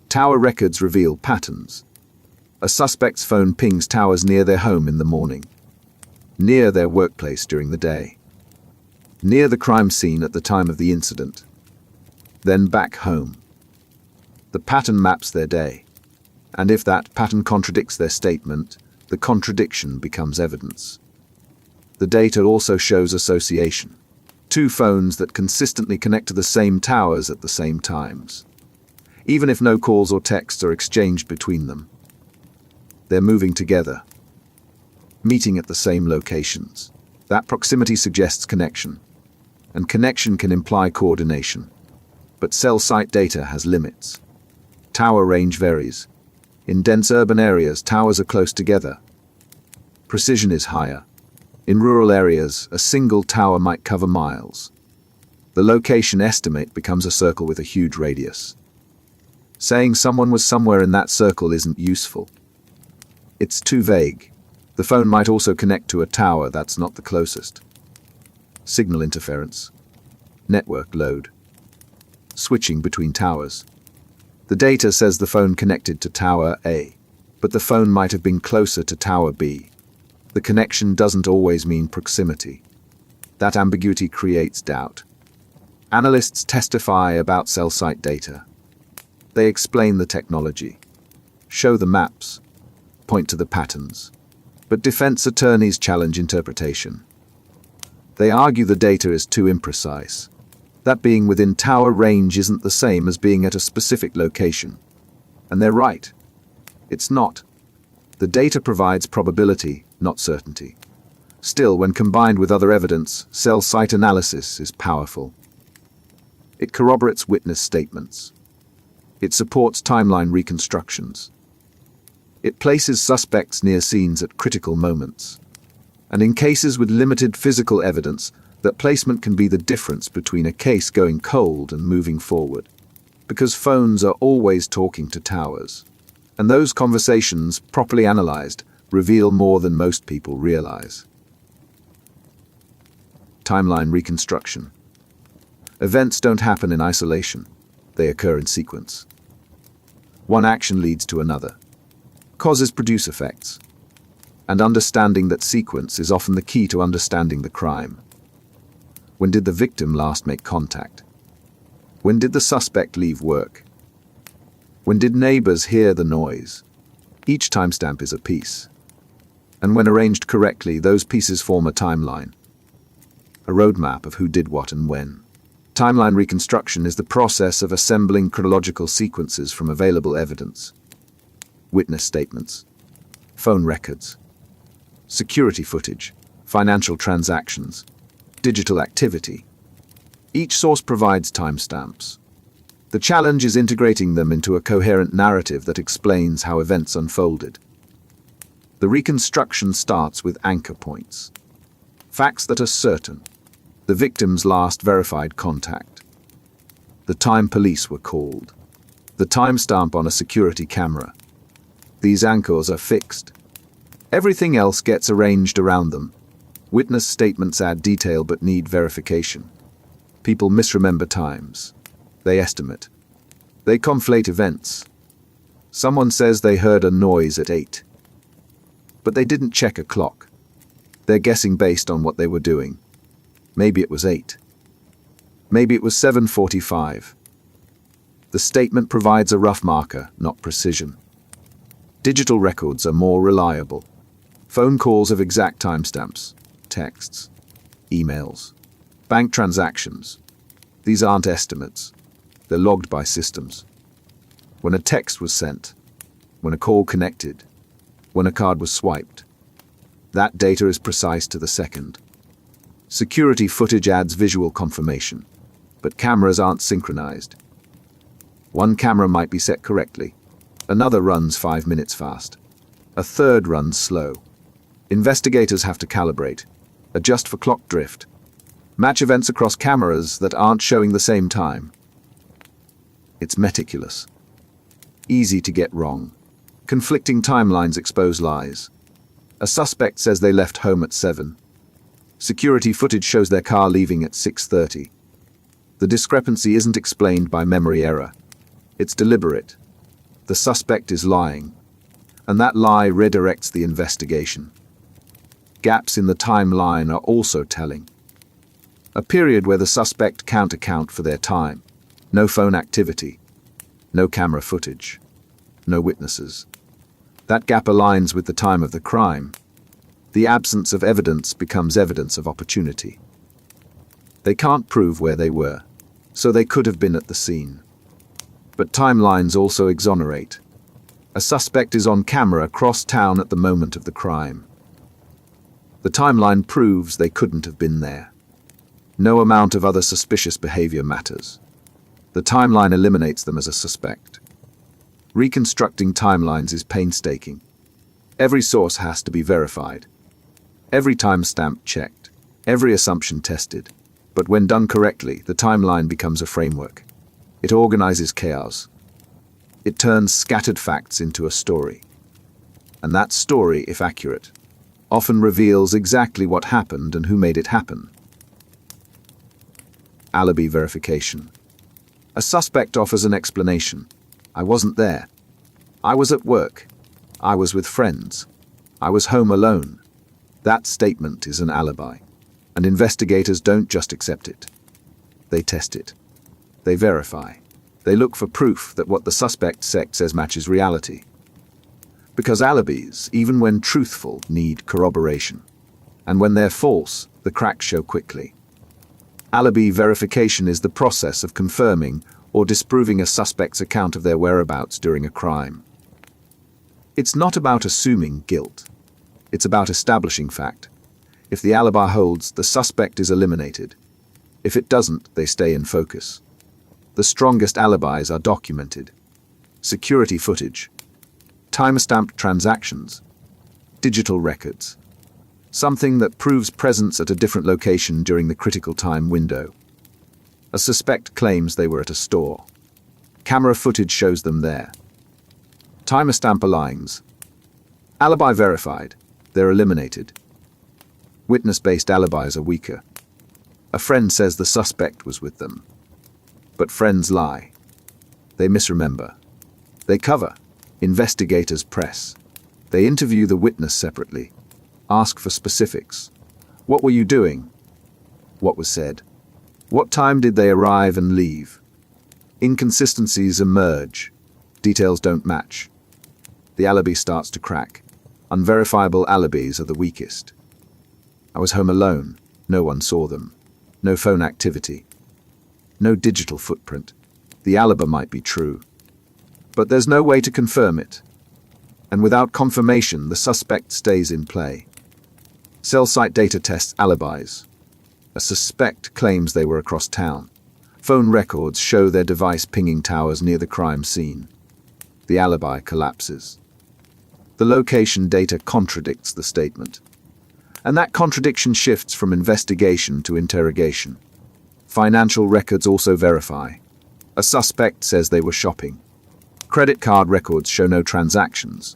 Tower records reveal patterns. A suspect's phone pings towers near their home in the morning, near their workplace during the day, near the crime scene at the time of the incident, then back home. The pattern maps their day, and if that pattern contradicts their statement, the contradiction becomes evidence. The data also shows association. Two phones that consistently connect to the same towers at the same times. Even if no calls or texts are exchanged between them. They're moving together, meeting at the same locations. That proximity suggests connection, and connection can imply coordination. But cell site data has limits. Tower range varies. In dense urban areas, towers are close together. Precision is higher. In rural areas, a single tower might cover miles. The location estimate becomes a circle with a huge radius. Saying someone was somewhere in that circle isn't useful. It's too vague. The phone might also connect to a tower that's not the closest. Signal interference. Network load. Switching between towers. The data says the phone connected to Tower A, but the phone might have been closer to Tower B. The connection doesn't always mean proximity. That ambiguity creates doubt. Analysts testify about cell site data. They explain the technology, show the maps, point to the patterns. But defense attorneys challenge interpretation. They argue the data is too imprecise. That being within tower range isn't the same as being at a specific location. And they're right. It's not. The data provides probability, not certainty. Still, when combined with other evidence, cell site analysis is powerful. It corroborates witness statements. It supports timeline reconstructions. It places suspects near scenes at critical moments. And in cases with limited physical evidence, that placement can be the difference between a case going cold and moving forward. Because phones are always talking to towers. And those conversations, properly analyzed, reveal more than most people realize. Timeline reconstruction. Events don't happen in isolation. They occur in sequence. One action leads to another. Causes produce effects. And understanding that sequence is often the key to understanding the crime. When did the victim last make contact? When did the suspect leave work? When did neighbors hear the noise? Each timestamp is a piece. And when arranged correctly, those pieces form a timeline. A roadmap of who did what and when. Timeline reconstruction is the process of assembling chronological sequences from available evidence. Witness statements, phone records, security footage, financial transactions, digital activity. Each source provides timestamps. The challenge is integrating them into a coherent narrative that explains how events unfolded. The reconstruction starts with anchor points. Facts that are certain. The victim's last verified contact. The time police were called. The timestamp on a security camera. These anchors are fixed. Everything else gets arranged around them. Witness statements add detail but need verification. People misremember times. They estimate. They conflate events. Someone says they heard a noise at 8. But they didn't check a clock. They're guessing based on what they were doing. Maybe it was 8. Maybe it was 7:45. The statement provides a rough marker, not precision. Digital records are more reliable. Phone calls have exact timestamps, texts, emails, bank transactions. These aren't estimates. They're logged by systems. When a text was sent, when a call connected, when a card was swiped. That data is precise to the second. Security footage adds visual confirmation, but cameras aren't synchronized. One camera might be set correctly. Another runs 5 minutes fast. A third runs slow. Investigators have to calibrate, adjust for clock drift, match events across cameras that aren't showing the same time. It's meticulous. Easy to get wrong. Conflicting timelines expose lies. A suspect says they left home at 7. Security footage shows their car leaving at 6:30. The discrepancy isn't explained by memory error. It's deliberate. The suspect is lying, and that lie redirects the investigation. Gaps in the timeline are also telling. A period where the suspect can't account for their time. No phone activity. No camera footage. No witnesses. That gap aligns with the time of the crime. The absence of evidence becomes evidence of opportunity. They can't prove where they were, so they could have been at the scene. But timelines also exonerate. A suspect is on camera across town at the moment of the crime. The timeline proves they couldn't have been there. No amount of other suspicious behavior matters. The timeline eliminates them as a suspect. Reconstructing timelines is painstaking. Every source has to be verified. Every timestamp checked. Every assumption tested. But when done correctly, the timeline becomes a framework. It organizes chaos. It turns scattered facts into a story. And that story, if accurate, often reveals exactly what happened and who made it happen. Alibi verification. A suspect offers an explanation. I wasn't there. I was at work. I was with friends. I was home alone. That statement is an alibi. And investigators don't just accept it. They test it. They verify. They look for proof that what the suspect says matches reality. Because alibis, even when truthful, need corroboration. And when they're false, the cracks show quickly. Alibi verification is the process of confirming or disproving a suspect's account of their whereabouts during a crime. It's not about assuming guilt. It's about establishing fact. If the alibi holds, the suspect is eliminated. If it doesn't, they stay in focus. The strongest alibis are documented. Security footage. Timestamped transactions. Digital records. Something that proves presence at a different location during the critical time window. A suspect claims they were at a store. Camera footage shows them there. Timestamp aligns. Alibi verified. They're eliminated. Witness-based alibis are weaker. A friend says the suspect was with them. But friends lie. They misremember. They cover. Investigators press. They interview the witness separately. Ask for specifics. What were you doing? What was said? What time did they arrive and leave? Inconsistencies emerge. Details don't match. The alibi starts to crack. Unverifiable alibis are the weakest. I was home alone. No one saw them. No phone activity. No digital footprint. The alibi might be true. But there's no way to confirm it. And without confirmation, the suspect stays in play. Cell site data tests alibis. A suspect claims they were across town. Phone records show their device pinging towers near the crime scene. The alibi collapses. The location data contradicts the statement. And that contradiction shifts from investigation to interrogation. Financial records also verify. A suspect says they were shopping. Credit card records show no transactions.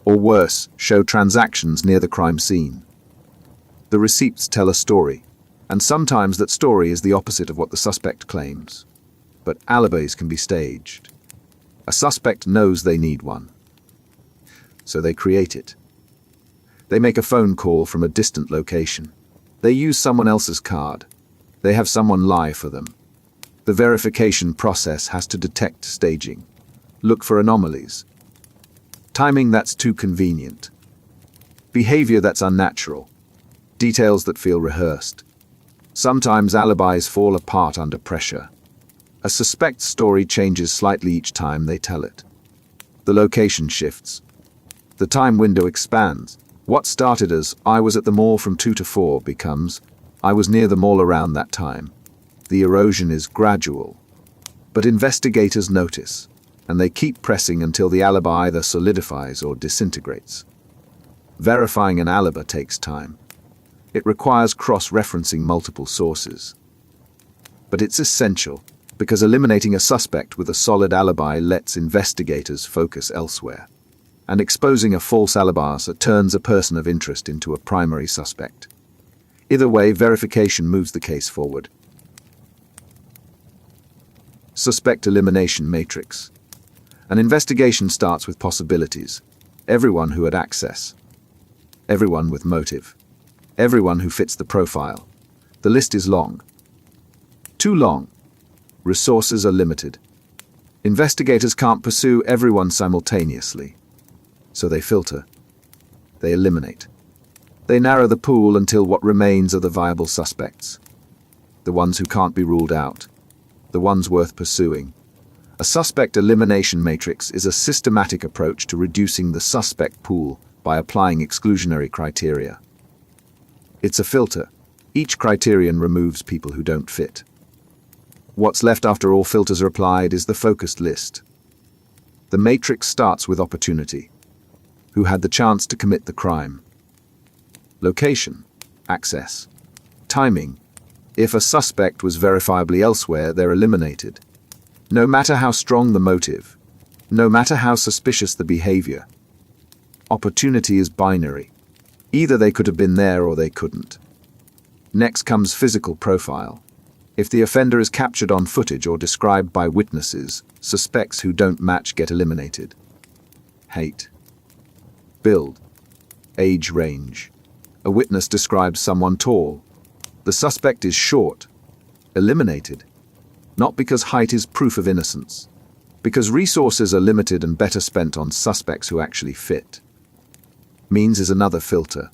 Or worse, show transactions near the crime scene. The receipts tell a story, and sometimes that story is the opposite of what the suspect claims. But alibis can be staged. A suspect knows they need one, so they create it. They make a phone call from a distant location. They use someone else's card. They have someone lie for them. The verification process has to detect staging, look for anomalies, timing that's too convenient, behavior that's unnatural, details that feel rehearsed. Sometimes alibis fall apart under pressure. A suspect's story changes slightly each time they tell it. The location shifts. The time window expands. What started as, "I was at the mall from 2 to 4" becomes, "I was near the mall around that time." The erosion is gradual. But investigators notice, and they keep pressing until the alibi either solidifies or disintegrates. Verifying an alibi takes time. It requires cross-referencing multiple sources. But it's essential, because eliminating a suspect with a solid alibi lets investigators focus elsewhere. And exposing a false alibi turns a person of interest into a primary suspect. Either way, verification moves the case forward. Suspect elimination matrix. An investigation starts with possibilities. Everyone who had access. Everyone with motive. Everyone who fits the profile. The list is long. Too long. Resources are limited. Investigators can't pursue everyone simultaneously. So they filter. They eliminate. They narrow the pool until what remains are the viable suspects. The ones who can't be ruled out. The ones worth pursuing. A suspect elimination matrix is a systematic approach to reducing the suspect pool by applying exclusionary criteria. It's a filter. Each criterion removes people who don't fit. What's left after all filters are applied is the focused list. The matrix starts with opportunity. Who had the chance to commit the crime? Location, access, timing. If a suspect was verifiably elsewhere, they're eliminated. No matter how strong the motive, no matter how suspicious the behavior. Opportunity is binary. Either they could have been there or they couldn't. Next comes physical profile. If the offender is captured on footage or described by witnesses, suspects who don't match get eliminated. Height. Build. Age range. A witness describes someone tall. The suspect is short. Eliminated. Not because height is proof of innocence. Because resources are limited and better spent on suspects who actually fit. Means is another filter.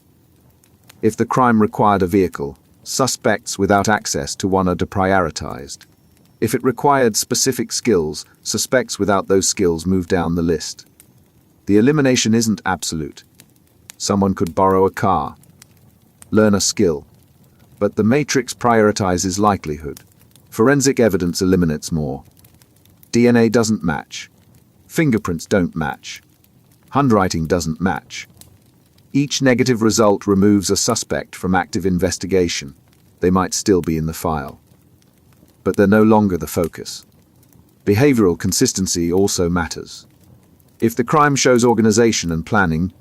If the crime required a vehicle, suspects without access to one are deprioritized. If it required specific skills, suspects without those skills move down the list. The elimination isn't absolute. Someone could borrow a car, learn a skill, but the matrix prioritizes likelihood. Forensic evidence eliminates more. DNA doesn't match. Fingerprints don't match. Handwriting doesn't match. Each negative result removes a suspect from active investigation. They might still be in the file. But they're no longer the focus. Behavioral consistency also matters. If the crime shows organization and planning,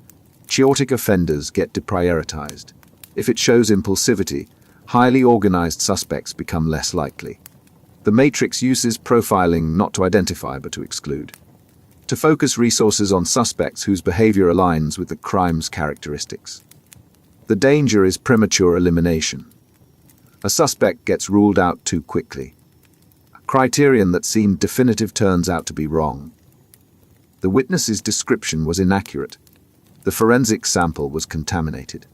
chaotic offenders get deprioritized. If it shows impulsivity, highly organized suspects become less likely. The matrix uses profiling not to identify but to exclude. To focus resources on suspects whose behavior aligns with the crime's characteristics. The danger is premature elimination. A suspect gets ruled out too quickly. A criterion that seemed definitive turns out to be wrong. The witness's description was inaccurate. The forensic sample was contaminated.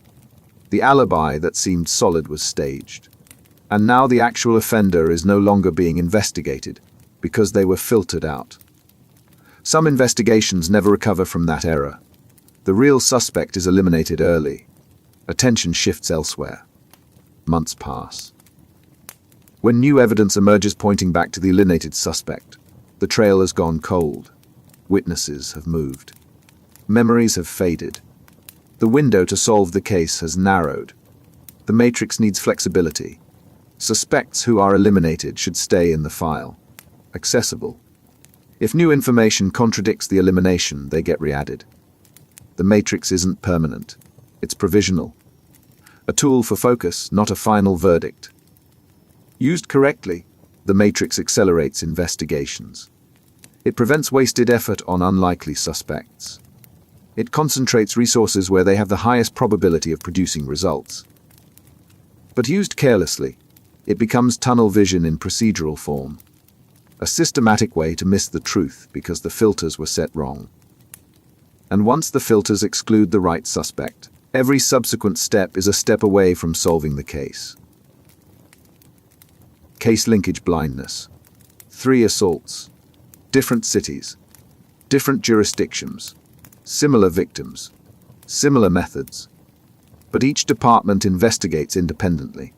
The alibi that seemed solid was staged. And now the actual offender is no longer being investigated because they were filtered out. Some investigations never recover from that error. The real suspect is eliminated early. Attention shifts elsewhere. Months pass. When new evidence emerges pointing back to the eliminated suspect, the trail has gone cold. Witnesses have moved. Memories have faded. The window to solve the case has narrowed. The matrix needs flexibility. Suspects who are eliminated should stay in the file. Accessible. If new information contradicts the elimination, they get re-added. The matrix isn't permanent. It's provisional. A tool for focus, not a final verdict. Used correctly, the matrix accelerates investigations. It prevents wasted effort on unlikely suspects. It concentrates resources where they have the highest probability of producing results. But used carelessly, it becomes tunnel vision in procedural form. A systematic way to miss the truth because the filters were set wrong. And once the filters exclude the right suspect, every subsequent step is a step away from solving the case. Case linkage blindness. 3 assaults. Different cities. Different jurisdictions. Similar victims. Similar methods. But each department investigates independently.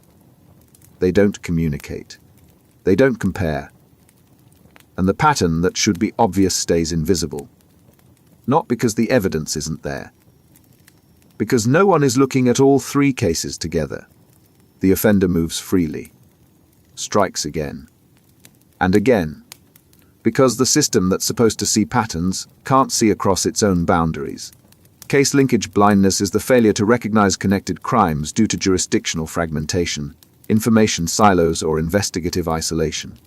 They don't communicate. They don't compare. And the pattern that should be obvious stays invisible. Not because the evidence isn't there. Because no one is looking at all 3 cases together. The offender moves freely. Strikes again. And again. Because the system that's supposed to see patterns can't see across its own boundaries. Case linkage blindness is the failure to recognize connected crimes due to jurisdictional fragmentation, information silos, or investigative isolation.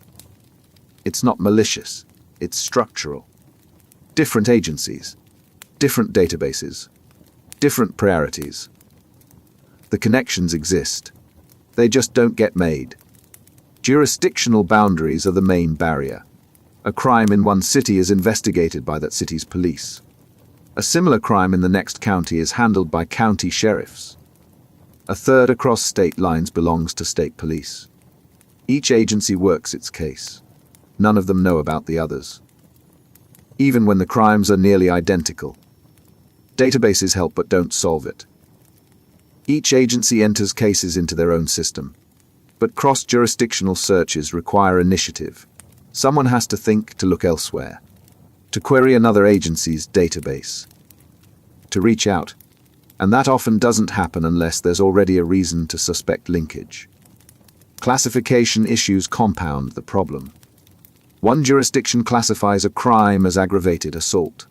It's not malicious, it's structural. Different agencies, different databases, different priorities. The connections exist. They just don't get made. Jurisdictional boundaries are the main barrier. A crime in one city is investigated by that city's police. A similar crime in the next county is handled by county sheriffs. A third across state lines belongs to state police. Each agency works its case. None of them know about the others. Even when the crimes are nearly identical. Databases help but don't solve it. Each agency enters cases into their own system. But cross-jurisdictional searches require initiative. Someone has to think to look elsewhere, to query another agency's database, to reach out, and that often doesn't happen unless there's already a reason to suspect linkage. Classification issues compound the problem. One jurisdiction classifies a crime as aggravated assault.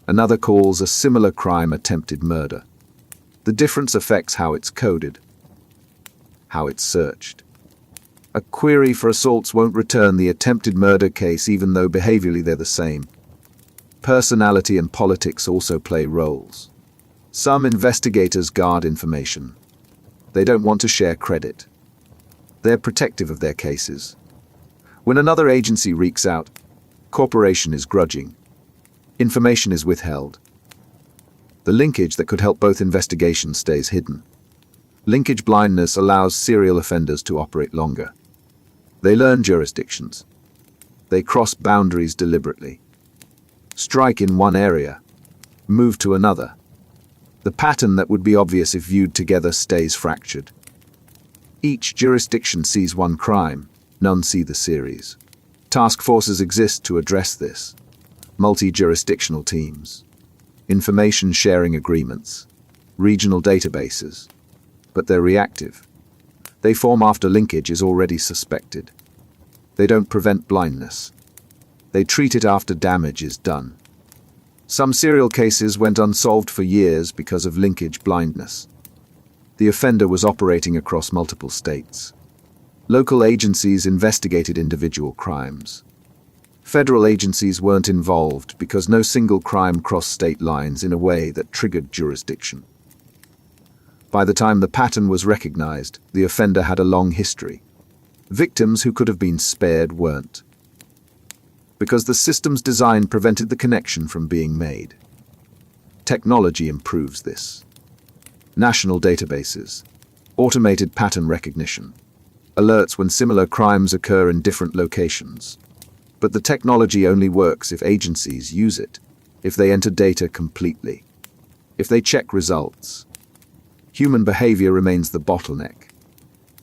Another calls a similar crime attempted murder. The difference affects how it's coded, how it's searched. A query for assaults won't return the attempted murder case even though behaviorally they're the same. Personality and politics also play roles. Some investigators guard information. They don't want to share credit. They're protective of their cases. When another agency reeks out, cooperation is grudging. Information is withheld. The linkage that could help both investigations stays hidden. Linkage blindness allows serial offenders to operate longer. They learn jurisdictions. They cross boundaries deliberately. Strike in one area, move to another. The pattern that would be obvious if viewed together stays fractured. Each jurisdiction sees one crime, none see the series. Task forces exist to address this. Multi-jurisdictional teams. Information sharing agreements. Regional databases. But they're reactive. They form after linkage is already suspected. They don't prevent blindness. They treat it after damage is done. Some serial cases went unsolved for years because of linkage blindness. The offender was operating across multiple states. Local agencies investigated individual crimes. Federal agencies weren't involved because no single crime crossed state lines in a way that triggered jurisdiction. By the time the pattern was recognized, the offender had a long history. Victims who could have been spared weren't. Because the system's design prevented the connection from being made. Technology improves this. National databases, automated pattern recognition, alerts when similar crimes occur in different locations. But the technology only works if agencies use it, if they enter data completely, if they check results. Human behavior remains the bottleneck.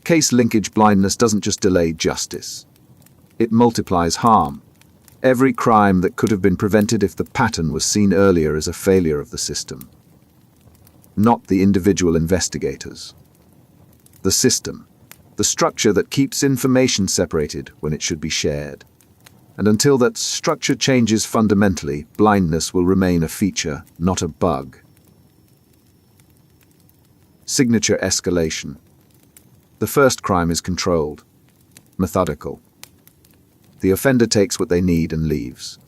Case linkage blindness doesn't just delay justice. It multiplies harm. Every crime that could have been prevented if the pattern was seen earlier is a failure of the system. not the individual investigators. The system, the structure that keeps information separated when it should be shared. And until that structure changes fundamentally, blindness will remain a feature, not a bug. Signature escalation. The first crime is controlled, methodical. The offender takes what they need and leaves.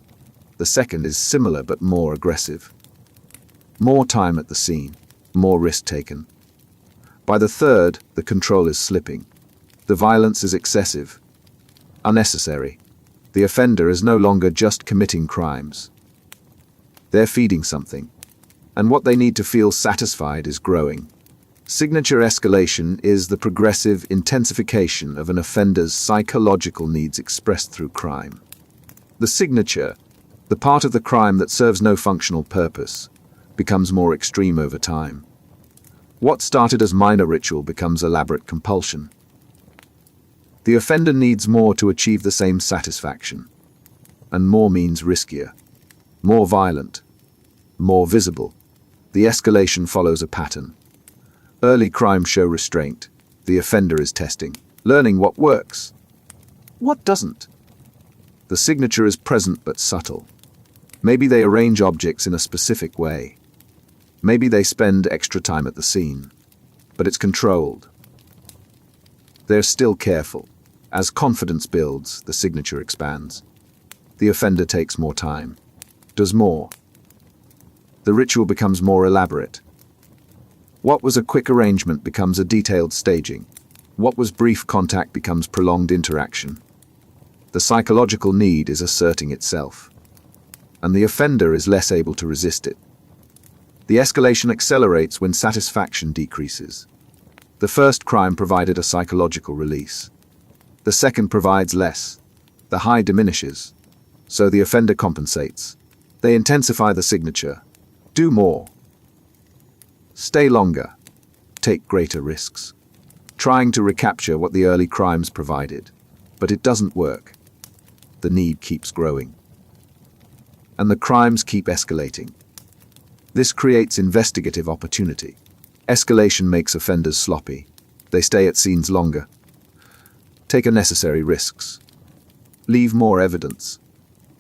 The second is similar but more aggressive. More time at the scene, more risk taken. By the third, the control is slipping. The violence is excessive, unnecessary. The offender is no longer just committing crimes. They're feeding something, and what they need to feel satisfied is growing. Signature escalation is the progressive intensification of an offender's psychological needs expressed through crime. The signature, the part of the crime that serves no functional purpose, becomes more extreme over time. What started as minor ritual becomes elaborate compulsion. The offender needs more to achieve the same satisfaction, and more means riskier, more violent, more visible. The escalation follows a pattern. Early crimes show restraint. The offender is testing, learning what works. What doesn't? The signature is present but subtle. Maybe they arrange objects in a specific way. Maybe they spend extra time at the scene. But it's controlled. They're still careful. As confidence builds, the signature expands. The offender takes more time, does more. The ritual becomes more elaborate. What was a quick arrangement becomes a detailed staging. What was brief contact becomes prolonged interaction. The psychological need is asserting itself, and the offender is less able to resist it. The escalation accelerates when satisfaction decreases. The first crime provided a psychological release. The second provides less. The high diminishes. So the offender compensates. They intensify the signature. Do more. Stay longer. Take greater risks. Trying to recapture what the early crimes provided. But it doesn't work. The need keeps growing. And the crimes keep escalating. This creates investigative opportunity. Escalation makes offenders sloppy. They stay at scenes longer. Take unnecessary risks. Leave more evidence.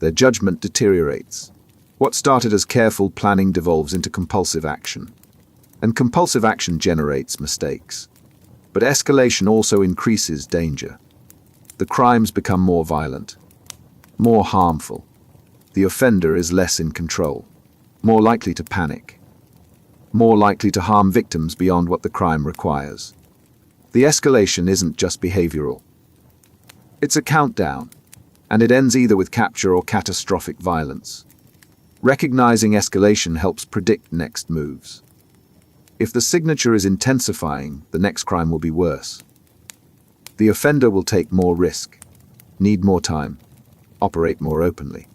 Their judgment deteriorates. What started as careful planning devolves into compulsive action. And compulsive action generates mistakes. But escalation also increases danger. The crimes become more violent, more harmful. The offender is less in control, more likely to panic, more likely to harm victims beyond what the crime requires. The escalation isn't just behavioral. It's a countdown, and it ends either with capture or catastrophic violence. Recognizing escalation helps predict next moves. If the signature is intensifying, the next crime will be worse. The offender will take more risk, need more time, operate more openly.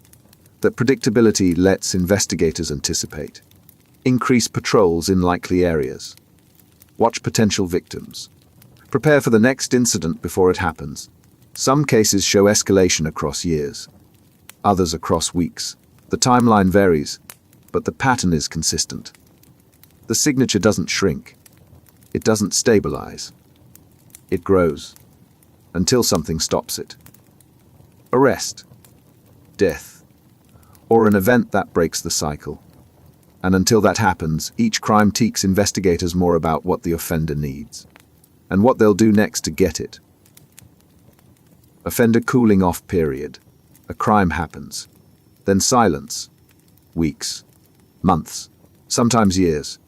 That predictability lets investigators anticipate. Increase patrols in likely areas. Watch potential victims. Prepare for the next incident before it happens. Some cases show escalation across years, others across weeks. The timeline varies, but the pattern is consistent. The signature doesn't shrink. It doesn't stabilize. It grows, until something stops it. Arrest, death, or an event that breaks the cycle. And until that happens, each crime teaches investigators more about what the offender needs, and what they'll do next to get it. Offender cooling off period. A crime happens. Then silence. Weeks. Months. Sometimes years.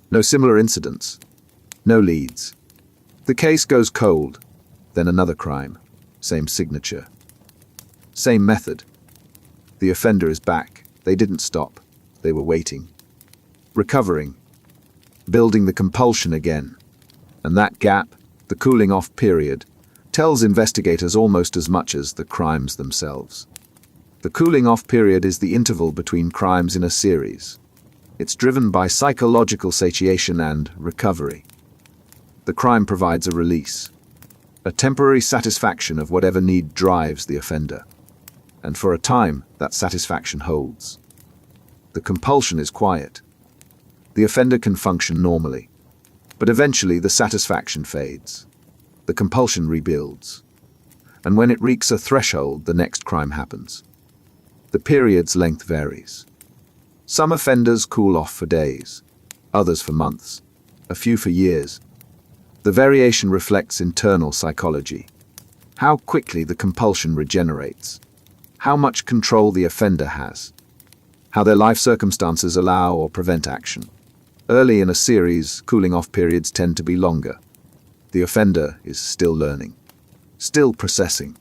No similar incidents. No leads. The case goes cold. Then another crime. Same signature. Same method. The offender is back. They didn't stop. They were waiting. Recovering. Building the compulsion again. And that gap, the cooling off period, tells investigators almost as much as the crimes themselves. The cooling off period is the interval between crimes in a series. It's driven by psychological satiation and recovery. The crime provides a release, a temporary satisfaction of whatever need drives the offender. And for a time, that satisfaction holds. The compulsion is quiet. The offender can function normally, but eventually the satisfaction fades. The compulsion rebuilds. And when it reaches a threshold, the next crime happens. The period's length varies. Some offenders cool off for days, others for months, a few for years. The variation reflects internal psychology. How quickly the compulsion regenerates. How much control the offender has. How their life circumstances allow or prevent action. Early in a series, cooling-off periods tend to be longer. The offender is still learning, still processing.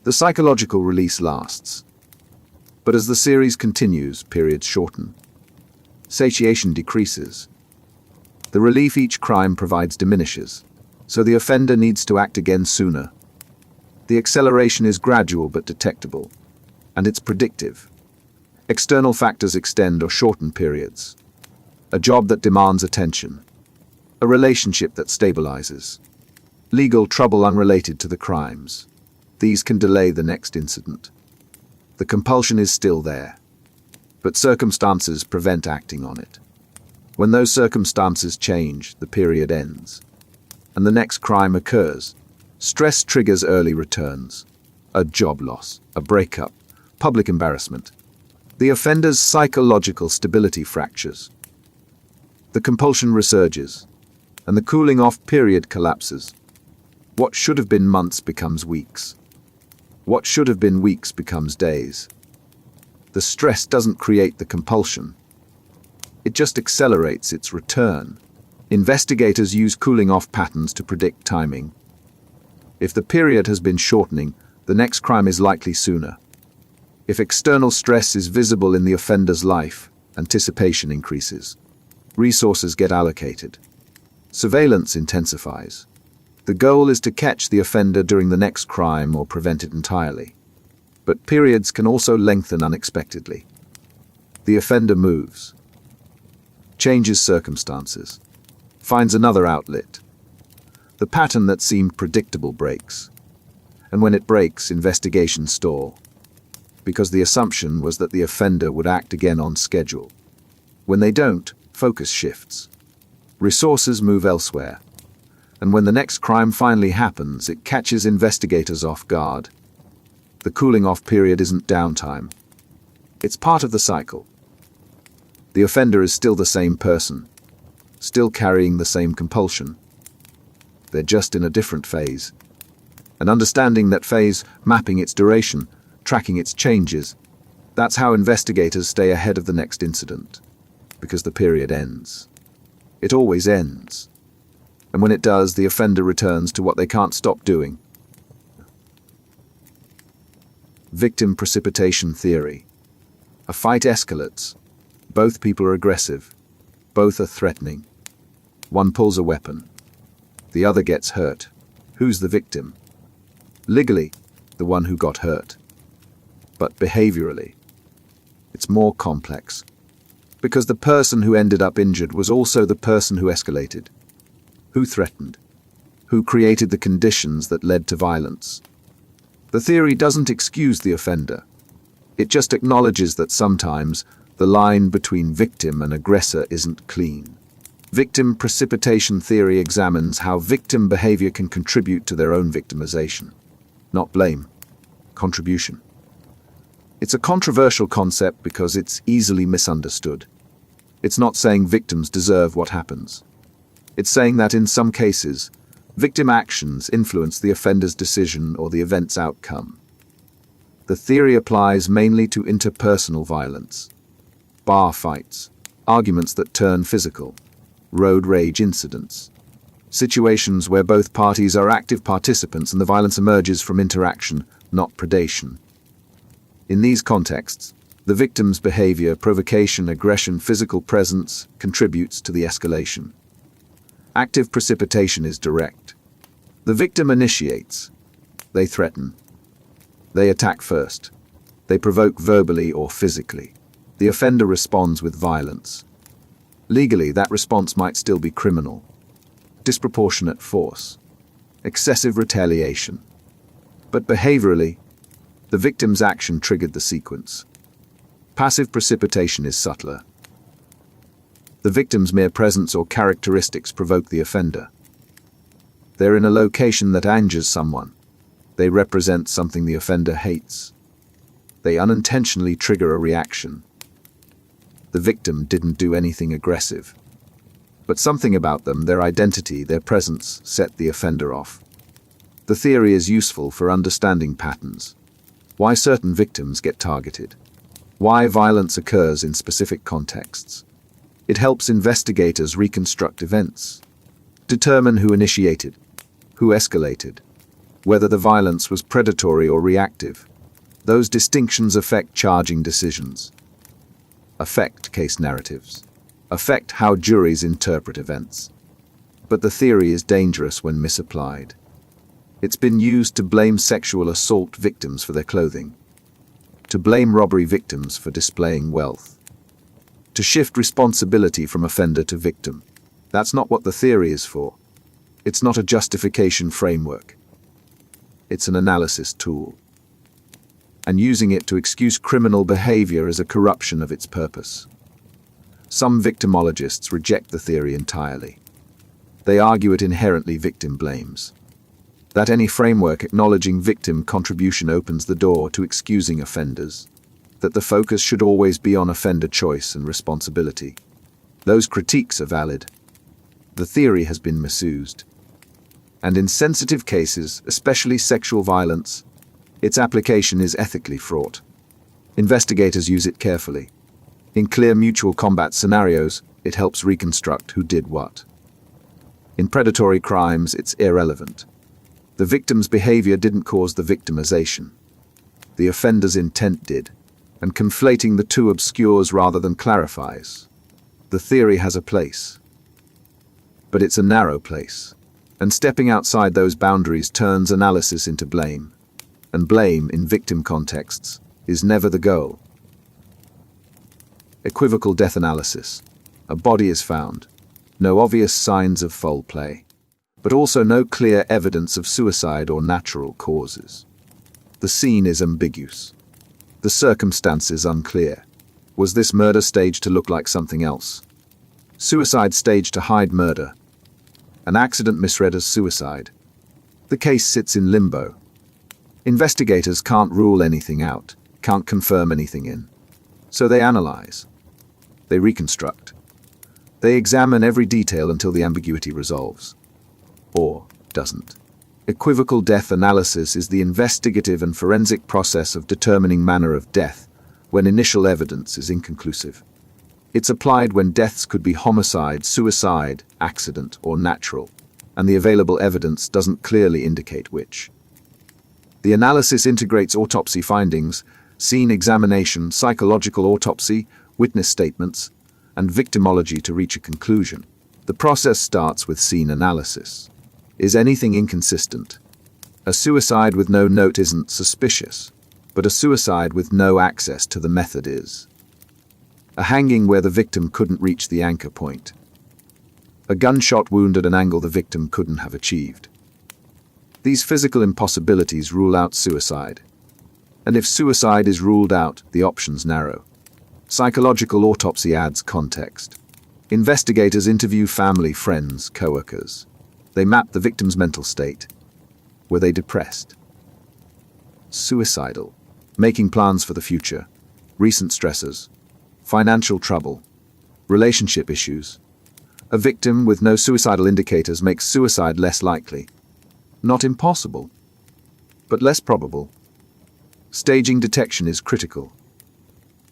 The psychological release lasts. But as the series continues, periods shorten. Satiation decreases. The relief each crime provides diminishes, so the offender needs to act again sooner. The acceleration is gradual but detectable, and it's predictive. External factors extend or shorten periods. A job that demands attention. A relationship that stabilizes. Legal trouble unrelated to the crimes. These can delay the next incident. The compulsion is still there, but circumstances prevent acting on it. When those circumstances change, the period ends, and the next crime occurs. Stress triggers early returns. A job loss, a breakup, public embarrassment. The offender's psychological stability fractures. The compulsion resurges, and the cooling-off period collapses. What should have been months becomes weeks. What should have been weeks becomes days. The stress doesn't create the compulsion. It just accelerates its return. Investigators use cooling-off patterns to predict timing. If the period has been shortening, the next crime is likely sooner. If external stress is visible in the offender's life, anticipation increases. Resources get allocated. Surveillance intensifies. The goal is to catch the offender during the next crime or prevent it entirely. But periods can also lengthen unexpectedly. The offender moves, changes circumstances, finds another outlet. The pattern that seemed predictable breaks. And when it breaks, investigations stall, because the assumption was that the offender would act again on schedule. When they don't, focus shifts. Resources move elsewhere. And when the next crime finally happens, it catches investigators off guard. The cooling-off period isn't downtime. It's part of the cycle. The offender is still the same person, still carrying the same compulsion. They're just in a different phase. And understanding that phase, mapping its duration, tracking its changes, that's how investigators stay ahead of the next incident. Because the period ends. It always ends. And when it does, the offender returns to what they can't stop doing. Victim precipitation theory. A fight escalates. Both people are aggressive. Both are threatening. One pulls a weapon. The other gets hurt. Who's the victim? Legally, the one who got hurt. But behaviorally, it's more complex. Because the person who ended up injured was also the person who escalated. Who threatened? Who created the conditions that led to violence? The theory doesn't excuse the offender. It just acknowledges that sometimes the line between victim and aggressor isn't clean. Victim precipitation theory examines how victim behavior can contribute to their own victimization. Not blame, contribution. It's a controversial concept because it's easily misunderstood. It's not saying victims deserve what happens. It's saying that in some cases, victim actions influence the offender's decision or the event's outcome. The theory applies mainly to interpersonal violence, bar fights, arguments that turn physical, road rage incidents, situations where both parties are active participants and the violence emerges from interaction, not predation. In these contexts, the victim's behavior, provocation, aggression, physical presence contributes to the escalation. Active precipitation is direct. The victim initiates. They threaten. They attack first. They provoke verbally or physically. The offender responds with violence. Legally, that response might still be criminal. Disproportionate force. Excessive retaliation. But behaviorally, the victim's action triggered the sequence. Passive precipitation is subtler. The The victim's mere presence or characteristics provoke the offender. They're in a location that angers someone. They represent something the offender hates. They unintentionally trigger a reaction. The victim didn't do anything aggressive. But something about them, their identity, their presence, set the offender off. The theory is useful for understanding patterns. Why certain victims get targeted. Why violence occurs in specific contexts. It helps investigators reconstruct events, determine who initiated, who escalated, whether the violence was predatory or reactive. Those distinctions affect charging decisions, affect case narratives, affect how juries interpret events. But the theory is dangerous when misapplied. It's been used to blame sexual assault victims for their clothing, to blame robbery victims for displaying wealth, to shift responsibility from offender to victim. That's not what the theory is for. It's not a justification framework. It's an analysis tool. And using it to excuse criminal behavior is a corruption of its purpose. Some victimologists reject the theory entirely. They argue it inherently victim blames. That any framework acknowledging victim contribution opens the door to excusing offenders. That the focus should always be on offender choice and responsibility. Those critiques are valid. The theory has been misused. And in sensitive cases, especially sexual violence, its application is ethically fraught. Investigators use it carefully. In clear mutual combat scenarios, it helps reconstruct who did what. In predatory crimes, it's irrelevant. The victim's behavior didn't cause the victimization. The offender's intent did, and conflating the two obscures rather than clarifies. The theory has a place. But it's a narrow place, and stepping outside those boundaries turns analysis into blame. And blame, in victim contexts, is never the goal. Equivocal death analysis. A body is found. No obvious signs of foul play, but also no clear evidence of suicide or natural causes. The scene is ambiguous. The circumstances unclear. Was this murder staged to look like something else? Suicide staged to hide murder? An accident misread as suicide? The case sits in limbo. Investigators can't rule anything out, can't confirm anything in. So they analyze. They reconstruct. They examine every detail until the ambiguity resolves. Or doesn't. Equivocal death analysis is the investigative and forensic process of determining manner of death when initial evidence is inconclusive. It's applied when deaths could be homicide, suicide, accident, or natural, and the available evidence doesn't clearly indicate which. The analysis integrates autopsy findings, scene examination, psychological autopsy, witness statements, and victimology to reach a conclusion. The process starts with scene analysis. Is anything inconsistent? A suicide with no note isn't suspicious, but a suicide with no access to the method is. A hanging where the victim couldn't reach the anchor point. A gunshot wound at an angle the victim couldn't have achieved. These physical impossibilities rule out suicide. And if suicide is ruled out, the options narrow. Psychological autopsy adds context. Investigators interview family, friends, co-workers. They map the victim's mental state. Were they depressed? Suicidal? Making plans for the future? Recent stressors? Financial trouble? Relationship issues? A victim with no suicidal indicators makes suicide less likely. Not impossible, but less probable. Staging detection is critical.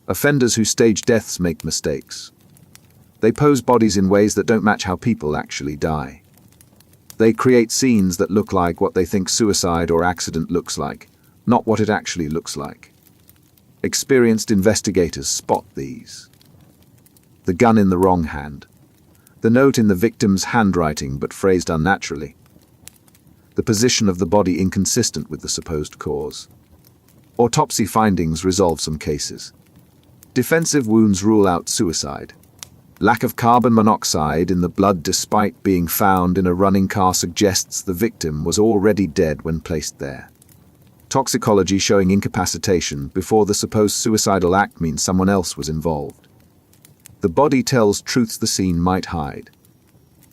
Offenders who stage deaths make mistakes. They pose bodies in ways that don't match how people actually die. They create scenes that look like what they think suicide or accident looks like, not what it actually looks like. Experienced investigators spot these. The gun in the wrong hand. The note in the victim's handwriting but phrased unnaturally. The position of the body inconsistent with the supposed cause. Autopsy findings resolve some cases. Defensive wounds rule out suicide. Lack of carbon monoxide in the blood despite being found in a running car suggests the victim was already dead when placed there. Toxicology showing incapacitation before the supposed suicidal act means someone else was involved. The body tells truths the scene might hide.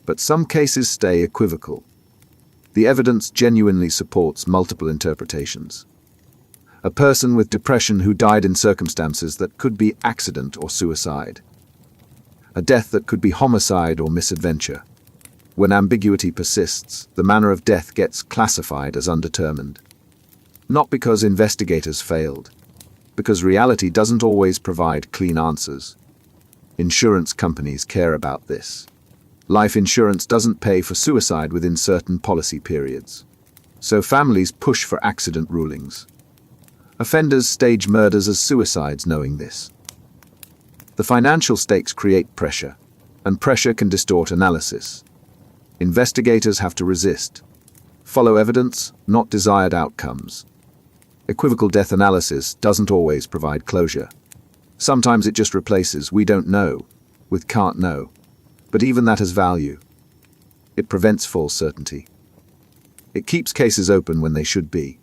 But some cases stay equivocal. The evidence genuinely supports multiple interpretations. A person with depression who died in circumstances that could be accident or suicide. A death that could be homicide or misadventure. When ambiguity persists, the manner of death gets classified as undetermined. Not because investigators failed, because reality doesn't always provide clean answers. Insurance companies care about this. Life insurance doesn't pay for suicide within certain policy periods. So families push for accident rulings. Offenders stage murders as suicides knowing this. The financial stakes create pressure, and pressure can distort analysis. Investigators have to resist. Follow evidence, not desired outcomes. Equivocal death analysis doesn't always provide closure. Sometimes it just replaces "we don't know" with "can't know." But even that has value. It prevents false certainty. It keeps cases open when they should be.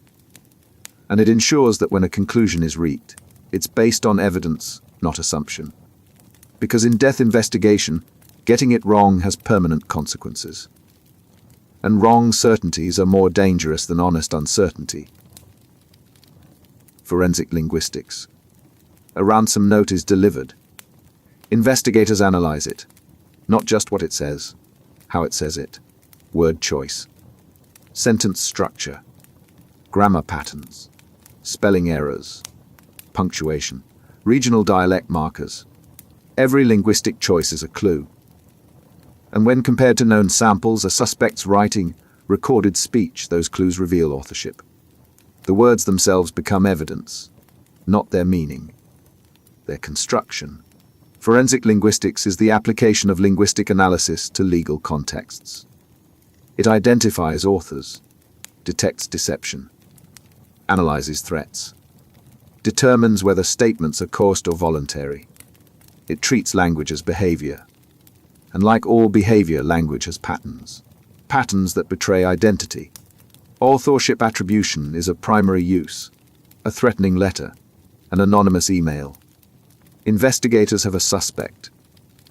And it ensures that when a conclusion is reached, it's based on evidence, not assumption. Because in death investigation, getting it wrong has permanent consequences. And wrong certainties are more dangerous than honest uncertainty. Forensic linguistics. A ransom note is delivered. Investigators analyze it. Not just what it says, how it says it. Word choice. Sentence structure. Grammar patterns. Spelling errors. Punctuation. Regional dialect markers. Every linguistic choice is a clue. And when compared to known samples, a suspect's writing, recorded speech, those clues reveal authorship. The words themselves become evidence, not their meaning, their construction. Forensic linguistics is the application of linguistic analysis to legal contexts. It identifies authors, detects deception, analyzes threats, determines whether statements are coerced or voluntary. It treats language as behavior. And like all behavior, language has patterns. Patterns that betray identity. Authorship attribution is of primary use. A threatening letter, an anonymous email. Investigators have a suspect.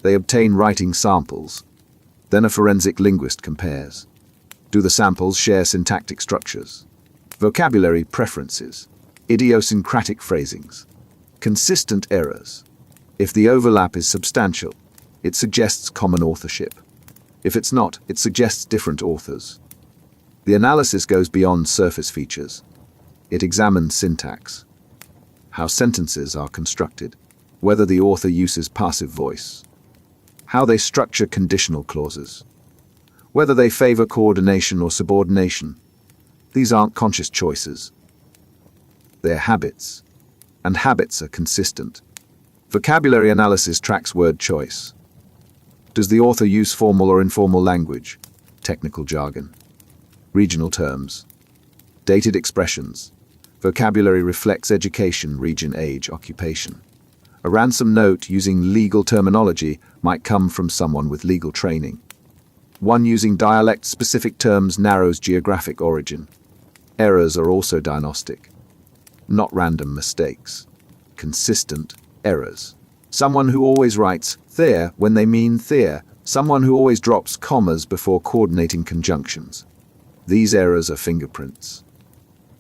They obtain writing samples. Then a forensic linguist compares. Do the samples share syntactic structures, vocabulary preferences, idiosyncratic phrasings, consistent errors? If the overlap is substantial, it suggests common authorship. If it's not, it suggests different authors. The analysis goes beyond surface features. It examines syntax, how sentences are constructed, whether the author uses passive voice, how they structure conditional clauses, whether they favor coordination or subordination. These aren't conscious choices. They're habits, and habits are consistent. Vocabulary analysis tracks word choice. Does the author use formal or informal language, technical jargon, regional terms, dated expressions? Vocabulary reflects education, region, age, occupation. A ransom note using legal terminology might come from someone with legal training. One using dialect-specific terms narrows geographic origin. Errors are also diagnostic, not random mistakes. Consistent errors. Someone who always writes "there" when they mean "there." Someone who always drops commas before coordinating conjunctions. These errors are fingerprints.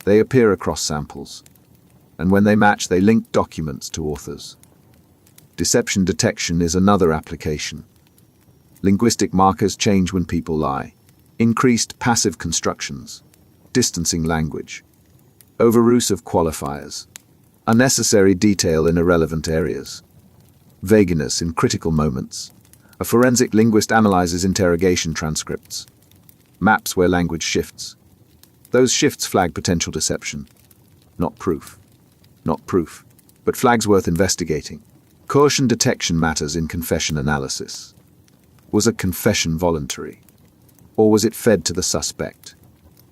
They appear across samples. And when they match, they link documents to authors. Deception detection is another application. Linguistic markers change when people lie. Increased passive constructions. Distancing language. Overuse of qualifiers. Unnecessary detail in irrelevant areas. Vagueness in critical moments. A forensic linguist analyzes interrogation transcripts. Maps where language shifts. Those shifts flag potential deception. Not proof. Not proof, but flags worth investigating. Coercion detection matters in confession analysis. Was a confession voluntary? Or was it fed to the suspect?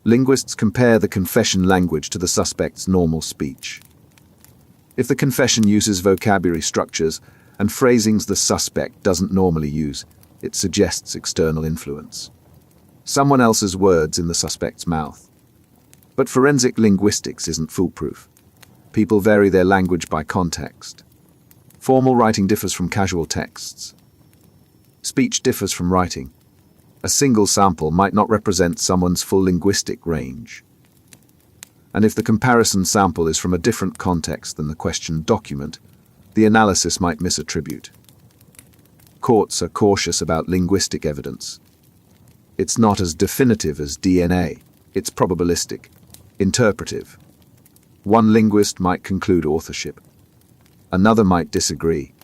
Linguists compare the confession language to the suspect's normal speech. If the confession uses vocabulary structures and phrasings the suspect doesn't normally use, it suggests external influence. Someone else's words in the suspect's mouth. But forensic linguistics isn't foolproof. People vary their language by context. Formal writing differs from casual texts. Speech differs from writing. A single sample might not represent someone's full linguistic range. And if the comparison sample is from a different context than the question document, the analysis might misattribute. Courts are cautious about linguistic evidence. It's not as definitive as DNA. It's probabilistic, interpretive. One linguist might conclude authorship. Another might disagree.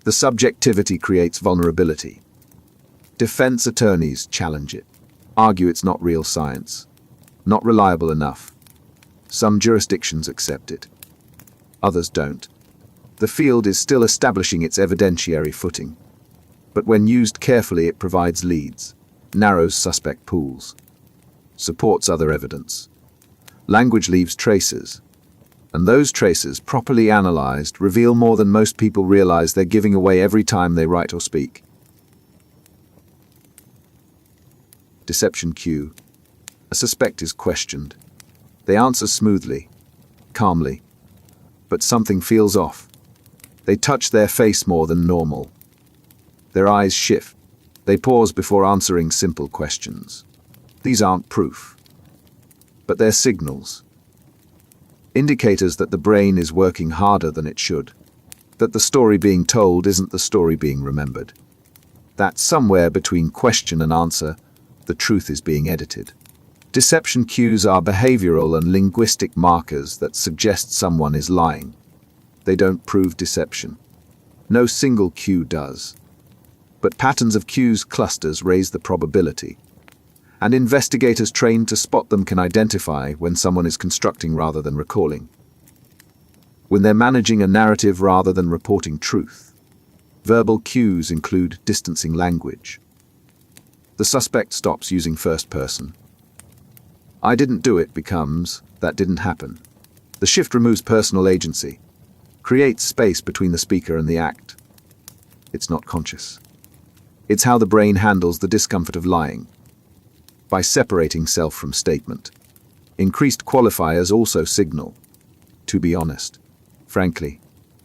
The subjectivity creates vulnerability. Defense attorneys challenge it, argue it's not real science, not reliable enough. Some jurisdictions accept it. Others don't. The field is still establishing its evidentiary footing. But when used carefully, it provides leads, narrows suspect pools, supports other evidence. Language leaves traces, and those traces, properly analyzed, reveal more than most people realize they're giving away every time they write or speak. Deception cue. A suspect is questioned. They answer smoothly, calmly, but something feels off. They touch their face more than normal. Their eyes shift. They pause before answering simple questions. These aren't proof, but they're signals. Indicators that the brain is working harder than it should, that the story being told isn't the story being remembered, that somewhere between question and answer, the truth is being edited. Deception cues are behavioral and linguistic markers that suggest someone is lying. They don't prove deception. No single cue does. But patterns of cues clusters raise the probability. And investigators trained to spot them can identify when someone is constructing rather than recalling. When they're managing a narrative rather than reporting truth. Verbal cues include distancing language. The suspect stops using first person. I didn't do it becomes, that didn't happen. The shift removes personal agency, creates space between the speaker and the act. It's not conscious. It's how the brain handles the discomfort of lying. By separating self from statement. Increased qualifiers also signal, to be honest, frankly,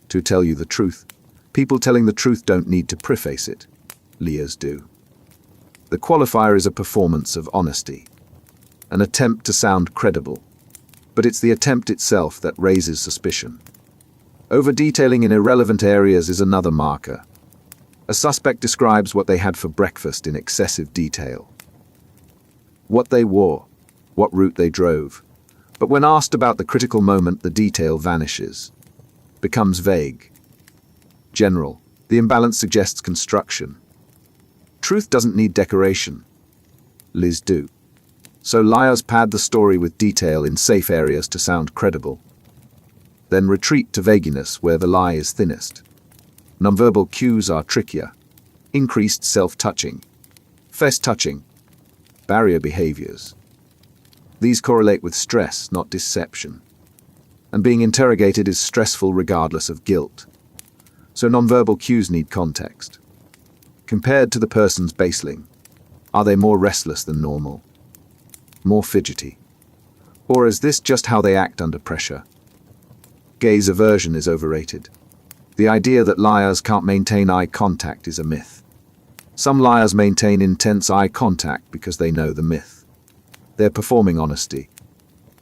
to tell you the truth. People telling the truth don't need to preface it. Liars do. The qualifier is a performance of honesty, an attempt to sound credible, but it's the attempt itself that raises suspicion. Over-detailing in irrelevant areas is another marker. A suspect describes what they had for breakfast in excessive detail. What they wore, what route they drove. But when asked about the critical moment, the detail vanishes, becomes vague. General, the imbalance suggests construction. Truth doesn't need decoration. Lies do. So liars pad the story with detail in safe areas to sound credible. Then retreat to vagueness where the lie is thinnest. Nonverbal cues are trickier. Increased self-touching. Fest touching. Barrier behaviors. These correlate with stress, not deception. And being interrogated is stressful regardless of guilt. So nonverbal cues need context. Compared to the person's baseline, are they more restless than normal? More fidgety? Or is this just how they act under pressure? Gaze aversion is overrated. The idea that liars can't maintain eye contact is a myth. Some liars maintain intense eye contact because they know the myth. They're performing honesty.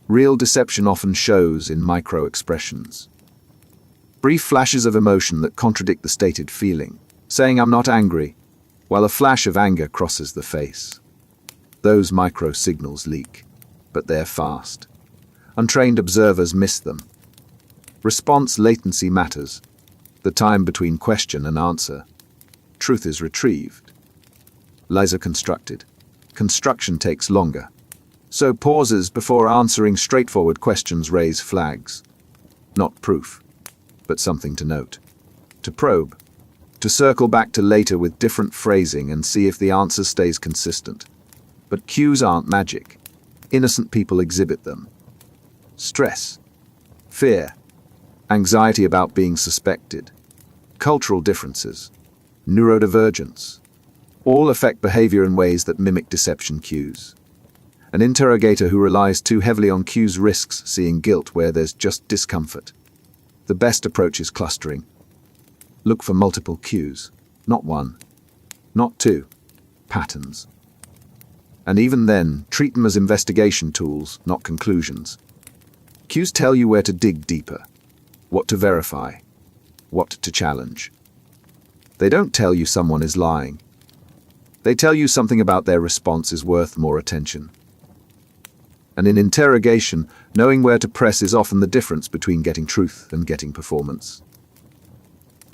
Real deception often shows in micro-expressions. Brief flashes of emotion that contradict the stated feeling, saying I'm not angry, while a flash of anger crosses the face. Those micro-signals leak, but they're fast. Untrained observers miss them. Response latency matters. The time between question and answer. Truth is retrieved. Lies are constructed. Construction takes longer. So pauses before answering straightforward questions raise flags. Not proof, but something to note. To probe. To circle back to later with different phrasing and see if the answer stays consistent. But cues aren't magic. Innocent people exhibit them. Stress. Fear. Anxiety about being suspected. Cultural differences. Neurodivergence. All affect behavior in ways that mimic deception cues. An interrogator who relies too heavily on cues risks seeing guilt where there's just discomfort. The best approach is clustering. Look for multiple cues, not one, not two, patterns. And even then, treat them as investigation tools, not conclusions. Cues tell you where to dig deeper, what to verify, what to challenge. They don't tell you someone is lying. They tell you something about their response is worth more attention. And in interrogation, knowing where to press is often the difference between getting truth and getting performance.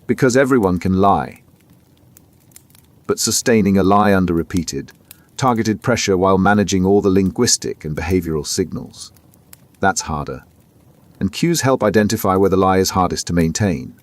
Because everyone can lie. But sustaining a lie under repeated, targeted pressure while managing all the linguistic and behavioral signals, that's harder. And cues help identify where the lie is hardest to maintain.